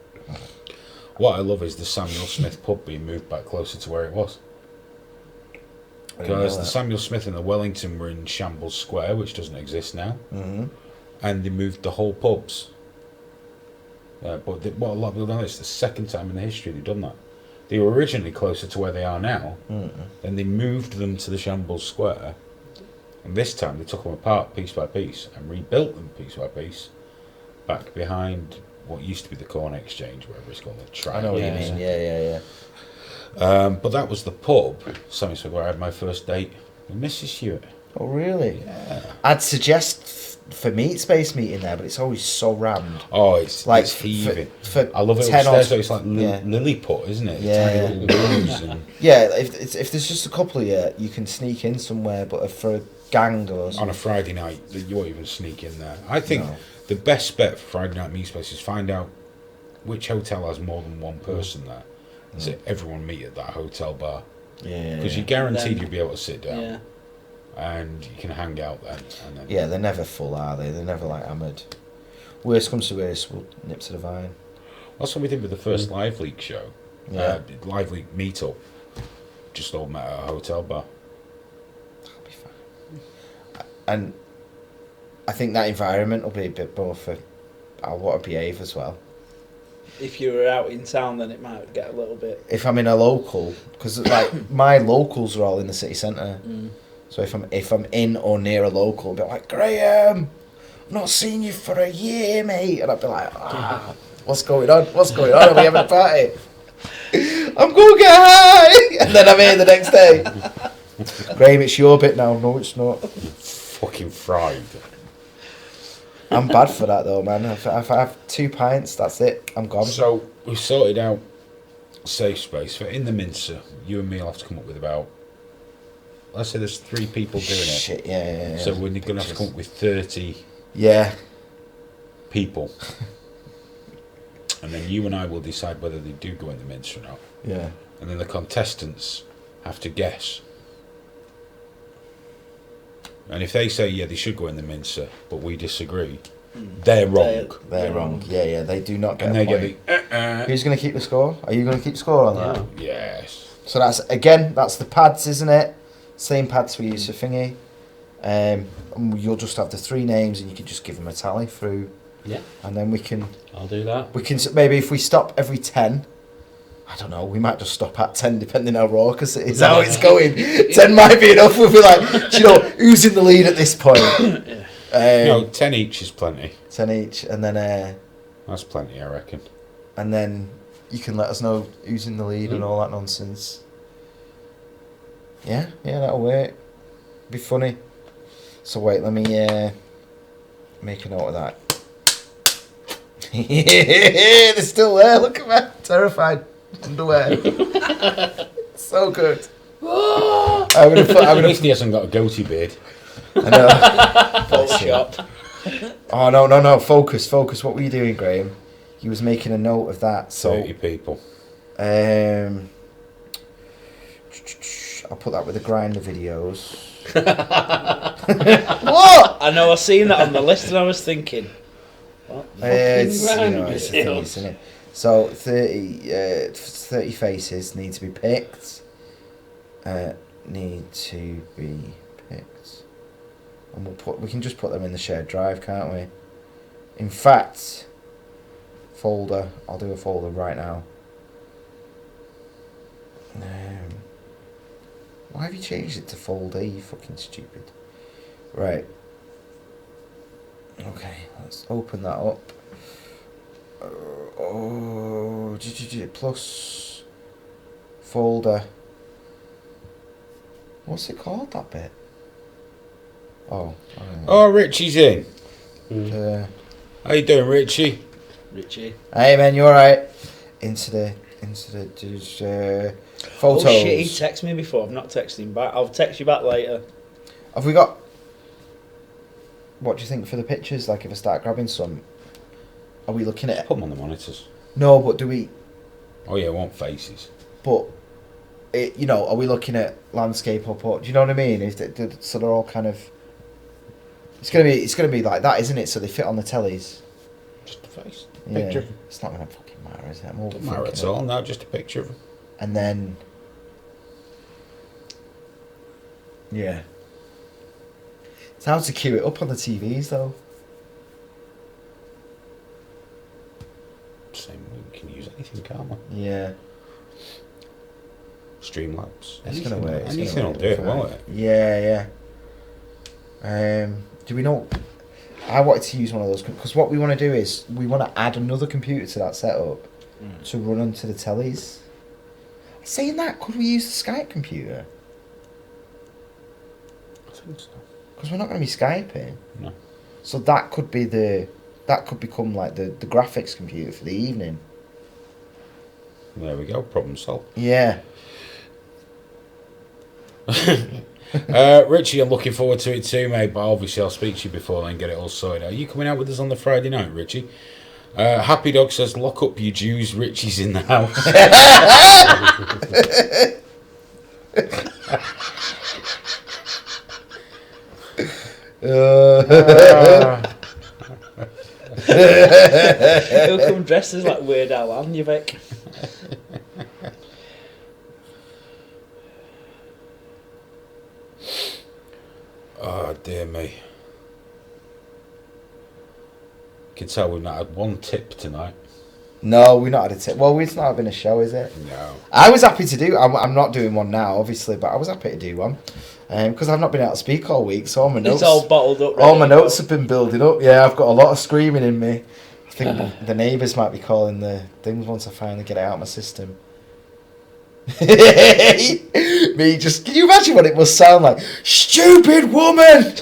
What I love is the Samuel Smith pub being moved back closer to where it was.
I didn't know
Because the
that.
Samuel Smith and the Wellington were in Shambles Square, which doesn't exist now, and they moved the whole pubs. But what a lot of people don't know, it's the second time in the history they've done that. They were originally closer to where they are now, then they moved them to the Shambles Square, and this time they took them apart piece by piece and rebuilt them piece by piece back behind what used to be the Corn Exchange, wherever it's called, the
I
Triangle.
know what you
Yeah.
mean. Yeah.
But that was the pub, Samuel Smith, where I had my first date with Mrs. Hewitt.
Oh really?
Yeah.
I'd suggest for Meat Space meeting there, but it's always so rammed.
Oh, it's
Like
it's heaving.
for
I love it
10
upstairs,
or-
so it's like
yeah.
Lilliput, isn't it?
Yeah,
Tiny
yeah.
little rooms and
Yeah, if there's just a couple of you can sneak in somewhere, but for a gang or
on
something.
a Friday night, you won't even sneak in there. I think
No.
the best bet for Friday night meet space is find out which hotel has more than one person there. So everyone meet at that hotel bar.
Yeah,
Because
yeah.
you're guaranteed
And then-
you'll be able to sit down.
Yeah.
And you can hang out then. And then
Yeah, they're never full, are they? They're never like hammered. Worst comes to worst, we'll nip to the vine.
That's what we did with the first Live Leak show.
Yeah.
Live Leak meetup. Just all met at a hotel bar.
That'll be fine. And I think that environment will be a bit more for. I want to behave as well.
If you were out in town, then it might get a little bit.
If I'm in a local, because like my locals are all in the city centre. So if I'm in or near a local, I'll be like, Graham, I've not seen you for a year, mate. And I'd be like, what's going on? What's going on? Are we having a party? I'm going to get high! And then I'm here the next day. Graham, it's your bit now. No, it's not.
Fucking fried.
I'm bad for that though, man. If I have 2 pints, that's it. I'm gone.
So we've sorted out safe space for in the Mincer. You and me will have to come up with about. Let's say there's 3 people doing it.
Shit, yeah.
So we're going to have to come up with 30 people. And then you and I will decide whether they do go in the Mincer or not.
Yeah.
And then the contestants have to guess. And if they say, yeah, they should go in the Mincer, but we disagree, they're wrong.
They're wrong. Yeah. They do not get
And
a
they
point.
get the,
Who's going to keep the score? Are you going to keep score on that?
Yes.
So that's the pads, isn't it? Same pads we use for thingy. And you'll just have the 3 names and you can just give them a tally through.
Yeah.
And then we can...
I'll do that.
We can maybe if we stop every 10... I don't know, we might just stop at 10 depending how raucous it is, how it's going. 10 might be enough. We'll be like, do you know, who's in the lead at this point?
No, 10 each is plenty.
10 each, and then...
That's plenty, I reckon.
And then you can let us know who's in the lead and all that nonsense. Yeah, that'll work. Be funny. So wait, let me make a note of that. They're still there, look at that. Terrified. Underwear. So good.
At least he hasn't got a goatee beard.
I know.
Bolt shop.
Oh, no. Focus. What were you doing, Graham? You was making a note of that. So
30 people.
I'll put that with the grinder videos. What?
I know, I seen that on the list and I was thinking, what?
It's
grinder
a thing,
videos.
isn't it? So 30 faces need to be picked. And we can just put them in the shared drive, can't we? In fact, folder. I'll do a folder right now. Why have you changed it to folder? You fucking stupid. Right. Okay, let's open that up. Plus folder. What's it called, that bit? Oh.
Oh, Richie's in. How you doing, Richie?
Richie.
Hey man, you alright? Into the photos.
Oh shit, he texted me before. I've not texted him back. I'll text you back later.
Have we got... What do you think for the pictures? Like if I start grabbing some, are we looking at...
Put them on the monitors.
No, but do we...
Oh yeah, I want faces.
But, are we looking at landscape or port? Do you know what I mean? So they're all kind of... It's gonna be like that, isn't it? So they fit on the tellies.
Just a face.
Yeah.
Picture.
It's not gonna fucking matter, is it? I'm
Doesn't matter at all. No, just a picture of them.
And then... Yeah. It's how to queue it up on the TVs, though.
Same, we can use anything, can't we?
Yeah.
Streamlabs.
It's gonna work.
Anything will do it, won't it?
Yeah. Do we know... I wanted to use one of those, because what we want to do is, we want to add another computer to that setup to run onto the tellies. Saying that, could we use the Skype computer?
I think so.
Because we're not going to be Skyping.
No.
So that could be that could become like the graphics computer for the evening.
There we go, problem solved.
Yeah.
Richie, I'm looking forward to it too, mate, but obviously I'll speak to you before then, get it all sorted. Are you coming out with us on the Friday night, Richie? Happy Dog says, lock up you Jews, Richie's in the house.
He'll come dressed as like Weird Al Yankovic.
Oh, dear me. You can tell we've not had one tip tonight.
No, we've not had well, it's not having a show, is it?
No.
I was happy to do. I'm not doing one now, obviously, but I was happy to do one because I've not been able to speak all week. So all my notes,
It's all bottled up.
all my
ready to
notes
go.
have been building up. Yeah, I've got a lot of screaming in me. I think the neighbours might be calling the things once I finally get it out of my system. Me just, can you imagine what it must sound like? Stupid woman!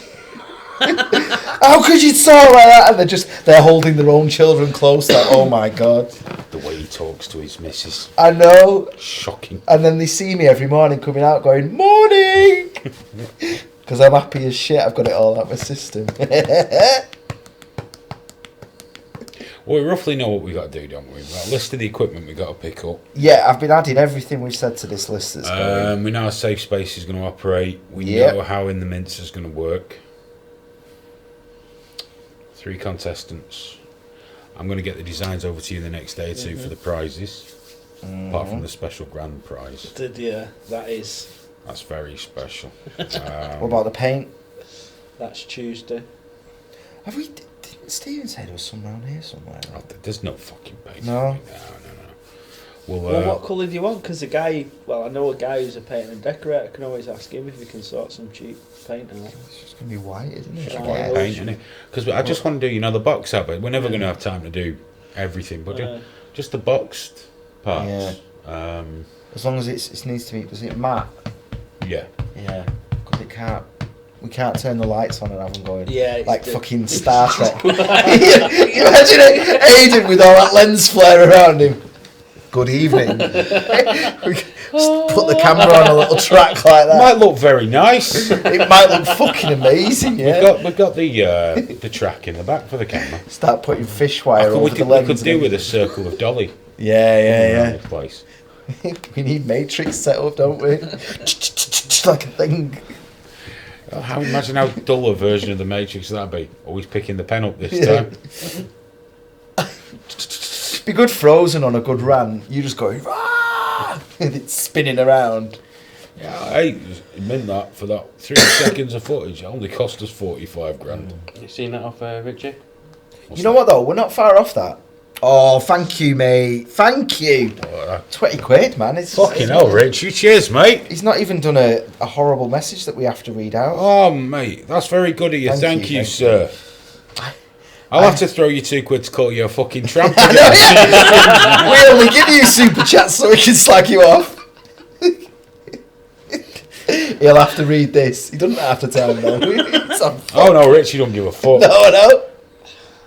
How could you talk like that? And they're holding their own children close, like, oh my god.
The way he talks to his missus.
I know.
Shocking.
And then they see me every morning coming out going, morning! Because I'm happy as shit, I've got it all out of my system.
Well, we roughly know what we got to do, don't we? We've got a list of the equipment we got to pick up.
Yeah, I've been adding everything we've said to this list that's going.
We know how Safe Space is going to operate. We
Yep.
know how In the Mints is going to work. 3 contestants. I'm going to get the designs over to you the next day or 2 for the prizes. Apart from the special grand prize.
That is.
That's very special.
What about the paint?
That's Tuesday.
Have we... Didn't Steven say there was some around here somewhere?
Oh, there's no fucking base.
No.
No.
Well, what colour do you want? Because the guy, I know a guy who's a painter and decorator. I can always ask him if he can sort some cheap paint out.
It's just going to be white, isn't it?
It's
Yeah.
white paint, isn't it? Because I just want to do, the box out, but we're never going to have time to do everything. But just the boxed parts.
Yeah. As long as it needs to be, was it matte?
Yeah.
Yeah. Because we can't turn the lights on and have them going.
Yeah, it's
like
the-
fucking Star Trek. You imagine it, Aiden with all that lens flare around him. Good evening. We just put the camera on a little track like that.
Might look very nice.
It might look fucking amazing, yeah.
We've got the track in the back for the camera.
Start putting fish wire over the
We
lens.
could do
and
with a circle of dolly.
Yeah.
around the place.
We need Matrix set up, don't we? Like a thing.
Imagine how dull a version of the Matrix that'd be. Always picking the pen up this time.
Be good frozen on a good run. You just going, "Rah!" and it's spinning around.
Yeah, it meant that for that 3 seconds of footage. It only cost us 45 grand.
You seen that off Richie?
You know what though? We're not far off that. Oh, thank you, mate. Thank you. 20 quid, man. It's
Fucking hell, Rich. You cheers, mate.
He's not even done a horrible message that we have to read out.
Oh, mate. That's very good of you. Thank you, sir. I'll have to throw you 2 quid to call you a fucking tramp.
We only give you super chats so we can slag you off. He'll have to read this. He doesn't have to tell me though.
Oh no, Rich, you don't give a fuck.
No.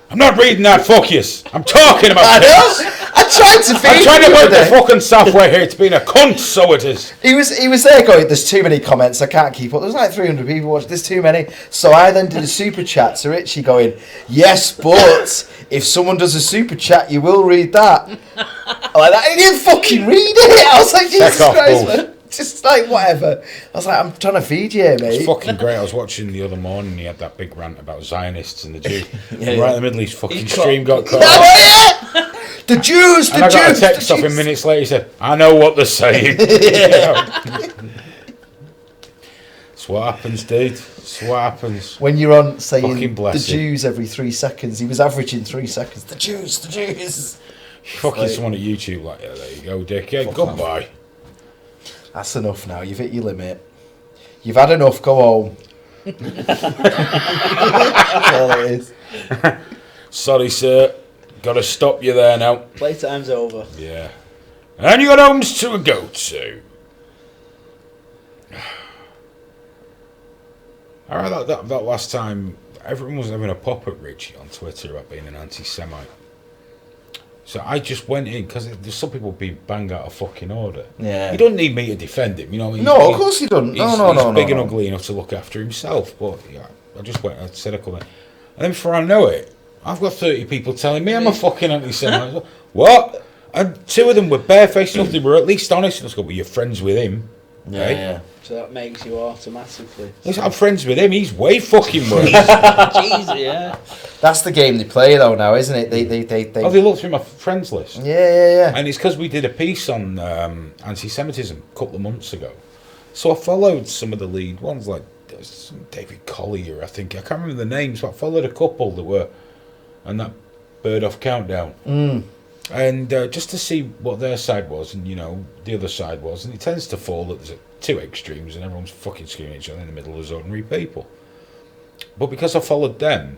I'm not reading that, fuck yous. I'm talking about
I
this.
know. I tried to feed
I'm trying to
you
work the
today.
fucking software here. It's been a cunt, so it is.
He was there going, there's too many comments, I can't keep up. There's like 300 people watching, there's too many. So I then did a super chat to Richie going, yes, but if someone does a super chat, you will read that. Like that. He didn't fucking read it. I was like, Jesus
off,
Christ,
Bulls.
man. Just like, whatever. I was like, I'm trying to feed you here, mate.
It's fucking great. I was watching the other morning. He had that big rant about Zionists and the Jews. Right in the middle, his fucking stream got cut.
Oh, yeah! The Jews,
And
the
I got a
Jews.
text
the
off him
Jews.
minutes later. He said, "I know what they're saying." It's what happens, dude. It's what happens.
When you're on saying
Fucking
the
bless him.
Jews every 3 seconds, he was averaging 3 seconds. The Jews.
Fucking
like-
someone at YouTube like, yeah, there you go, dickhead.
Fuck
Goodbye.
That's enough now. You've hit your limit. You've had enough. Go home. That's all it is.
Sorry, sir. Got to stop you there now.
Playtime's over.
Yeah. And you got homes to go to. Alright, that last time, everyone was having a pop at Richie on Twitter about being an anti-Semite. So I just went in, because there's some people being banged out of fucking order.
Yeah.
He don't need me to defend him, you know what I mean?
No, of course he doesn't.
He's big and ugly enough to look after himself, but yeah, I just went and said a comment. And then before I know it, I've got 30 people telling me I'm a fucking anti-Semite. What? And 2 of them were barefaced enough, they were at least honest enough to go, well, you're friends with him.
Yeah.
So that makes you automatically.
Listen, I'm friends with him, he's way fucking worse.
Jeez, yeah.
That's the game they play though now, isn't it? They
Oh, they looked through my friends list.
Yeah.
And it's because we did a piece on anti-Semitism a couple of months ago. So I followed some of the lead ones, like some David Collier, I think. I can't remember the names, but I followed a couple that were on that Bird Off Countdown. And just to see what their side was, and the other side was, and it tends to fall that there's two extremes, and everyone's fucking screaming at each other in the middle as ordinary people. But because I followed them,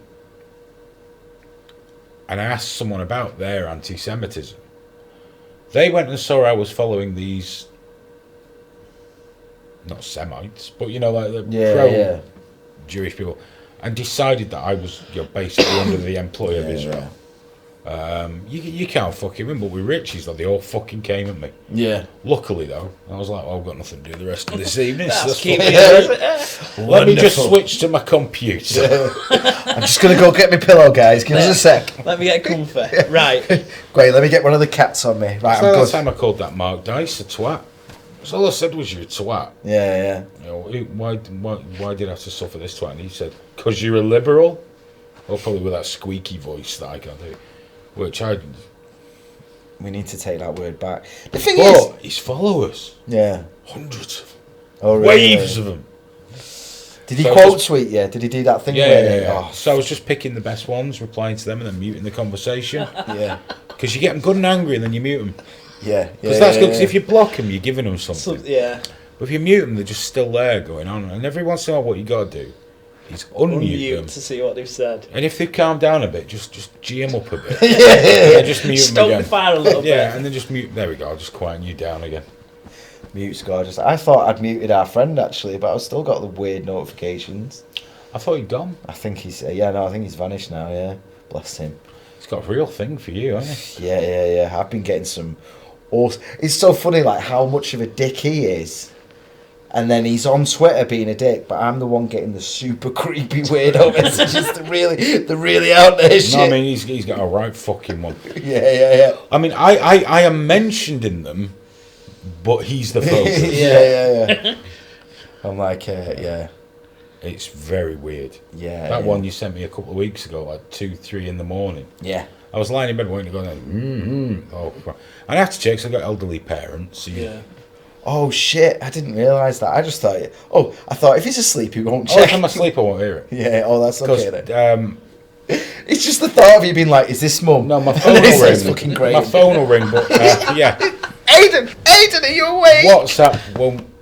and I asked someone about their anti-Semitism, they went and saw I was following these, not Semites, but like the pro-Jewish people, and decided that I was basically under the employ of Israel. You can't fucking win, but with Richie's, they all fucking came at me.
Yeah.
Luckily, though, I was like, I've got nothing to do the rest of this evening. Let me just switch to my computer.
I'm just going to go get my pillow, guys. Give us a sec.
Let me get comfy. Right.
Great, let me get one of the cats on me. Right,
so
I'm
that
good.
time I called that Mark Dice a twat. So all I said was, you're a twat.
Yeah.
Why did I have to suffer this twat? And he said, because you're a liberal? Or probably with that squeaky voice that I can do. Which
we need to take that word back. The thing is,
his followers, hundreds of them, waves of them.
Did he quote tweet you? Did he do that thing?
Yeah. So I was just picking the best ones, replying to them, and then muting the conversation.
Yeah.
Because you get them good and angry, and then you mute them.
Yeah.
Because that's good. Because if you block them, you're giving them something.
Yeah.
But if you mute them, they're just still there going on. And every once in a while, what you got to do is unmute them
to see what they've said.
And if they calm down a bit, just G them up a bit.
Yeah.
Just mute
Stoke
them again.
the fire a little bit.
Yeah, and then just mute. There we go. I'll just quieten you down again.
Mute's gorgeous. I thought I'd muted our friend actually, but I've still got the weird notifications.
I thought he'd gone.
I think he's I think he's vanished now. Yeah, bless him.
He's got a real thing for you, hasn't he?
Yeah. I've been getting some. It's so funny, like how much of a dick he is. And then he's on Twitter being a dick, but I'm the one getting the super creepy weirdo messages, the really out there shit.
No, I mean he's got a right fucking one.
Yeah.
I mean I am mentioned in them, but he's the focus.
yeah. I'm like, yeah.
It's very weird.
Yeah.
That one you sent me a couple of weeks ago, like 2-3 in the morning.
Yeah.
I was lying in bed waiting to go down. Oh, and I have to check because I've got elderly parents. So
Oh shit! I didn't realise that. I just thought. I thought if he's asleep, he won't
Oh,
check.
if I'm asleep, I won't hear it.
Yeah. Oh, that's okay then.
'Cause,
It's just the thought of you being like, "Is this mum?"
no, my phone will ring.
Fucking great.
My phone will ring, but yeah.
Aiden, are you awake?
WhatsApp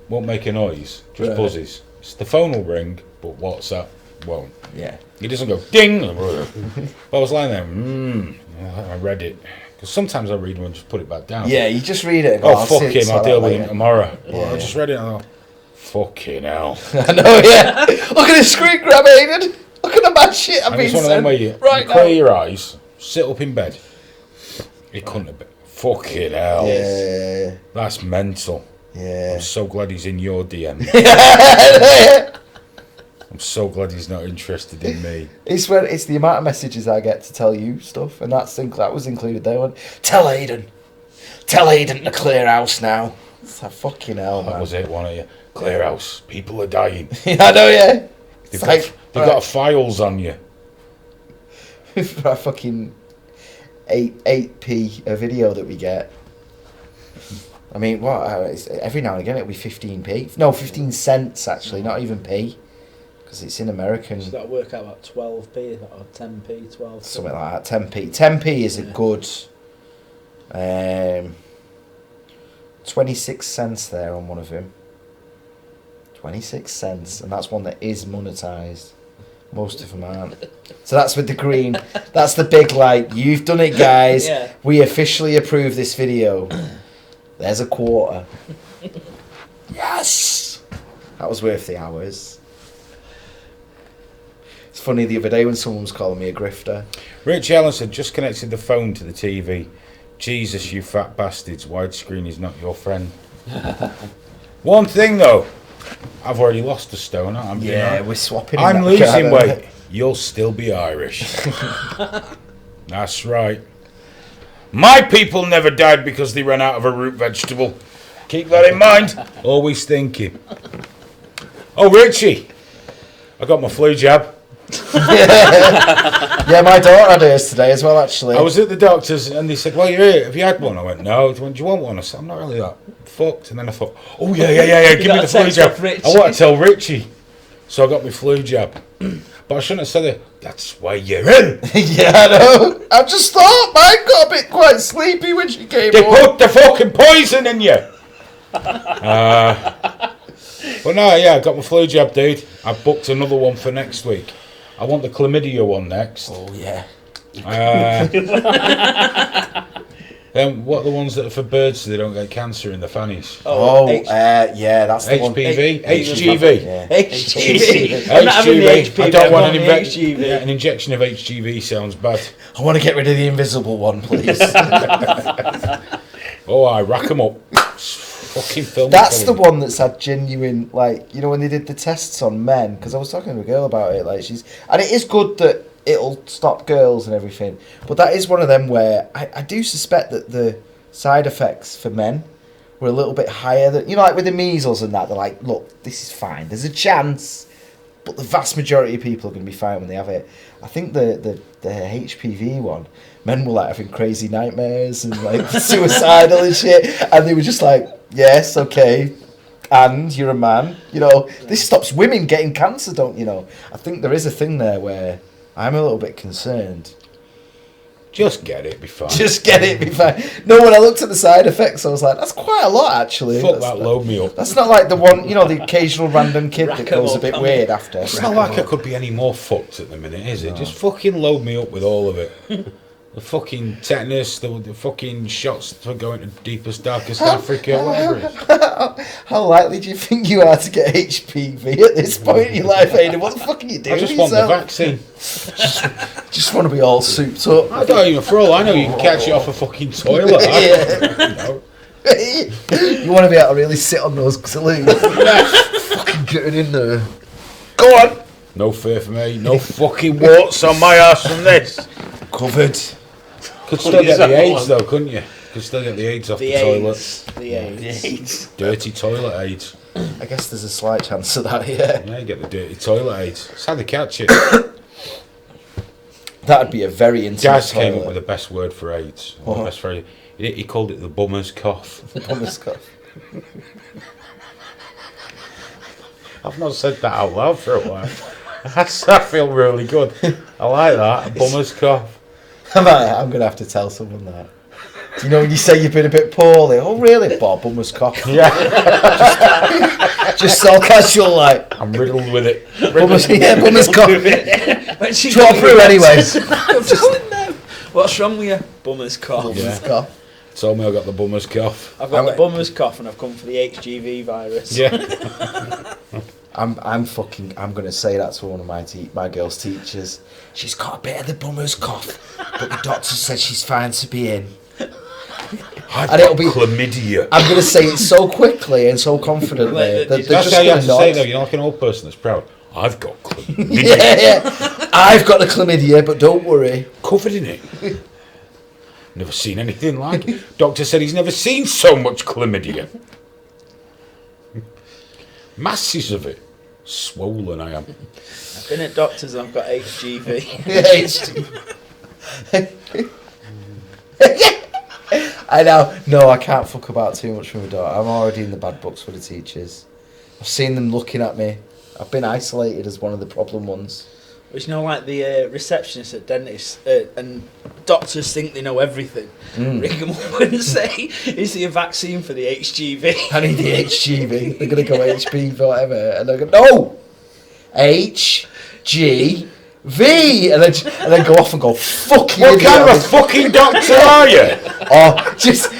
won't make a noise, just
Right.
buzzes. So the phone will ring, but WhatsApp won't.
Yeah.
It doesn't go ding. I was lying there. I read it because sometimes I read them and just put it back down.
Yeah, you just read it. And
Oh fuck him! I'll deal with
him
him tomorrow.
Yeah.
Well, I just read it. And I go, fucking hell.
I know. Yeah. Look at the screen grab, Aiden. Look at the bad shit I've
And
been
it's one of them
sent
where you
right
clear
now.
your eyes, sit up in bed. You couldn't have been. Fucking hell.
Yeah.
That's mental.
Yeah.
I'm so glad he's in your DM. I'm so glad he's not interested in me.
It's the amount of messages I get to tell you stuff, and that was included there. Tell Aiden to clear house now. It's like fucking hell, man.
That was it, wasn't it? Clear house. People are dying.
I know, yeah.
They've got files on you.
For a fucking 8p a video that we get. I mean, every now and again it'll be 15p. No, 15 cents actually, not even p. Because it's in American.
So that'll work out about 12p or 10p, 12p.
Something like that, 10p. 10p is a good 26 cents there on one of them. 26 cents, and that's one that is monetised. Most of them aren't. So that's with the green. That's the big light. You've done it, guys.
Yeah.
We officially approve this video. There's a quarter. Yes! That was worth the hours. It's funny, the other day when someone was calling me a grifter.
Rich Allen said, just connected the phone to the TV. Jesus, you fat bastards. Widescreen is not your friend. One thing, though. I've already lost a stone.
We're swapping.
I'm losing weight. You'll still be Irish. That's right. My people never died because they ran out of a root vegetable. Keep that in mind. Always thinking. Oh, Richie. I got my flu jab.
Yeah, my daughter had hers today as well, actually.
I was at the doctor's and they said, well, you're here. Have you had one? I went, no. Do you want one? I said, I'm not really that fucked. And then I thought, oh, yeah. Give me the flu jab. I want to tell Richie. So I got my flu jab. But I shouldn't have said it. That's why you're in.
Yeah, I know. I just thought mine got a bit quite sleepy when she came
They
home.
put the fucking poison in you. But no, yeah, I got my flu jab, dude. I booked another one for next week. I want the chlamydia one next.
Oh, yeah.
Then what are the ones that are for birds so they don't get cancer in the fannies?
Yeah, that's the one.
HPV? HGV?
Yeah.
HGV. I'm not having the HPV.
I don't want
the HGV.
an injection of HGV sounds bad.
I want to get rid of the invisible one, please.
Oh, I rack them up. Fucking film.
That's the one that's had genuine, like, you know, when they did the tests on men, because I was talking to a girl about it, like, and it is good that it'll stop girls and everything, but that is one of them where I do suspect that the side effects for men were a little bit higher than, you know, like with the measles and that, they're like, look, this is fine, there's a chance, but the vast majority of people are going to be fine when they have it. I think the HPV one, men were like having crazy nightmares and like suicidal and shit, and they were just like, yes, okay, and you're a man, you know, this stops women getting cancer, don't you know? I think there is a thing there where I'm a little bit concerned.
Just get it, be fine.
Just get it, be fine. No, when I looked at the side effects, I was like, that's quite a lot, actually.
Fuck that, load me up.
That's not like the one, you know, the occasional random kid that goes a bit weird after.
It's not like I could be any more fucked at the minute, is it? Just fucking load me up with all of it. The fucking tetanus, the fucking shots for going to deepest, darkest Africa, whatever it is.
How likely do you think you are to get HPV at this point in your life, Aidan? What the fuck are you doing?
I just want the vaccine.
Just want to be all souped up.
I don't even, for all I know, you can catch it off a fucking toilet.
You want to be able to really sit on those glues. Fucking get it in there. Go on.
No fear for me. No fucking warts on my ass from this.
Covered.
Could still get the AIDS though, couldn't you? Could still get the AIDS off the toilet.
The AIDS.
Dirty toilet AIDS.
I guess there's a slight chance of that, yeah.
Yeah, you get the dirty toilet AIDS. It's how they catch it.
That'd be a very intimate
Gaz came up
toilet.
with the best word for AIDS.
What?
The best phrase. He called it the bummer's cough.
Bummer's cough.
I've not said that out loud for a while. I feel really good. I like that. A bummer's cough.
I'm going to have to tell someone that. Do you know when you say you've been a bit poorly? Oh, really, Bob? Bummer's cough.
Yeah.
Just so casual, like.
I'm riddled with it.
Bummer's cough. Drop through anyways.
What's wrong with you? Bummer's cough.
Bummer's cough.
Told me I got the bummer's cough.
I've got the bummer's cough and I've come for the HGV virus.
Yeah.
I'm going to say that to one of my girl's teachers. She's got a bit of the bummer's cough, but the doctor said she's fine to be in.
And it'll be chlamydia.
I'm going to say it so quickly and so confidently that they're
That's
just
how you
going
have
to
to
nod.
say though. You're like an old person that's proud. I've got chlamydia.
Yeah. I've got the chlamydia, but don't worry.
Covered in it. Never seen anything like it. Doctor said he's never seen so much chlamydia. Masses of it. Swollen I am.
I've been at doctors and I've got HGV.
I know. No, I can't fuck about too much with my daughter. I'm already in the bad books with the teachers. I've seen them looking at me. I've been isolated as one of the problem ones.
Which, you know, like the receptionists at dentists and doctors think they know everything. Ring them up and say, is there a vaccine for the HGV?
I need the HGV. They're going to go HPV or whatever. And they're going, no! HGV! And then go off and go, fucking
What
idiot.
kind of a fucking doctor are you?
Or just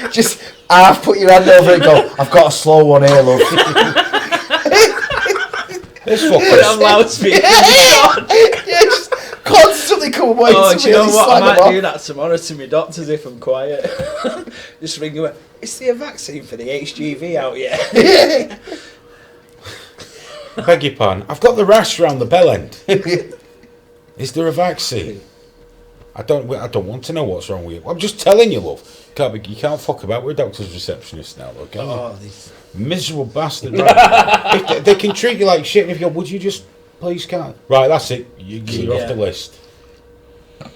half put your hand over it and go, I've got a slow one here, love.
This
Put it on
fucker.
loudspeaker.
Yeah, just constantly come away
Oh,
to
do you know
really
what? I
slag 'em
might
off.
do that tomorrow to my doctors if I'm quiet. Just ring them up. Is there a vaccine for the HGV out yet?
Beg your pardon. I've got the rash round the bell end. Is there a vaccine? I don't want to know what's wrong with you. I'm just telling you, love. You can't fuck about with doctor's receptionists now, though, can you?
Oh, these...
Miserable bastard. Right? If they can treat you like shit, and if you go, would you just please can't? Right, that's it. You're off the list.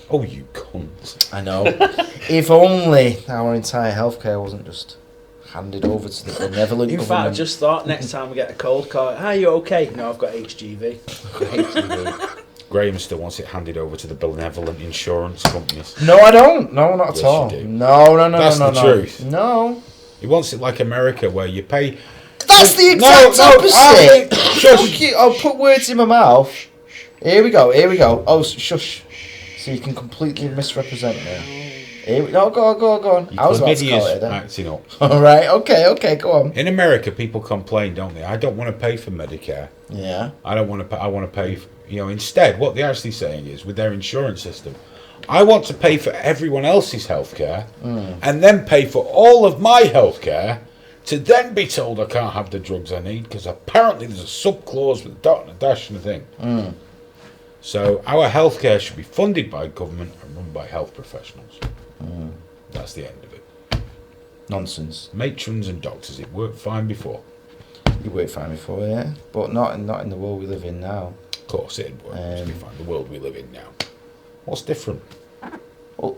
Oh, you cunt.
I know. If only our entire healthcare wasn't just handed over to the benevolent
In fact,
government.
I just thought next time we get a cold call, are you okay? No, I've got HGV.
Graham still wants it handed over to the benevolent insurance companies.
No, I don't. No, not
Yes,
at all.
you do.
No.
That's the truth.
No.
He wants it like America, where you pay.
That's the exact opposite.
Shush.
Fuck you. I'll put words in my mouth. Here we go. Oh, shush. So you can completely misrepresent me. Here we go. Go on. I was about to call it.
Acting up.
All right. Okay. Go on.
In America, people complain, don't they? I don't want to pay for Medicare.
Yeah.
I don't want to pay. I want to pay. For, instead, what they're actually saying is, with their insurance system, I want to pay for everyone else's healthcare, and then pay for all of my healthcare, to then be told I can't have the drugs I need because apparently there's a sub clause with a dot and a dash and a thing. So our healthcare should be funded by government and run by health professionals. That's the end of it.
Nonsense.
Matrons and doctors, it worked fine before.
You worked fine before, yeah, but not in the world we live in now.
Of course, it'd work. It'd be fine. The world we live in now. What's different?
Well,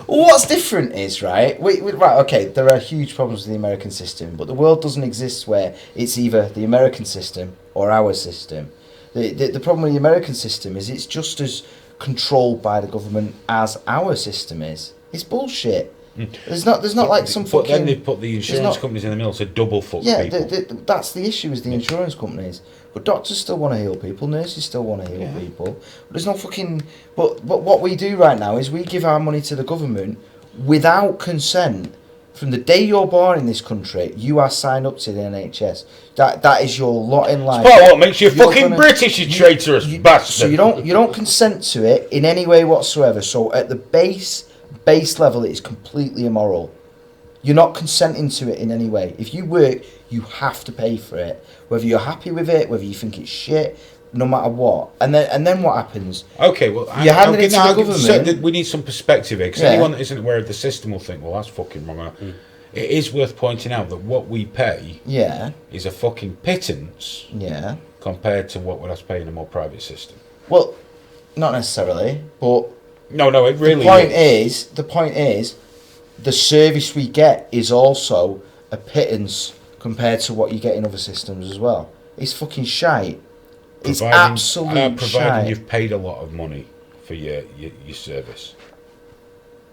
what's different is, right, right, okay, there are huge problems with the American system, but the world doesn't exist where it's either the American system or our system. The problem with the American system is it's just as controlled by the government as our system is. It's bullshit. There's not like some fucking...
But then they put the insurance companies in the middle to double fuck people.
Yeah, that's the issue, is the insurance companies. But doctors still want to heal people, nurses still want to heal people. But there's no fucking... But what we do right now is we give our money to the government without consent. From the day you're born in this country, you are signed up to the NHS. That is your lot in life.
It's what makes you fucking British, you traitorous bastard.
So you don't consent to it in any way whatsoever. So at the base level, it is completely immoral. You're not consenting to it in any way. If you work, you have to pay for it, whether you're happy with it, whether you think it's shit, no matter what. And then what happens?
Okay, well,
you're handing it to the government.
So we need some perspective here, because anyone that isn't aware of the system will think, well, that's fucking wrong. It is worth pointing out that what we pay is a fucking pittance compared to what we'd have to pay in a more private system.
Well, not necessarily, but...
No, it really
is. The point is, the service we get is also a pittance compared to what you get in other systems as well. It's fucking shite. It's absolute shite.
Providing you've paid a lot of money for your service.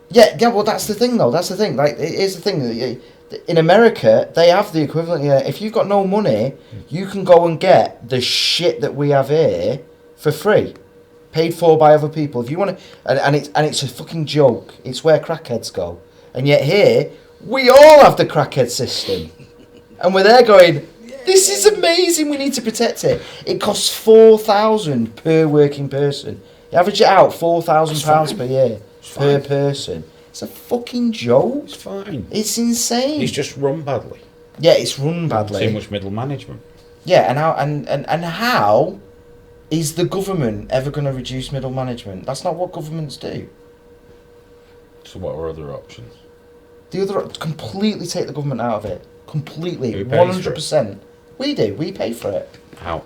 Yeah, well, that's the thing, though. That's the thing. Like, here's the thing. In America, they have the equivalent. Yeah, if you've got no money, you can go and get the shit that we have here for free, paid for by other people. If you want to, and it's a fucking joke. It's where crackheads go, and yet here we all have the crackhead system, and we're there going, this is amazing. We need to protect it. It costs $4,000 per working person. You average it out, £4,000 per year per person. It's a fucking joke.
It's fine.
It's insane.
It's just run badly.
Yeah, it's run badly.
Too much middle management.
Yeah, and how is the government ever going to reduce middle management? That's not what governments do.
So what are other options?
The other, completely take the government out of it. Completely,
Who pays
100%. We do. We pay for it.
How?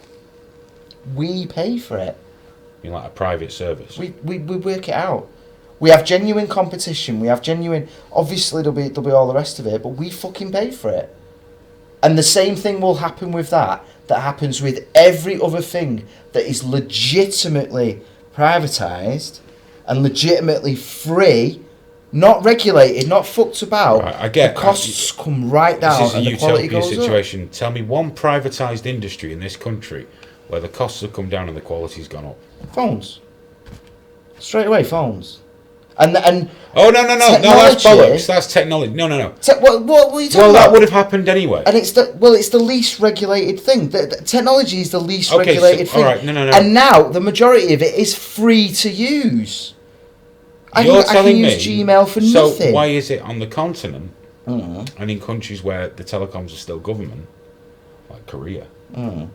We pay for it.
You like a private service?
We work it out. We have genuine competition. We have genuine. Obviously, there'll be all the rest of it, but we fucking pay for it. And the same thing will happen with that happens with every other thing that is legitimately privatised and legitimately free, not regulated, not fucked about.
Right, I get
the costs come right down.
This is a
and the quality
utopia
goes
situation.
up.
Tell me one privatised industry in this country where the costs have come down and the quality's gone up.
Phones. Straight away, phones. And
oh no, that's bollocks. That's technology. No.
What were you talking
about?
That
would have happened anyway.
And it's the least regulated thing. The technology is the least regulated thing.
All right, no.
And now the majority of it is free to use. I can use Gmail for nothing.
So why is it on the continent and in countries where the telecoms are still government, like Korea, are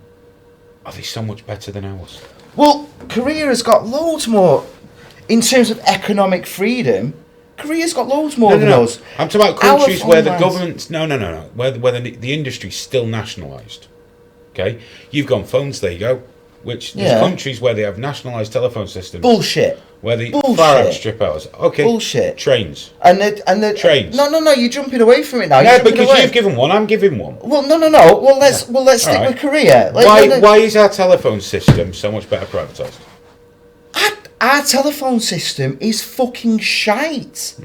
they so much better than ours?
Well, Korea has got loads more. In terms of economic freedom, Korea's got loads more than us.
I'm talking about countries where the government's... No. Where the industry's still nationalised. Okay? You've gone phones, there you go. Which there's countries where they have nationalised telephone systems.
Bullshit.
Where they far outstrip ours. Okay.
Bullshit.
Trains.
And the
trains.
No, you're jumping away from it now.
No, because you've given one, I'm giving one.
Well, no. Well, let's stick with Korea.
Why is our telephone system so much better privatised?
our telephone system is fucking shite.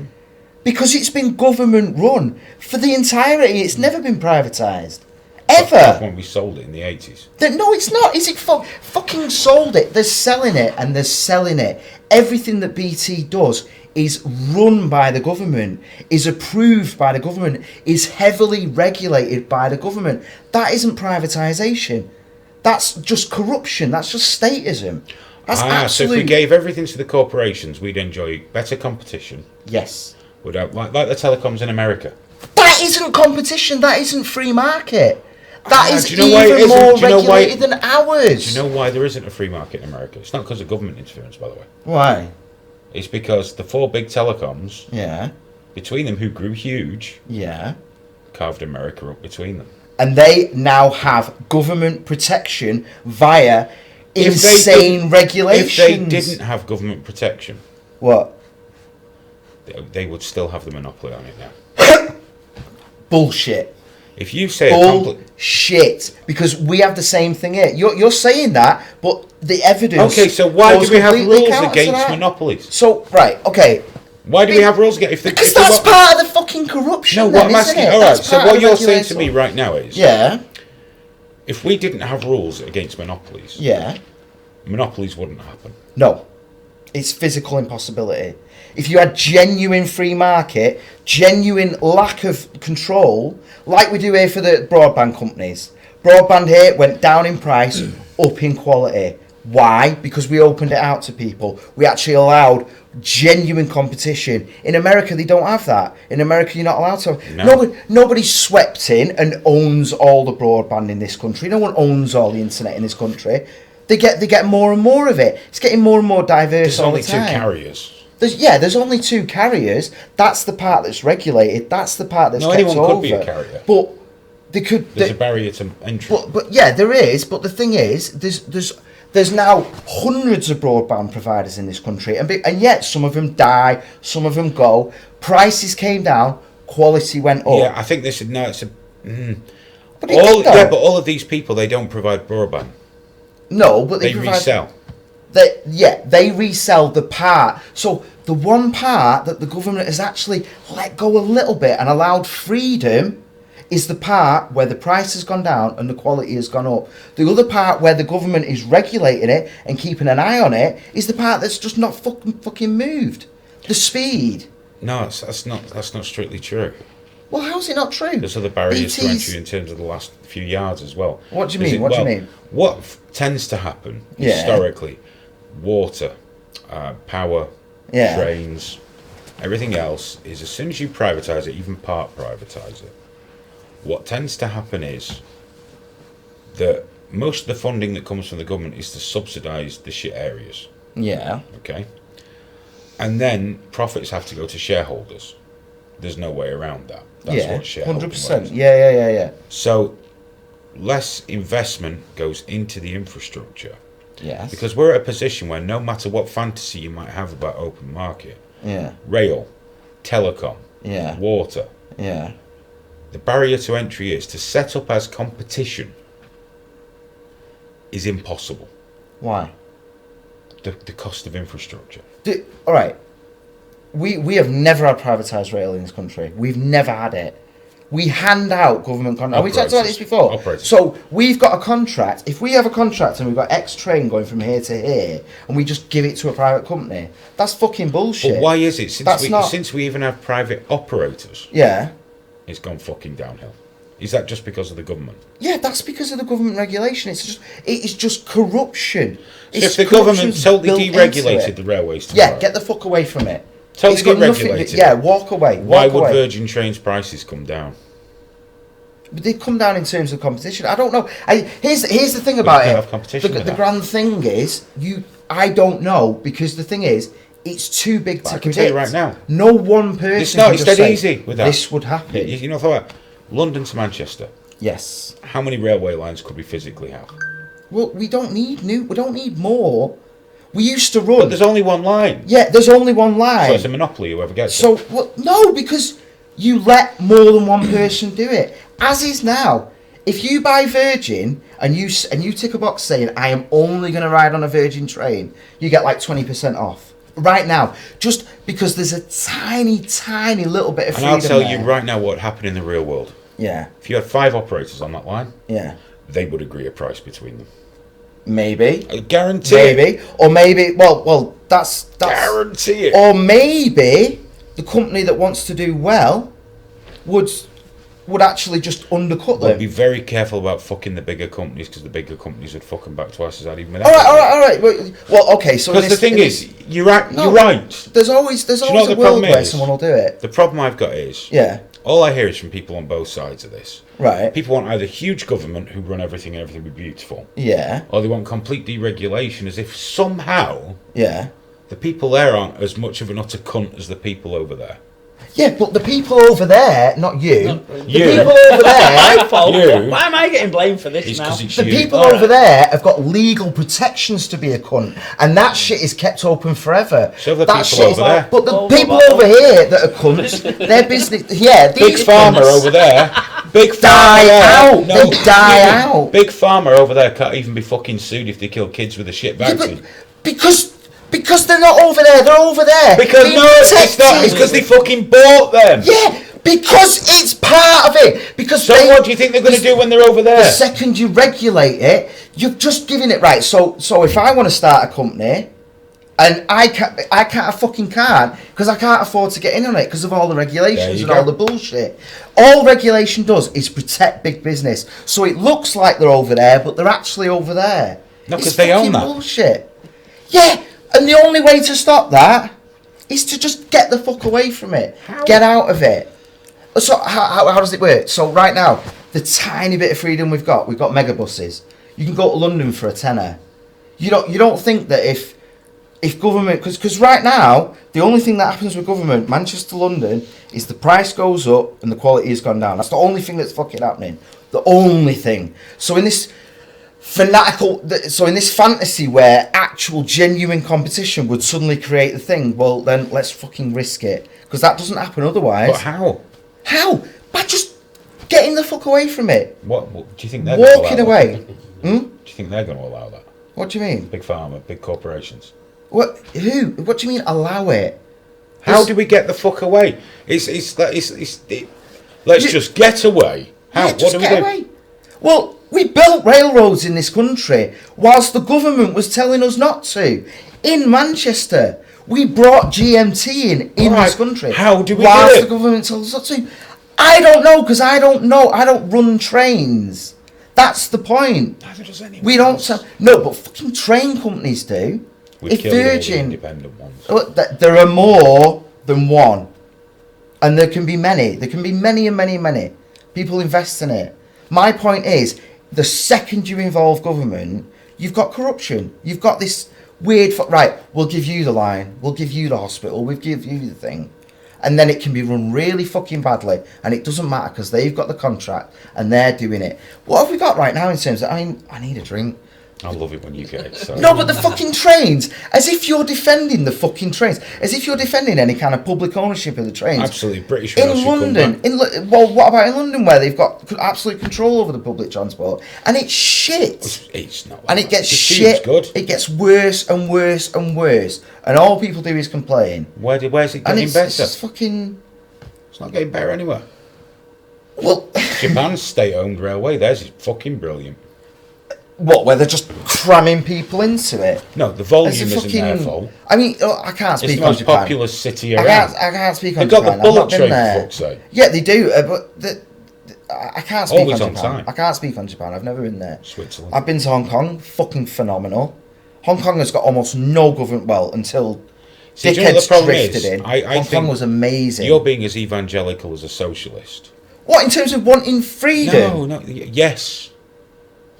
Because it's been government run for the entirety. It's never been privatised. Ever.
When we sold it in the 80s.
No, it's not. Is it fucking sold it? They're selling it and they're selling it. Everything that BT does is run by the government, is approved by the government, is heavily regulated by the government. That isn't privatisation. That's just corruption. That's just statism. That's absolute.
So if we gave everything to the corporations, we'd enjoy better competition.
Yes.
Would have, like the telecoms in America.
That isn't competition. That isn't free market. That is
do you know why it
even
isn't?
more
Do you know why-
regulated than ours.
Do you know why there isn't a free market in America? It's not because of government interference, by the way.
Why?
It's because the 4 big telecoms,
Yeah.
between them, who grew huge,
Yeah.
carved America up between them.
And they now have government protection via
If they
insane regulations.
If they didn't have government protection,
What?
they would still have the monopoly on it now.
Bullshit.
If you say
Bullshit. Because we have the same thing here. You're saying that, but the evidence.
Okay, so why
goes
do we have
completely
rules
counter to
against
that.
monopolies?
So, right, okay.
Why do we have rules against?
Because that's part of the fucking corruption.
No,
then,
what I'm asking.
isn't it?
All right.
That's
So
part
what
of
you're
the
saying to me
regulation.
right now is,
Yeah.
if we didn't have rules against monopolies,
Yeah.
monopolies wouldn't happen.
No. It's physical impossibility. If you had genuine free market, genuine lack of control, like we do here for the broadband companies. Broadband here went down in price, up in quality. Why? Because we opened it out to people. We actually allowed genuine competition. In America, they don't have that. In America, you're not allowed to.
No.
Nobody's swept in and owns all the broadband in this country. No one owns all the internet in this country. They get more and more of it. It's getting more and more diverse
There's
all
only
the
2
time.
carriers.
There's only 2 carriers. That's the part that's regulated. That's the part that's
No,
kept
anyone
over.
could be a carrier.
But they could.
There's a barrier to entry.
But yeah, there is. But the thing is, there's now hundreds of broadband providers in this country, and yet some of them die, some of them go. Prices came down, quality went up.
Yeah, I think this is no. It's a.
But it did, though.
Yeah, but all of these people, they don't provide broadband.
No, but
They
provide,
resell.
They resell the part. So the one part that the government has actually let go a little bit and allowed freedom is the part where the price has gone down and the quality has gone up. The other part where the government is regulating it and keeping an eye on it is the part that's just not fucking moved. The speed.
No, that's not strictly true.
Well, how's it not true?
There's other barriers to
BT's
entry in terms of the last few yards as well.
What do you mean? What do you mean?
What tends to happen historically, water, power,
Yeah.
trains, everything else is as soon as you privatise it, even part privatise it, what tends to happen is that most of the funding that comes from the government is to subsidise the shit areas.
Yeah.
Okay? And then profits have to go to shareholders. There's no way around that. That's what shareholders
100%. Yeah.
So less investment goes into the infrastructure.
Yes.
Because we're at a position where no matter what fantasy you might have about open market,
Yeah.
rail, telecom,
Yeah.
water,
Yeah.
the barrier to entry is to set up as competition is impossible.
Why?
The cost of infrastructure.
All right. We have never had privatised rail in this country. We've never had it. We hand out government contracts. We talked about this before.
Operators.
So we've got a contract. If we have a contract and we've got X train going from here to here, and we just give it to a private company, that's fucking bullshit.
But why is it
That's
since we even have private operators,
Yeah.
it's gone fucking downhill? Is that just because of the government?
Yeah, that's because of the government regulation. It is just corruption.
So if the government totally deregulated the railways tomorrow,
yeah, get the fuck away from it.
totally
It's got nothing
deregulated,
yeah, walk away.
why
Walk
would
away.
Virgin Trains prices come down?
But they come down in terms of competition. I don't know. Here's the thing about
can't
it.
have competition with
The
that.
grand thing is I don't know, because the thing is it's too big
But
to
I can
predict.
tell you right now.
No one person.
It's not.
can
It's
just
dead
say,
easy with that.
This would happen.
You know, thought London to Manchester.
Yes.
How many railway lines could we physically have?
Well, we don't need We don't need more. We used to run.
But there's only one line.
Yeah, there's only one line.
So it's a monopoly. Whoever gets it.
So, well, no, because you let more than one person do it. As is now. if you buy Virgin and you tick a box saying I am only going to ride on a Virgin train, you get like 20% off right now, just because there's a tiny little bit of freedom.
And I'll tell
there.
you right now what happened in the real world.
Yeah.
If you had 5 operators on that line,
Yeah.
they would agree a price between them.
Maybe.
I guarantee
Maybe. Or maybe. Well. That's.
Guarantee it.
Or maybe the company that wants to do well would actually just undercut them.
Well, be very careful about fucking the bigger companies, because the bigger companies would fuck them back twice as hard even without.
All right. Well, okay. So
because the thing is, you're right.
There's always
you know
a world where someone will do it.
The problem I've got is, all I hear is from people on both sides of this.
Right.
People want either huge government who run everything and everything will be beautiful.
Yeah.
Or they want complete deregulation, as if somehow the people there aren't as much of an utter cunt as the people over there.
Yeah, but the people over there, not you. The
you.
people over there.
My fault.
You.
Why am I getting blamed for this
It's
now?
'cause it's
The
you.
people over there have got legal protections to be a cunt, and that shit is kept open forever.
So the
that
people
shit
over there.
But the
Oh,
people
oh,
over here that are cunts, their business,
Big Pharma over there. Big Pharma
Die
there.
out. They die out.
Big Pharma over there can't even be fucking sued if they kill kids with a shit
Yeah,
vaccine.
but because they're not over there, they're over there.
Because
being
no, it's not.
protected.
It's because they fucking bought them.
Yeah, because it's part of it. Because
So what do you think they're going to do when they're over there?
The second you regulate it, you've just given it right. So if I want to start a company, and I fucking can't, because I can't afford to get in on it because of all the regulations and all the bullshit. All regulation does is protect big business. So it looks like they're over there, but they're actually over there.
No,
It's
because they own
fucking
that.
bullshit. Yeah, and the only way to stop that is to just get the fuck away from it. Get out of it. So how does it work? So right now, the tiny bit of freedom we've got megabuses. You can go to London for a tenner. You don't think that if government, because right now the only thing that happens with government, Manchester, London, is the price goes up and the quality has gone down. That's the only thing that's fucking happening. The only thing. So in this fantasy where actual genuine competition would suddenly create the thing, well then let's fucking risk it, because that doesn't happen otherwise.
But how?
How? By just getting the fuck away from it.
What do you think they're
Walking
gonna allow
away.
that? Do you think they're going to allow that?
What do you mean?
Big Pharma, big corporations.
What? Who? What do you mean allow it?
How do we get the fuck away? Let's just get away. How?
Yeah,
What
just
do we
get
do?
away. Well, we built railroads in this country whilst the government was telling us not to. In Manchester, we brought GMT in
Alright,
this country.
how do we do
whilst
it?
the government told us not to. I don't know, because I don't know. I don't run trains. That's the point.
Neither does anyone
We don't
else.
sell. No, but fucking train companies do.
We've
If
killed all the
Virgin,
independent ones.
there are more than one, and there can be many. There can be many and many and many. People invest in it. My point is, the second you involve government, you've got corruption. You've got this weird. Right, we'll give you the line. We'll give you the hospital. We'll give you the thing. And then it can be run really fucking badly, and it doesn't matter because they've got the contract and they're doing it. What have we got right now in terms of? I mean, I need a drink.
I love it when you get excited.
No, but the fucking trains, as if you're defending the fucking trains, as if you're defending any kind of public ownership of the trains.
Absolutely, British
In
Rail should come
London,
back.
well, what about in London where they've got absolute control over the public transport, and it's shit.
It's not. Like
And it
that.
gets
The
shit.
tube's good.
It gets worse and worse and worse, and all people do is complain.
Where's it
And
getting
it's
better?
just fucking.
It's not getting better anywhere.
Well,
Japan's state-owned railway, theirs is fucking brilliant.
what? Where they're just cramming people into it?
No, the volume
It's a
isn't their
fucking.
fault.
I mean, I can't
It's
speak
the
on
most
Japan.
populous city
I
around.
can't speak on
They've got
Japan.
the
I've
bullet
not been
train, for
there.
fuck's sake.
Yeah, they do, I can't speak
Always
on
on
Japan.
time.
I can't speak on Japan. I've never been there.
Switzerland.
I've been to Hong Kong. Fucking phenomenal. Hong Kong has got almost no government. Well, until
See, do you know what
dickheads
the problem
drifted
is?
in.
I
Hong Kong
think
was amazing.
You're being as evangelical as a socialist.
What, in terms of wanting freedom?
No, yes.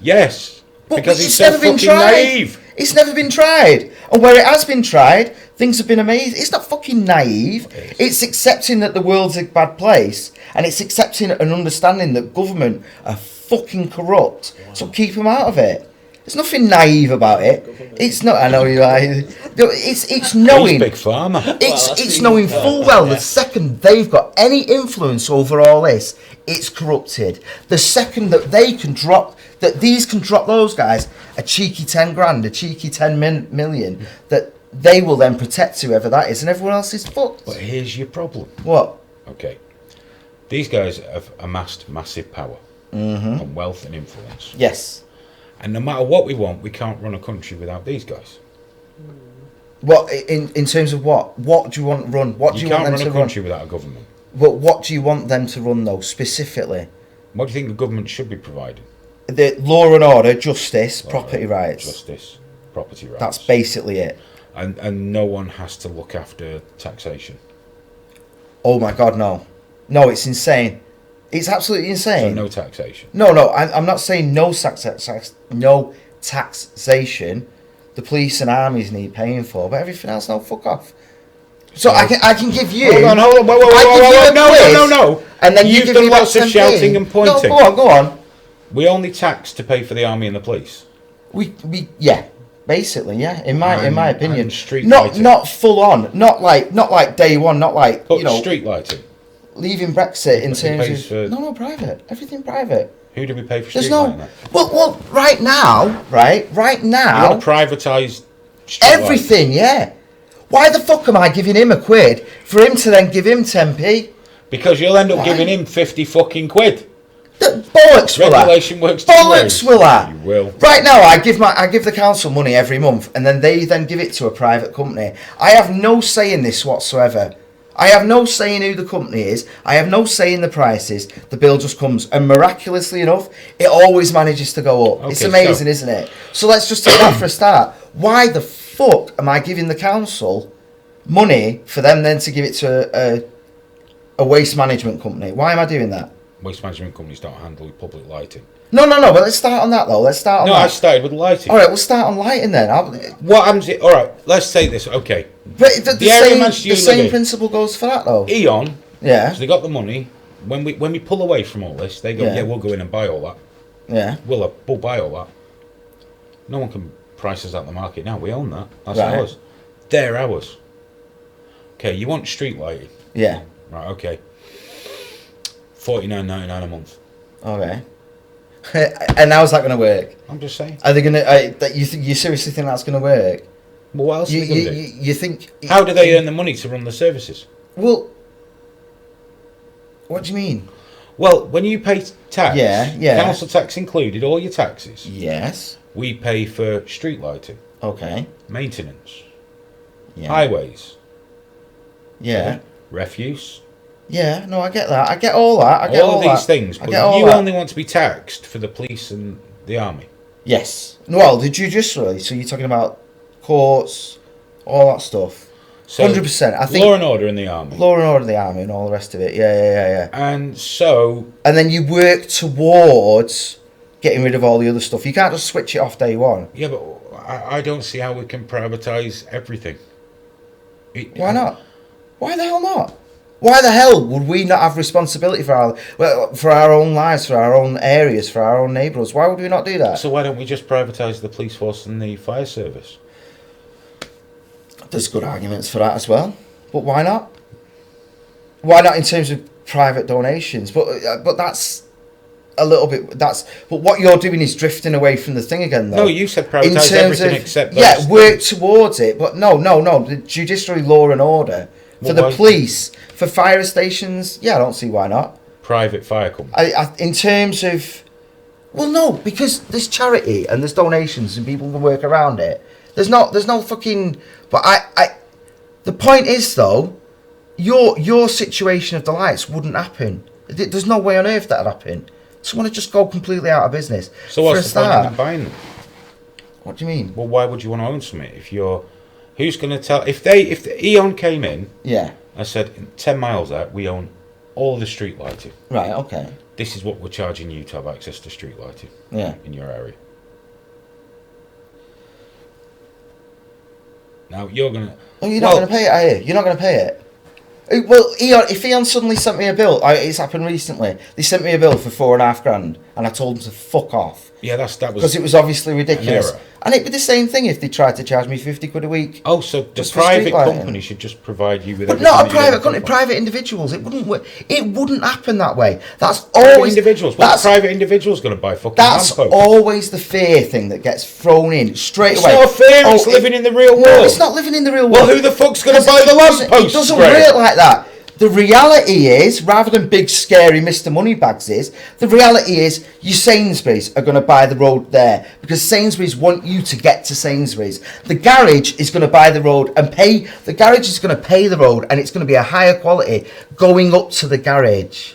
Yes.
But
Because
it's
it's so
never been
fucking
tried.
naive.
It's never been tried. And where it has been tried, things have been amazing. It's not fucking naive. It's accepting that the world's a bad place, and it's accepting and understanding that government are fucking corrupt. So keep them out of it. There's nothing naive about it. It's not. I know you are. It's knowing.
He's big pharma.
It's knowing full well the second they've got any influence over all this, it's corrupted. The second that these can drop those guys a cheeky 10 grand, a cheeky 10 million, that they will then protect whoever that is, and everyone else is fucked.
But here's your problem.
What?
Okay. These guys have amassed massive power and wealth and influence.
Yes.
And no matter what we want, we can't run a country without these guys.
What in terms of what? What do you want run? What do you want them to run?
You can't run a country without a government.
But what do you want them to run though, specifically?
What do you think the government should be providing?
The law and order, justice, property rights.
Justice, property rights.
That's basically it.
And no one has to look after taxation.
Oh my God, no. No, it's insane. It's absolutely insane.
So no taxation.
No, I'm not saying no taxation. The police and armies need paying for, but everything else, no, fuck off. So I can give you.
Hold on, whoa, no.
And then
You've done lots of shouting and pointing.
No, go on.
We only tax to pay for the army and the police.
We basically, yeah. In my opinion,
and street
not
lighting.
not full on, not like day one, not like
But street lighting.
leaving Brexit in
pays
terms of
for-
no private, everything private.
Who do we pay for
There's
street
no
lighting?
well right now, right
You want
now,
to privatise street
everything, yeah. Why the fuck am I giving him a quid for him to then give him 10p?
lighting? Because you'll end up giving him 50 fucking quid.
Bollocks will that?
Regulation works two
Bollocks
ways.
will that?
You will.
Right now, I give the council money every month, and then they give it to a private company. I have no say in this whatsoever. I have no say in who the company is. I have no say in the prices. The bill just comes, and miraculously enough, it always manages to go up. It's
Okay,
amazing, isn't it? So let's just take that for a start. Why the fuck am I giving the council money for them then to give it to a waste management company? Why am I doing that?
Waste management companies don't handle public lighting.
No. But let's start on that though. Let's start on
No,
that.
I started with lighting.
All right, we'll start on lighting then.
What happens? All right, let's take this. Okay,
But
The area
same,
Manchester
the same
United.
principle goes for that though.
Eon.
Yeah,
So they got the money. When we pull away from all this, they go,
Yeah.
yeah, we'll go in and buy all that.
yeah,
We'll buy all that. No one can price us out the market now. We own that. That's
Right.
ours. They're ours. Okay, you want street lighting?
yeah.
Right. Okay. $49.99 a month.
Okay. And how's that going to work?
I'm just saying.
Are they going to? You seriously think that's going to work?
Well, what else are they going to do?
You think?
How do they earn the money to run the services?
Well, what do you mean?
Well, when you pay tax,
Yeah.
council tax included, all your taxes,
Yes.
we pay for street lighting,
Okay.
maintenance,
Yeah.
highways,
Yeah.
refuse,
Yeah. No, I get that. I get all that. I get
all
all
of these
that.
things.
I
But
get all
you
that.
only want to be taxed for the police and the army.
Yes. Well, the judiciary. So you're talking about courts, all that stuff.
So
100%. I think
law and order in the army.
law and order, the army, and all the rest of it. Yeah.
And so,
And then you work towards getting rid of all the other stuff. You can't just switch it off day one.
yeah, but I don't see how we can privatise everything.
Why not? Why the hell not? Why the hell would we not have responsibility for our own lives, for our own areas, for our own neighbourhoods? Why would we not do that?
So why don't we just privatise the police force and the fire service?
There's good arguments for that as well. But why not? Why not in terms of private donations? But that's a little bit. But what you're doing is drifting away from the thing again, though.
No, you said privatise everything except those.
Yeah, work towards it. But no. The judiciary, law and order for the police, for fire stations. Yeah, I don't see why not.
Private fire company.
In terms of, well, no, because there's charity and there's donations and people can work around it. There's no fucking. But the point is though, your situation of the lights wouldn't happen. There's no way on earth that'd happen. Someone would just go completely out of business.
So what's the point in them buying them?
What do you mean?
Well, why would you want to own something if you're? Who's going to tell? If the Eon came in
Yeah.
and said, 10 miles out, we own all the street lighting.
Right. Okay.
This is what we're charging you to have access to street lighting
Yeah.
in your area. Now you're gonna.
Oh, you're not going to pay it, are you? You're not going to pay it. Well, Eon, if Eon suddenly sent me a bill, it's happened recently. They sent me a bill for $4,500, and I told them to fuck off.
Yeah, that was
because it was obviously ridiculous.
error.
And it'd be the same thing if they tried to charge me 50 quid a week.
Oh, so the
just for
private
street lighting.
company should just provide you with.
But
everything
not a
that you
private
don't
company,
want.
private individuals. It wouldn't work. It wouldn't happen that way. That's
Private
always
individuals. What's private individuals going to buy fucking
That's
lampposts?
always the fear thing that gets thrown in straight
It's
away.
not a fear. It's living in the real world.
No, it's not living in the real world.
Well, who the fuck's going to
Because
buy the lampposts?
It doesn't
Greg?
work like that. The reality is, rather than big scary Mr. Moneybags the reality is your Sainsbury's are going to buy the road there because Sainsbury's want you to get to Sainsbury's. The garage is going to buy the road and pay, the garage is going to pay the road and it's going to be a higher quality going up to the garage.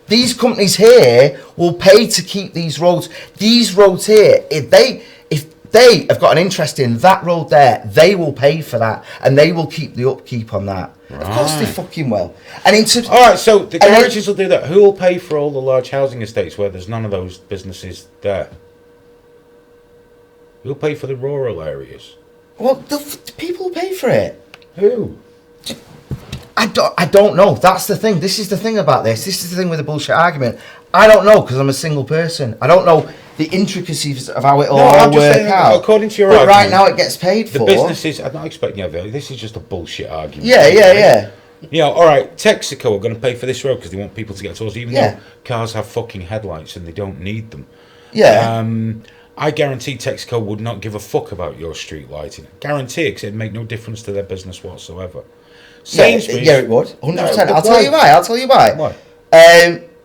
These companies here will pay to keep these roads. These roads here, if they have got an interest in that road there, they will pay for that and they will keep the upkeep on that. Right. Of course they fucking will. And
alright, so the garages will do that. Who will pay for all the large housing estates where there's none of those businesses there? Who'll pay for the rural areas?
Well, the people will pay for it.
Who?
I don't know. That's the thing. This is the thing about this. This is the thing with the bullshit argument. I don't know because I'm a single person. I don't know the intricacies of how it all works out.
According to your
but
argument,
right now it gets paid
the
for.
businesses. I'm not expecting you to have it. This is just a bullshit argument.
Yeah.
You know, all right, Texaco are going to pay for this road because they want people to get towards it, even
Yeah.
though cars have fucking headlights and they don't need them.
Yeah.
I guarantee Texaco would not give a fuck about your street lighting. Guarantee it, because it'd make no difference to their business whatsoever. Sainsbury's,
yeah, it would. 100%.
No,
I'll tell you why.
Why?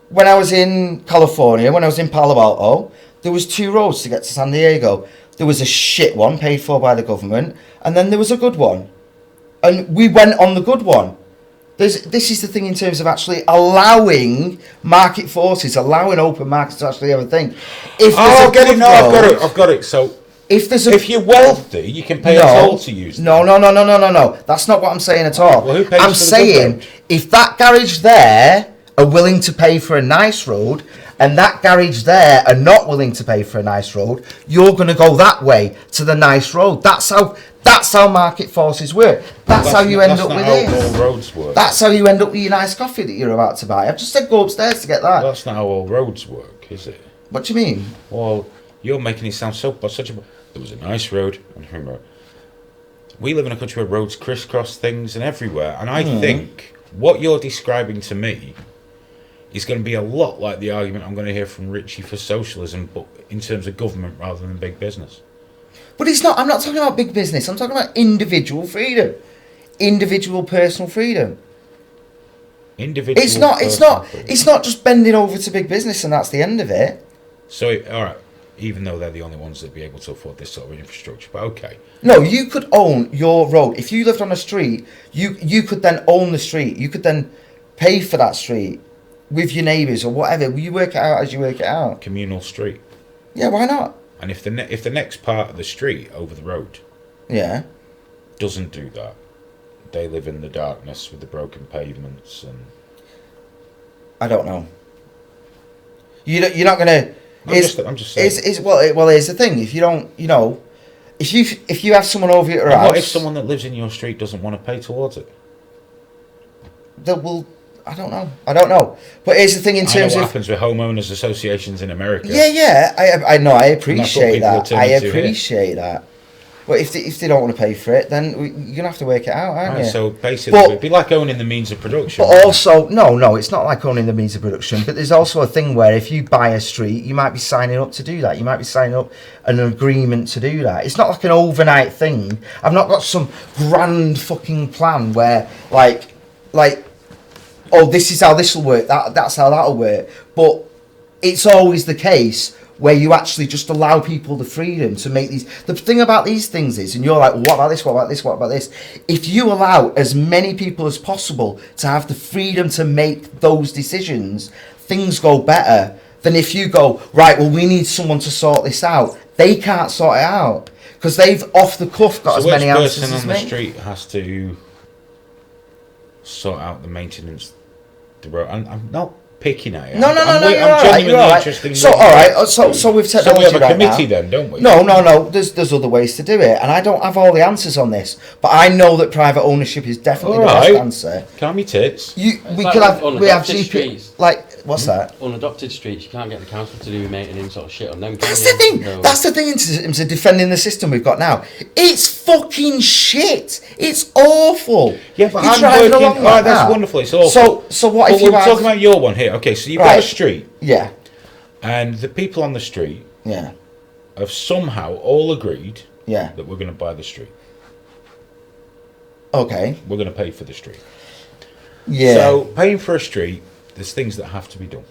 When I was in California, when I was in Palo Alto, there was 2 roads to get to San Diego. There was a shit one paid for by the government, and then there was a good one. And we went on the good one. This is the thing in terms of actually allowing market forces, allowing open markets to actually have a thing.
I've got it. So if you're wealthy, you can pay a toll to use them.
No. That's not what I'm saying at all.
Well, who pays
I'm
for the
saying
good road?
if that garage there are willing to pay for a nice road, and that garage there are not willing to pay for a nice road, you're going to go that way to the nice road. That's how market forces work. That's how you end up with
this. That's not how
this.
all roads work.
That's how you end up with your nice coffee that you're about to buy. I've just said go upstairs to get that.
That's not how all roads work, is it?
What do you mean?
Well, you're making it sound such a. There was a nice road. We live in a country where roads crisscross things and everywhere, and I think what you're describing to me is going to be a lot like the argument I'm going to hear from Richie for socialism, but in terms of government rather than big business.
But it's not. I'm not talking about big business. I'm talking about individual freedom, individual personal freedom.
Individual.
It's not just bending over to big business and that's the end of it.
So, all right. Even though they're the only ones that be able to afford this sort of infrastructure, but okay.
No, you could own your road. If you lived on a street, you could then own the street. You could then pay for that street with your neighbours or whatever. You work it out as you work it out.
Communal street.
Yeah, why not?
And if the next part of the street over the road, doesn't do that, they live in the darkness with the broken pavements and.
I don't know. You're not gonna.
I'm just saying.
Well, here's the thing. If you don't, if you have someone over your house,
what if someone that lives in your street doesn't want to pay towards it?
I don't know. But here's the thing in terms
of what
of
happens with homeowners associations in America.
Yeah. I know. I appreciate that. I appreciate
here.
that. But if they don't want to pay for it, then you're gonna have to work it out, aren't you?
So basically, it'd be like owning the means of production.
But also, no, it's not like owning the means of production. But there's also a thing where if you buy a street, you might be signing up to do that. You might be signing up an agreement to do that. It's not like an overnight thing. I've not got some grand fucking plan where like, oh, this is how this will work. That's how that'll work. But it's always the case where you actually just allow people the freedom to make these. The thing about these things is, and you're like, well, what about this? What about this? What about this? If you allow as many people as possible to have the freedom to make those decisions, things go better than if you go, right, well, we need someone to sort this out. They can't sort it out because they've off the cuff got as many answers as me.
So which person on the street has to sort out the maintenance? The road. I'm not picking at it.
No,
I'm genuinely interested.
So, all right. So we've technology.
So we have a committee then, don't we?
No. There's other ways to do it, and I don't have all the answers on this, but I know that private ownership is definitely the best answer.
Calm your tits.
We have GP, like What's that?
Unadopted streets, you can't get the council to do maintenance sort of shit on them.
That's the thing.
No.
That's the thing in terms of defending the system we've got now. It's fucking shit. It's awful.
Yeah, but
You're
I'm
driving
working.
along
Oh,
like
that's
that.
wonderful. It's awful.
So what
But
if you
we're
have...
talking about your one here. Okay, so you've got a street,
Yeah,
and the people on the street
yeah,
have somehow all agreed
yeah.
that we're going to buy the street.
Okay.
We're going to pay for the street.
Yeah.
So paying for a street, there's things that have to be done.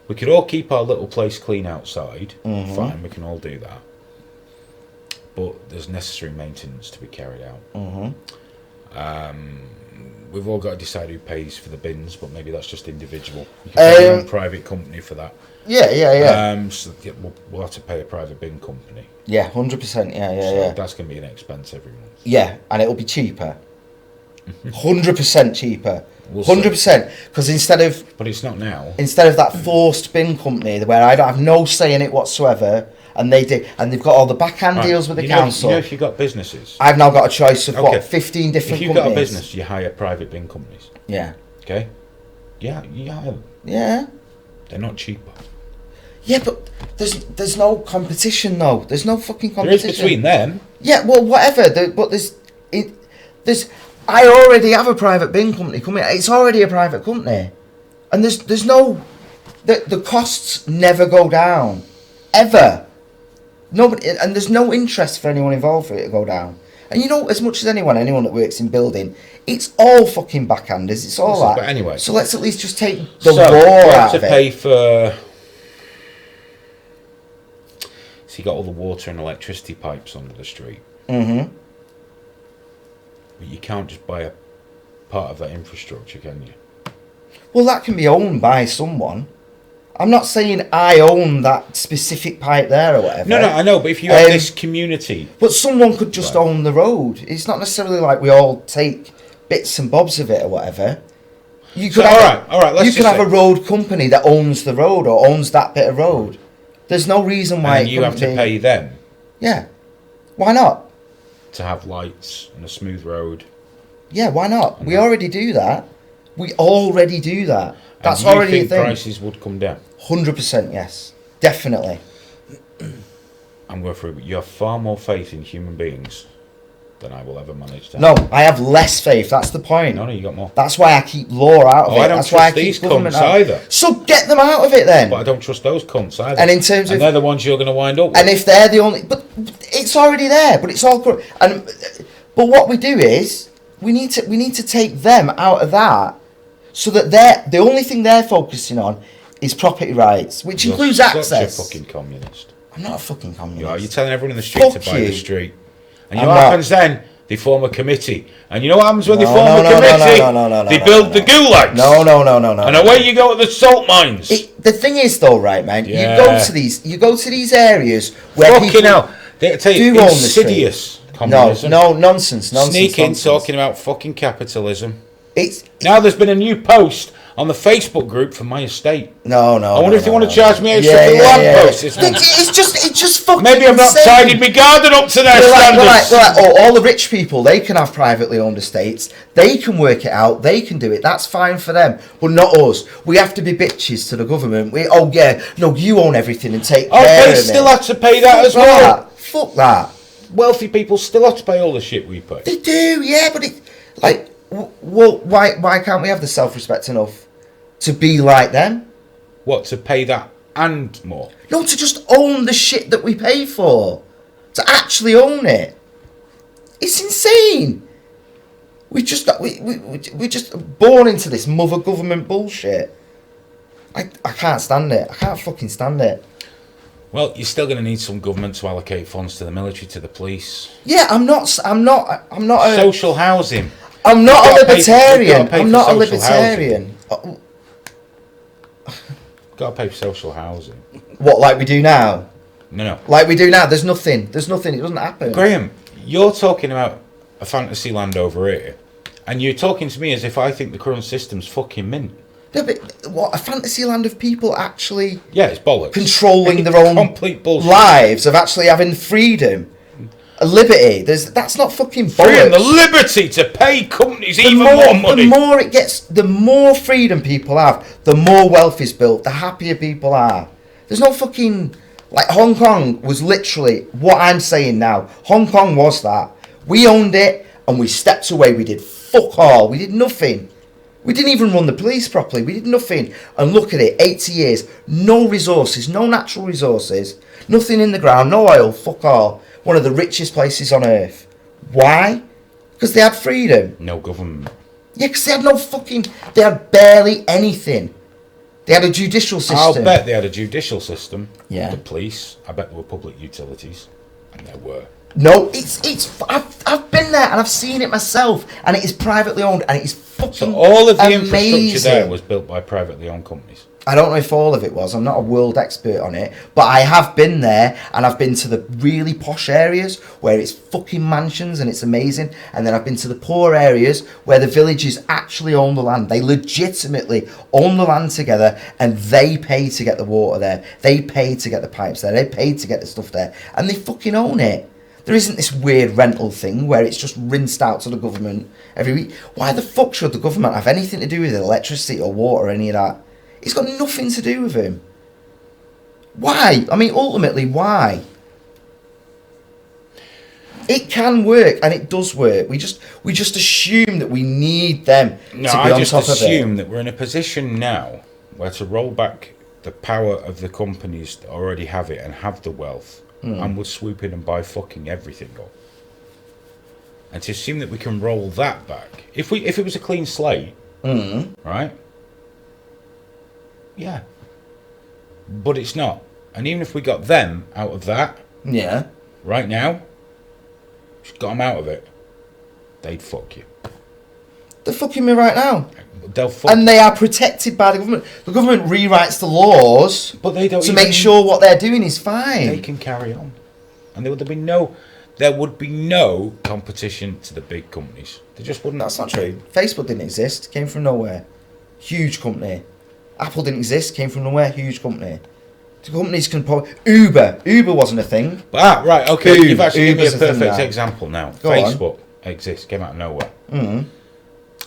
We could all keep our little place clean outside.
Mm-hmm.
Fine, we can all do that. But there's necessary maintenance to be carried out.
Mm-hmm.
We've all got to decide who pays for the bins, but maybe that's just individual. You can pay your own private company for that.
Yeah.
So we'll have to pay a private bin company.
Yeah, 100%. Yeah.
So that's going to be an expense every month.
Yeah, and it'll be cheaper. 100% cheaper.
We'll see.
100%. Because instead of
But it's not now.
that forced bin company where I don't have no say in it whatsoever, and they've got all the backhand
Right.
deals with the
You
council.
know if you've got businesses,
I've now got a choice of
Okay.
15 different
if you've
companies.
got a business, you hire private bin companies.
Yeah.
Okay? Yeah, you hire them.
Yeah.
They're not cheaper.
Yeah, but there's no competition though. There's no fucking
There is
competition.
between them.
Yeah, well, whatever. But there's. I already have a private bin company coming. It's already a private company, and there's no. The costs never go down, ever. Nobody, and there's no interest for anyone involved for it to go down. And you know, as much as anyone that works in building, it's all fucking backhanders. It's all that.
But anyway,
so let's at least just take the
so
war
we have
out
to
of it.
pay for. So you got all the water and electricity pipes under the street.
Mm-hmm.
But you can't just buy a part of that infrastructure, can you?
Well, that can be owned by someone. I'm not saying I own that specific pipe there or whatever.
No, I know, but if you have this community...
But someone could just own the road. It's not necessarily like we all take bits and bobs of it or whatever. You could
all right, let's
you could
just
have a road company that owns the road or owns that bit of road. There's no reason why
And you have to pay them
Yeah. Why not?
to have lights and a smooth road.
Yeah, why not? We already do that. We already do that. That's
And you
already a
think
thing.
prices would come down?
100% yes. Definitely.
I'm going through, but you have far more faith in human beings than I will ever manage to have.
No, I have less faith. That's the point.
No, you got more.
That's why I keep law out of it.
I don't
That's why I
trust
keep
these
government
cunts
out.
either.
So get them out of it then.
But I don't trust those cunts either.
And in terms of,
they're the ones you're going to wind up with.
and if they're the only, but it's already there. But it's all corrupt. And but what we do is we need to take them out of that, so that the only thing they're focusing on is property rights, which
You're
includes
such
access.
a fucking communist.
I'm not a fucking communist.
You are. You're telling everyone in the street
Fuck
to buy
you.
the street. And you
I'm
know what
not.
happens then? They form a committee. And you know what happens when they
No,
form
no,
a
no, no,
committee?
no,
They build the gulags.
No.
And away you go to the salt mines.
The thing is, though, right, man?
Yeah.
You go to these areas where
Fucking
people
hell. They tell you,
do own the street.
insidious communism.
No, nonsense.
Sneaking,
nonsense.
talking about fucking capitalism.
It's
Now there's been a new post on the Facebook group for my estate.
no.
I wonder if they want to
no.
charge me extra for lampposts.
It's just fucking.
Maybe I've not
insane.
tidied my garden up to their
They're
standards.
like, all the rich people, they can have privately owned estates. They can work it out. They can do it. That's fine for them. But not us. We have to be bitches to the government. You own everything and take
Oh,
care
they
of
still
it.
have to pay that as well.
Fuck that.
Wealthy people still have to pay all the shit we pay.
They do, yeah, but well, why can't we have the self-respect enough to be like them?
What, to pay that and more?
No, to just own the shit that we pay for. To actually own it. It's insane. We're just born into this mother government bullshit. I can't stand it. I can't fucking stand it.
Well, you're still going to need some government to allocate funds to the military, to the police.
Yeah, I'm not a
Social housing.
I'm not a
You've gotta pay
libertarian.
for
I'm not a
social
libertarian.
Got to pay for social housing.
What, like we do now?
No.
Like we do now. There's nothing. It doesn't happen.
Graham, you're talking about a fantasy land over here, and you're talking to me as if I think the current system's fucking mint.
No, but what, a fantasy land of people actually
Yeah, it's bollocks.
controlling
It's
their own
complete bullshit.
lives, of actually having freedom. A liberty. That's not fucking bollocks.
Freedom, the liberty to pay companies even more money.
The more freedom people have, the more wealth is built, the happier people are. There's no fucking... Like, Hong Kong was literally what I'm saying now. Hong Kong was that. We owned it, and we stepped away. We did fuck all. We did nothing. We didn't even run the police properly. We did nothing. And look at it, 80 years. No resources, no natural resources. Nothing in the ground, no oil, fuck all. One of the richest places on earth. Why? Because they had freedom.
No government.
Yeah, because they had no fucking... They had barely anything. They had a judicial system.
I'll bet they had a judicial system.
Yeah.
The police. I bet there were public utilities. And there were.
No, I've been there and I've seen it myself. And it is privately owned and it is fucking
So all of the
amazing.
infrastructure there was built by privately owned companies.
I don't know if all of it was. I'm not a world expert on it. But I have been there and I've been to the really posh areas where it's fucking mansions and it's amazing. And then I've been to the poor areas where the villages actually own the land. They legitimately own the land together and they pay to get the water there. They pay to get the pipes there. They pay to get the stuff there. And they fucking own it. There isn't this weird rental thing where it's just rinsed out to the government every week. Why the fuck should the government have anything to do with electricity or water or any of that? It's got nothing to do with him. Why? I mean, ultimately, why? It can work, and it does work. We just assume that we need them to be on top of it.
I just assume that we're in a position now where to roll back the power of the companies that already have it and have the wealth, and would swoop in and buy fucking everything up. And to assume that we can roll that back, if it was a clean slate, right? Yeah. But it's not. And even if we got them out of that,
Yeah.
right now, just got them out of it, they'd fuck you.
They're fucking me right now.
They'll fuck
And they are protected by the government. The government rewrites the laws
but they don't
to make sure what they're doing is fine.
they can carry on. And there would be no competition to the big companies. They just wouldn't.
That's not true. Facebook didn't exist. Came from nowhere. Huge company. Apple didn't exist. Came from nowhere. Huge company. The companies can probably... Uber wasn't a thing.
Right, okay. You've actually given me a
Uber's a thing
perfect
now.
example now.
Go on.
Facebook exists, came out of nowhere.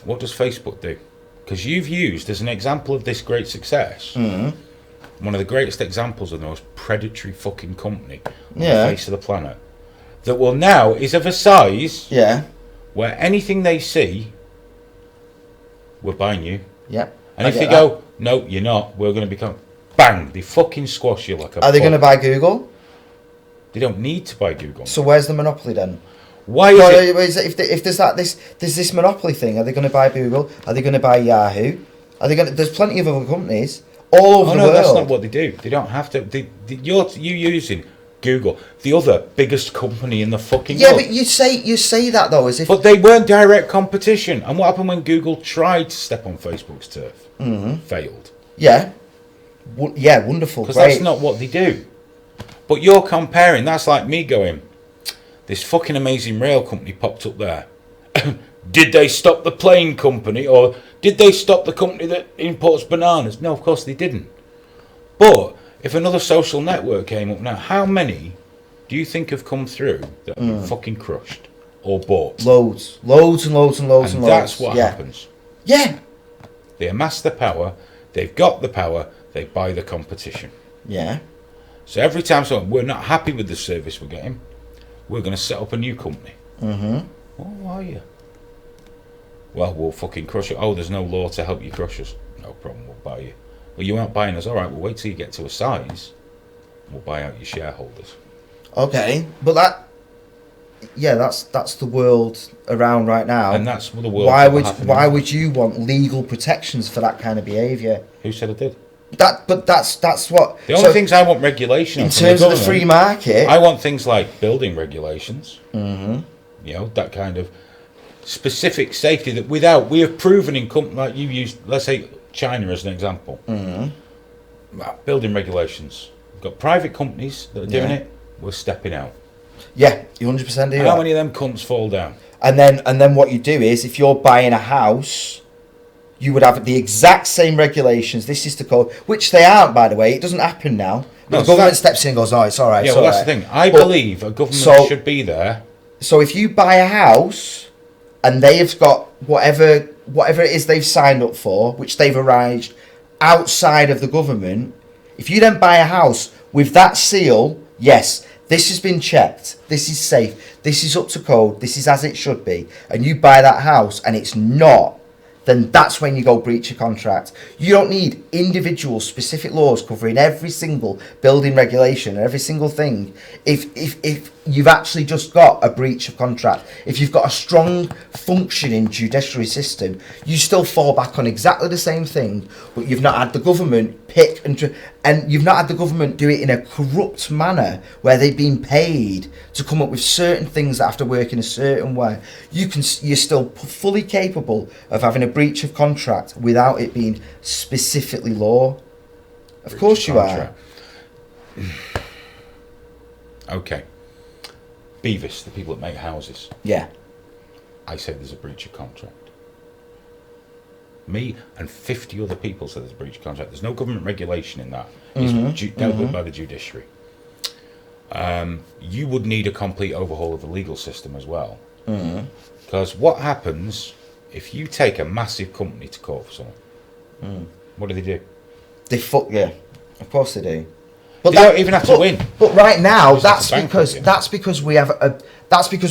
What does Facebook do? Because you've used as an example of this great success, one of the greatest examples of the most predatory fucking company on the face of the planet, that will now is of a size where anything they see, we're buying you.
Yeah.
And if they go, no, you're not, we're going to become... Bang! They fucking squash you like a...
Are they going to buy Google?
They don't need to buy Google.
So where's the monopoly then?
Why is it...
If there's this monopoly thing, are they going to buy Google? Are they going to buy Yahoo? Are they going? There's plenty of other companies all over the world.
That's not what they do. They don't have to. You're using Google, the other biggest company in the fucking world.
Yeah, but you say that though as if...
But they weren't direct competition. And what happened when Google tried to step on Facebook's turf? Failed.
Yeah. Yeah, wonderful.
Because that's not what they do. But you're comparing. That's like me going, this fucking amazing rail company popped up there. Did they stop the plane company? Or did they stop the company that imports bananas? No, of course they didn't. But if another social network came up now, how many do you think have come through that have been fucking crushed or bought?
Loads and loads.
And that's what happens.
Yeah.
They amass the power. They've got the power. They buy the competition.
Yeah.
So every time we're not happy with the service we're getting, we're going to set up a new company. Oh, why are you? Well, we'll fucking crush it. Oh, there's no law to help you crush us. No problem, we'll buy you. Well, you aren't buying us. All right, we'll wait till you get to a size. We'll buy out your shareholders.
Okay, but that's the world around right now.
And that's the world.
Why would you want legal protections for that kind of behaviour?
Who said I did?
That's what.
The only things I want regulation
in terms of the free market.
I want things like building regulations. You know, that kind of specific safety that we have proven in like you used. Let's say China as an example. Building regulations. We've got private companies that are doing it. We're stepping out.
Yeah, you 100% do.
How many of them cunts fall down?
And then what you do is, if you're buying a house, you would have the exact same regulations. This is the code, which they aren't, by the way. It doesn't happen now. The government steps in and goes, "No, it's all right."
Yeah,
it's
well,
all
that's
right.
the thing. I
But-
believe a government should be there.
So if you buy a house and they've got whatever it is they've signed up for, which they've arranged outside of the government, if you then buy a house with that seal, yes, this has been checked, this is safe, this is up to code, this is as it should be, and you buy that house and it's not, then that's when you go breach of contract. You don't need individual specific laws covering every single building regulation and every single thing if you've actually just got a breach of contract. If you've got a strong functioning judiciary system, you still fall back on exactly the same thing, but you've not had the government pick and you've not had the government do it in a corrupt manner where they've been paid to come up with certain things that have to work in a certain way. You're still fully capable of having a breach of contract without it being specifically law. Of course you are.
Okay. Beavis, the people that make houses.
Yeah.
I say there's a breach of contract. Me and 50 other people say there's a breach of contract. There's no government regulation in that. It's dealt with by the judiciary. You would need a complete overhaul of the legal system as well. Because what happens if you take a massive company to court for someone? What do they do?
They fuck, yeah. Of course they do. But
They don't even have to win.
But right now,
Just have to bankrupt him.
that's because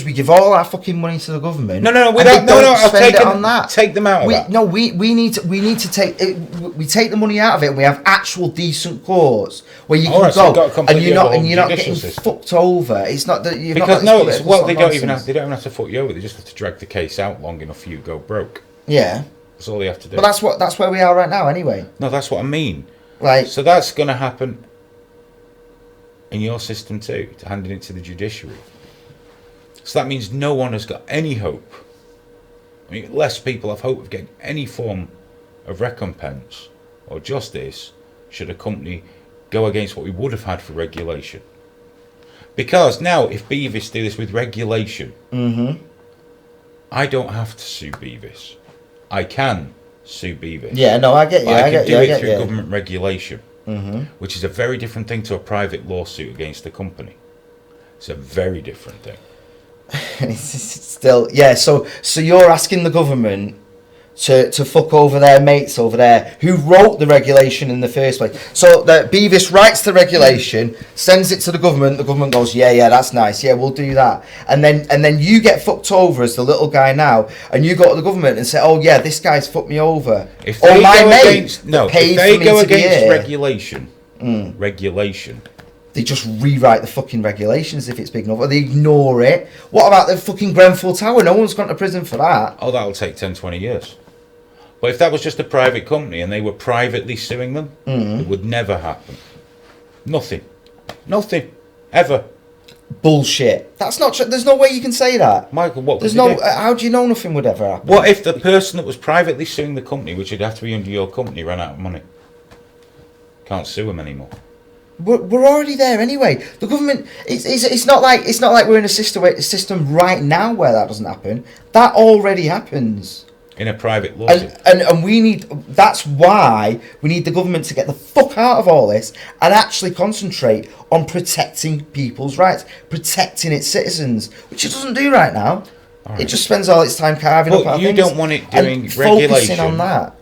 we give all our fucking money to the government.
No,
and they don't
I'll
spend
take
it
them,
on that.
Take them out of that.
No, we need to take it. We take the money out of it, and we have actual decent courts where you can
Alright, so you've got a
go, and
completely
you're not
overhauled
getting
judicial system.
fucked over. It's not that you've
Because
not got
no,
this
it's,
political
well, they don't even
nonsense.
have to fuck you over. They just have to drag the case out long enough for you to go broke.
Yeah,
That's all they have to do.
but that's where we are right now, anyway.
No, that's what I mean.
Like,
So that's going to happen in your system too, to handing it to the judiciary. So that means no one has got any hope. I mean, less people have hope of getting any form of recompense or justice should a company go against what we would have had for regulation. Because now, if Beavis do this with regulation, I don't have to sue Beavis. I can sue Beavis.
yeah, no, I get you.
But I can do it through
you.
government regulation, which is a very different thing to a private lawsuit against a company. It's a very different thing.
It's still, yeah. So you're asking the government to fuck over their mates over there who wrote the regulation in the first place. So that Beavis writes the regulation, sends it to the government goes, yeah, that's nice, yeah, we'll do that. And then you get fucked over as the little guy now, and you go to the government and say, oh yeah, this guy's fucked me over.
If they go against
regulation,
regulation,
they just rewrite the fucking regulations if it's big enough, or they ignore it. What about the fucking Grenfell Tower? No one's gone to prison for that.
oh, that'll take 10, 20 years. But if that was just a private company and they were privately suing them, it would never happen. Nothing. Ever.
Bullshit. That's not true. There's no way you can say that.
Michael, what
There's
would
no.
you do?
How do you know nothing would ever happen?
What if the person that was privately suing the company, which would have to be under your company, ran out of money? Can't sue them anymore.
We're already there anyway. The government. It's not like we're in a system right now where that doesn't happen. That already happens.
In a private lawsuit.
And we need. That's why we need the government to get the fuck out of all this and actually concentrate on protecting people's rights, protecting its citizens, which it doesn't do right now.
Right.
It just spends all its time carving
But
up our
you
things
don't want it doing
and
regulation.
focusing on that.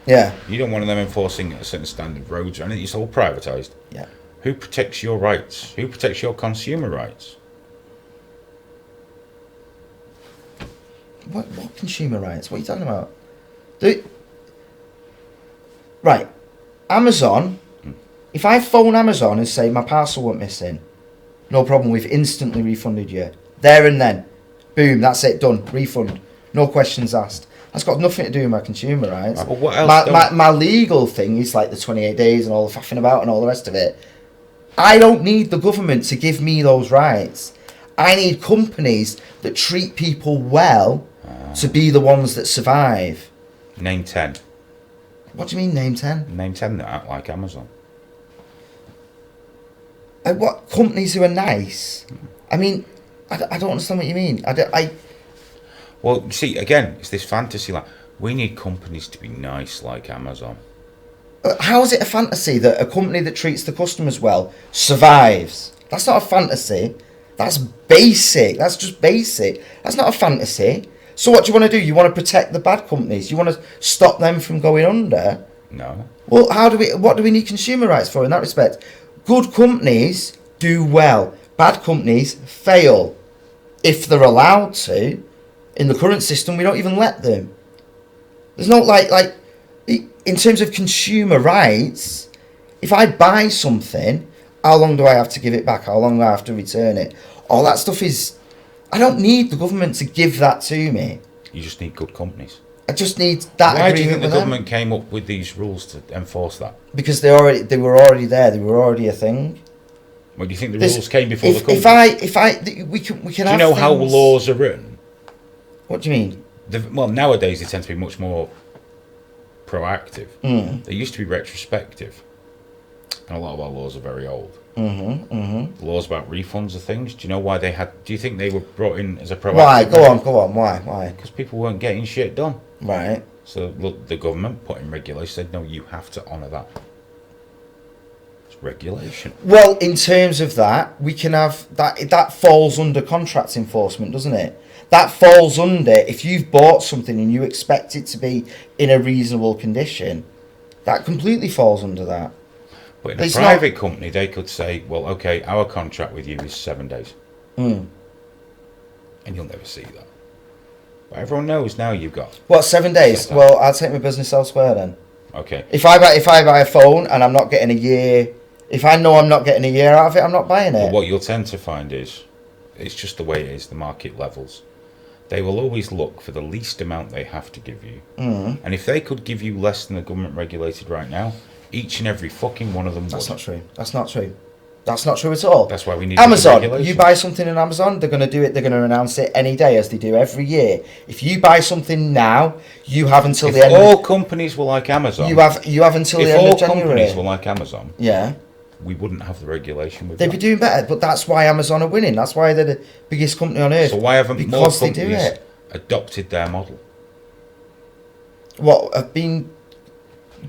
Yeah.
You don't want them enforcing a certain standard roads or anything. It's all privatised.
Yeah.
Who protects your rights? Who protects your consumer rights?
What consumer rights? What are you talking about? Right. Amazon. If I phone Amazon and say my parcel went missing, no problem, we've instantly refunded you. There and then. Boom, that's it, done. Refund. No questions asked. That's got nothing to do with my consumer rights.
But what else
My legal thing is like the 28 days and all the faffing about and all the rest of it. I don't need the government to give me those rights. I need companies that treat people well to be the ones that survive.
Name 10.
What do you mean, name 10?
Name 10 that act like Amazon.
What companies who are nice? I mean, I don't understand what you mean.
Well, you see, again, it's this fantasy land. We need companies to be nice like Amazon.
How is it a fantasy that a company that treats the customers well survives? That's not a fantasy. That's basic. That's just basic. That's not a fantasy. So what do you want to do? You want to protect the bad companies? You want to stop them from going under?
No.
Well, what do we need consumer rights for in that respect? Good companies do well. Bad companies fail. If they're allowed to. In the current system, we don't even let them. There's no, in terms of consumer rights, if I buy something, how long do I have to give it back? How long do I have to return it? All that stuff is... I don't need the government to give that to me.
You just need good companies.
I just need that
Why
agreement
do you think the
with them.
government came up with these rules to enforce that?
Because they were already there. They were already a thing.
Well, do you think the
There's-
rules came before the
If
companies?
we can
Do
have
you know how
things-
laws are written?
What do you mean?
Well, nowadays they tend to be much more proactive.
Mm.
They used to be retrospective. And a lot of our laws are very old.
Mm-hmm.
Laws about refunds of things. Do you know why they had... Do you think they were brought in as a proactive...
Why? Go on. Why?
Because people weren't getting shit done.
Right.
So look, the government put in regulations, said, no, you have to honour that. It's regulation.
Well, in terms of that, we can have that. That falls under contract enforcement, doesn't it? That falls under if you've bought something and you expect it to be in a reasonable condition. That completely falls under that.
But in a
It's
private company, they could say, well, okay, our contract with you is 7 days.
Mm.
And you'll never see that. But everyone knows now you've got...
What, 7 days?
Set that.
Well, I'll take my business elsewhere then.
Okay.
If I buy a phone and I'm not getting a year, if I know I'm not getting a year out of it, I'm not buying
But
it.
what you'll tend to find is, it's just the way it is, the market levels. They will always look for the least amount they have to give you.
Mm.
And if they could give you less than the government regulated right now, each and every fucking one of them
That's
would.
not true. That's not true. That's not true at all.
That's why we need
Amazon,
regulation.
you buy something in Amazon, they're going to do it, they're going to announce it any day as they do every year. If you buy something now, you have until
If
the end
all companies were like Amazon,
you have until
if
the end
all
of January.
companies were like Amazon,
Yeah.
we wouldn't have the regulation with
They'd
that.
be doing better, but that's why Amazon are winning. That's why they're the biggest company on earth.
So why haven't more
because they do
companies
it.
adopted their model?
What have been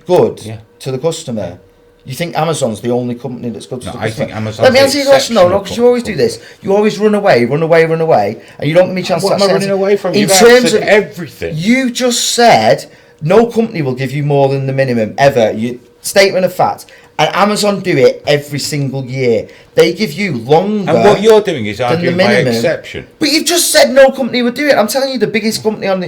good
Yeah.
to the customer? You think Amazon's the only company that's good to
No,
the
I
customer?
think Amazon's
Let me
the
answer your question, no,
exceptional
because you always do
company.
this. You always run away, and you don't give me a chance
What
to
am I
answer.
running away from?
In
You've
terms
answered
of
everything.
You just said no company will give you more than the minimum ever. Statement of fact. And Amazon do it every single year. They give you longer.
And what you're doing is
than the
arguing by
minimum.
exception.
But you've just said no company would do it. I'm telling you, the biggest company on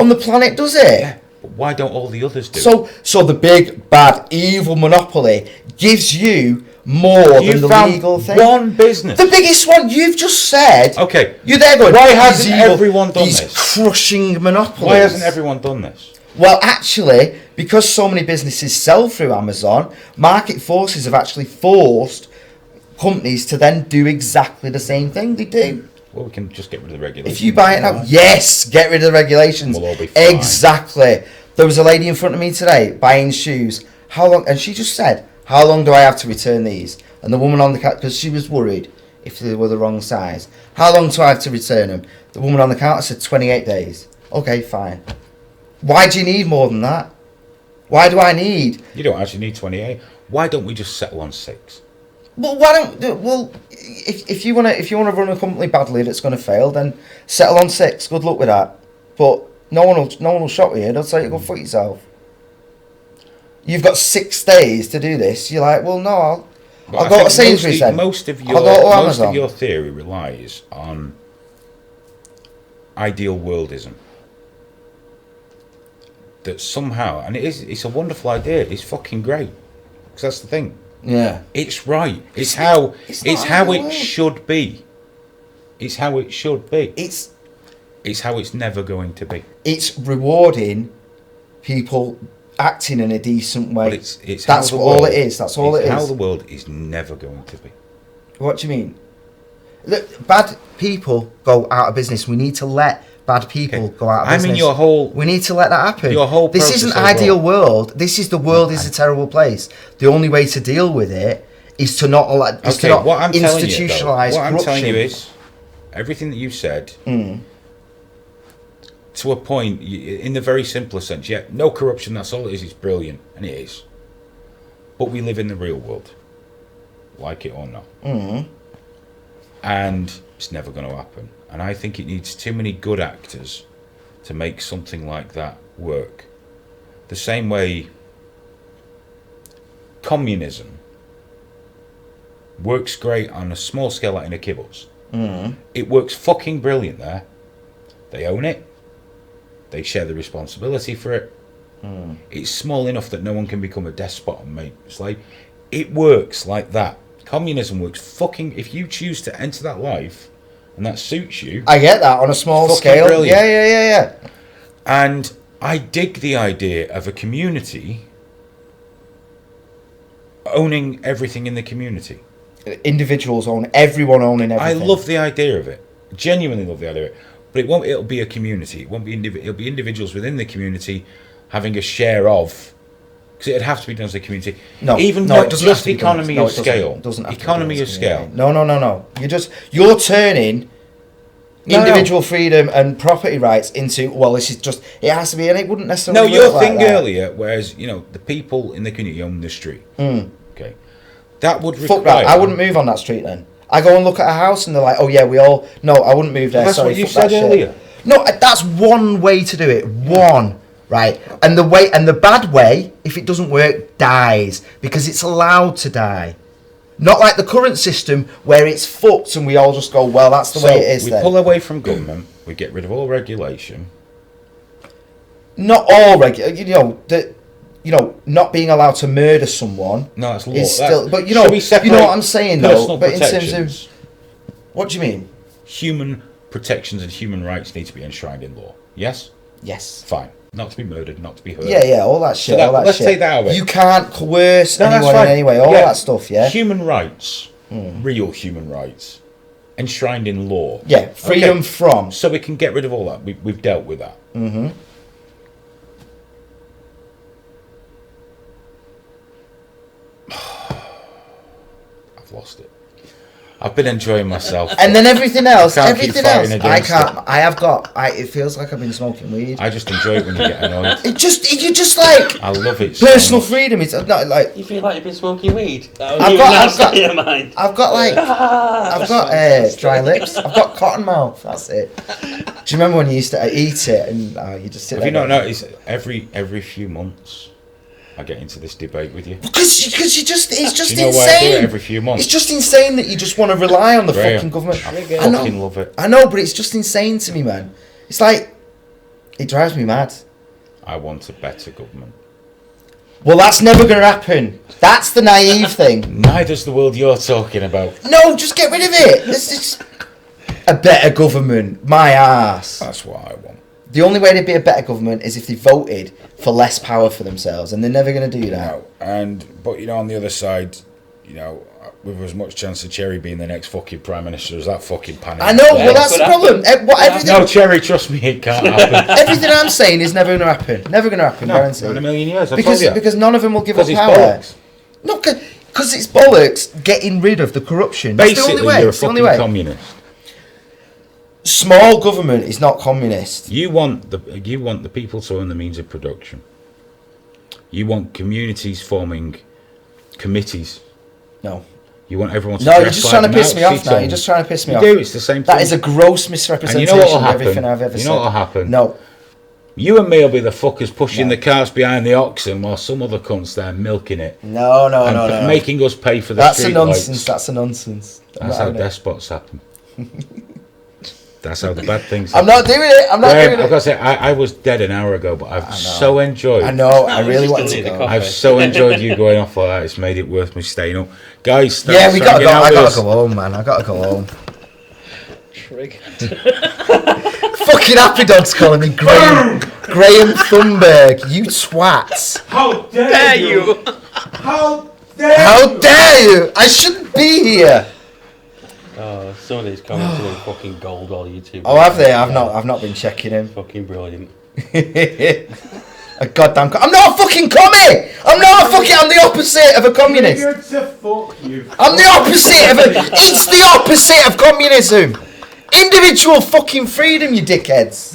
the planet does it.
Yeah, but why don't all the others do it?
So the big, bad, evil monopoly gives you more
You
than the
found
legal thing.
one business.
The biggest one you've just said.
Okay.
You're there going.
Why
"These
hasn't
evil-
everyone done
these
this?
crushing monopolies.
Why hasn't everyone done this?
Well, actually, because so many businesses sell through Amazon, market forces have actually forced companies to then do exactly the same thing they do.
Well, we can just get rid of the regulations.
If you buy it now, yes, get rid of the regulations.
We'll all be fine.
Exactly. There was a lady in front of me today buying shoes. How long? And she just said, "How long do I have to return these?" And the woman on the counter, because she was worried if they were the wrong size, "How long do I have to return them?" The woman on the counter said 28 days. Okay, fine. Why do you need more than that? Why do I need?
You don't actually need 28. Why don't we just settle on 6?
Well, why don't? Well, if you wanna run a company badly that's gonna fail, then settle on 6. Good luck with that. But no one will shop with you. They'll tell you go fuck yourself. You've got 6 days to do this. You're like, well, no, I'll go to Sainsbury's then.
Most of
I'll go to
most
Amazon.
of your theory relies on ideal worldism. That somehow, and it's a wonderful idea. It's fucking great, because that's the thing.
Yeah.
It's right. It's how
it's
it's
not
how
how it
it
works.
should be. It's how it should be.
It's
how it's never going to be.
it's rewarding people acting in a decent way.
But it's
That's
how the
all
world-
it is. That's all
it's
it
how
is.
the world is never going to be.
What do you mean? Look, bad people go out of business. We need to let bad people
Okay.
go out of
I
business.
mean, your whole
We need to let that happen.
your whole
This
process
isn't
overall.
ideal world. This is the world is a terrible place. The only way to deal with it is to not allow, is to
Okay,
not
what I'm telling you, though,
institutionalize
what I'm
corruption.
telling you is, everything that you've said, to a point, in the very simplest sense, yeah, no corruption. That's all it is. It's brilliant, and it is. but we live in the real world, like it or not.
Mm.
And it's never going to happen. And I think it needs too many good actors to make something like that work. The same way communism works great on a small scale like in a kibbutz.
Mm.
It works fucking brilliant there. They own it. They share the responsibility for it.
Mm.
It's small enough that no one can become a despot and make slave. It works like that. Communism works fucking... If you choose to enter that life and that suits you...
I get that on a small
fucking
scale.
brilliant.
Yeah.
And I dig the idea of a community owning everything in the community.
Individuals own, everyone owning everything.
I love the idea of it. Genuinely love the idea of it. But it won't. It'll be a community. It won't be. It'll be individuals within the community having a share of. Because it'd have to be done as a community.
No,
even
no,
not
it doesn't have
just
to be done.
economy
No,
of
it doesn't.
scale.
It doesn't have to be
Economy
done
of
as a
scale.
community. No. You're turning individual freedom and property rights into, well, this is just, it has to be, and it wouldn't
No,
necessarily
your
work like
thing
that.
earlier, whereas the people in the community own the street.
Mm.
Okay, that would require.
Fuck that. I wouldn't move on that street then. I go and look at a house and they're like, oh yeah, no, I wouldn't move there.
That's
Sorry,
what you
fuck that
said
shit.
earlier.
No, that's one way to do it. One, right? And the bad way, if it doesn't work, dies because it's allowed to die. Not like the current system where it's fucked and we all just go, well, that's the way it is.
We
then
pull away from government. We get rid of all regulation.
not all not being allowed to murder someone.
No, that's law.
Is
That's,
still, but
shall we
you
separate
know what I'm saying though.
personal
But in terms
protections?
of, what do you mean?
Human protections and human rights need to be enshrined in law. Yes?
Yes.
Fine. Not to be murdered, not to be hurt.
Yeah, all that shit.
that-
all that
let's
shit.
take that away.
You can't coerce
No, that's
anyone in
fine.
any way. All
Yeah.
that stuff. Yeah.
Human rights, real human rights, enshrined in law.
Yeah. Freedom
Okay.
from.
So we can get rid of all that. We've dealt with that.
Mm-hmm.
I've lost it. I've been enjoying myself.
And then everything else,
I can't keep fighting
I
against
can't. I have got. It feels like I've been smoking weed.
I just enjoy it when you get annoyed.
You just like
I love it. so
personal
much.
freedom. It's not like
You feel like you've been smoking weed?
I've got
your mind.
I've got dry lips. I've got cotton mouth. That's it. Do you remember when you used to eat it and you just sit
Have
there?
you not noticed every few months I get into this debate with you?
Because you just it's just
Do you know why I do
insane.
it every few months?
It's just insane that you just want to rely on the
Graham,
fucking government.
I
I know.
fucking love it.
I know, but it's just insane to me, man. It's like it drives me mad.
I want a better government.
Well, that's never going to happen. That's the naive thing.
Neither's the world you're talking about.
No, just get rid of it. This is a better government. My ass.
That's what I want.
The only way to be a better government is if they voted for less power for themselves, and they're never going to do that.
No, but on the other side, with as much chance of Cherry being the next fucking prime minister as that fucking panic.
I know.
Yeah,
Well, that's
could
the problem. Everything,
No, Cherry, trust me, it can't happen.
everything I'm saying is never going to happen. Never going to happen.
No,
Guaranteed.
not in a million years. I
Because
told you.
because none of them will give up
Because it's
power.
bollocks.
No, because it's bollocks. Getting rid of the corruption. That's the only
Basically,
way.
you're a
It's the only
fucking
way.
communist.
Small government is not communist.
You want the people to own the means of production. You want communities forming committees.
No.
You want everyone to
No, you're
dress
just
like
trying to piss me off
Nazi
now. You're
tones.
just trying to piss me
You
off.
do. It's the same thing.
That is a gross
And
misrepresentation
you know what'll
of
happen?
everything I've ever said.
You know what'll happen?
No.
You and me will be the fuckers pushing
No.
the carts behind the oxen while some other cunts there milking it
No,
and making us pay for the
That's a
street
nonsense.
lights.
That's a nonsense. I'm
That's
not
how
having it.
despots happen. That's how the bad things
I'm
happen.
not doing it. I'm not
Graham,
doing
I've got
it.
to say, I was dead an hour ago, but I've so enjoyed.
I know. I
No,
really
just
want
don't
to
need the
go.
coffee.
I've so enjoyed you going off like that. It's made it worth me staying up, guys.
Yeah,
thanks
we
for
gotta
hanging
go.
out
I
with
gotta
us.
go home, man. I gotta go home.
Triggered.
Fucking Happy Dog's calling me Graham Thunberg. You twats.
How dare you? How dare
How dare you? I shouldn't be here.
Oh, some of these comments are in fucking gold while YouTube.
Oh, have they? I've not been checking him.
Fucking brilliant.
A goddamn. I'm not a fucking commie. I'm the opposite of a communist. I'm the opposite of It's the opposite of communism. Individual fucking freedom, you dickheads.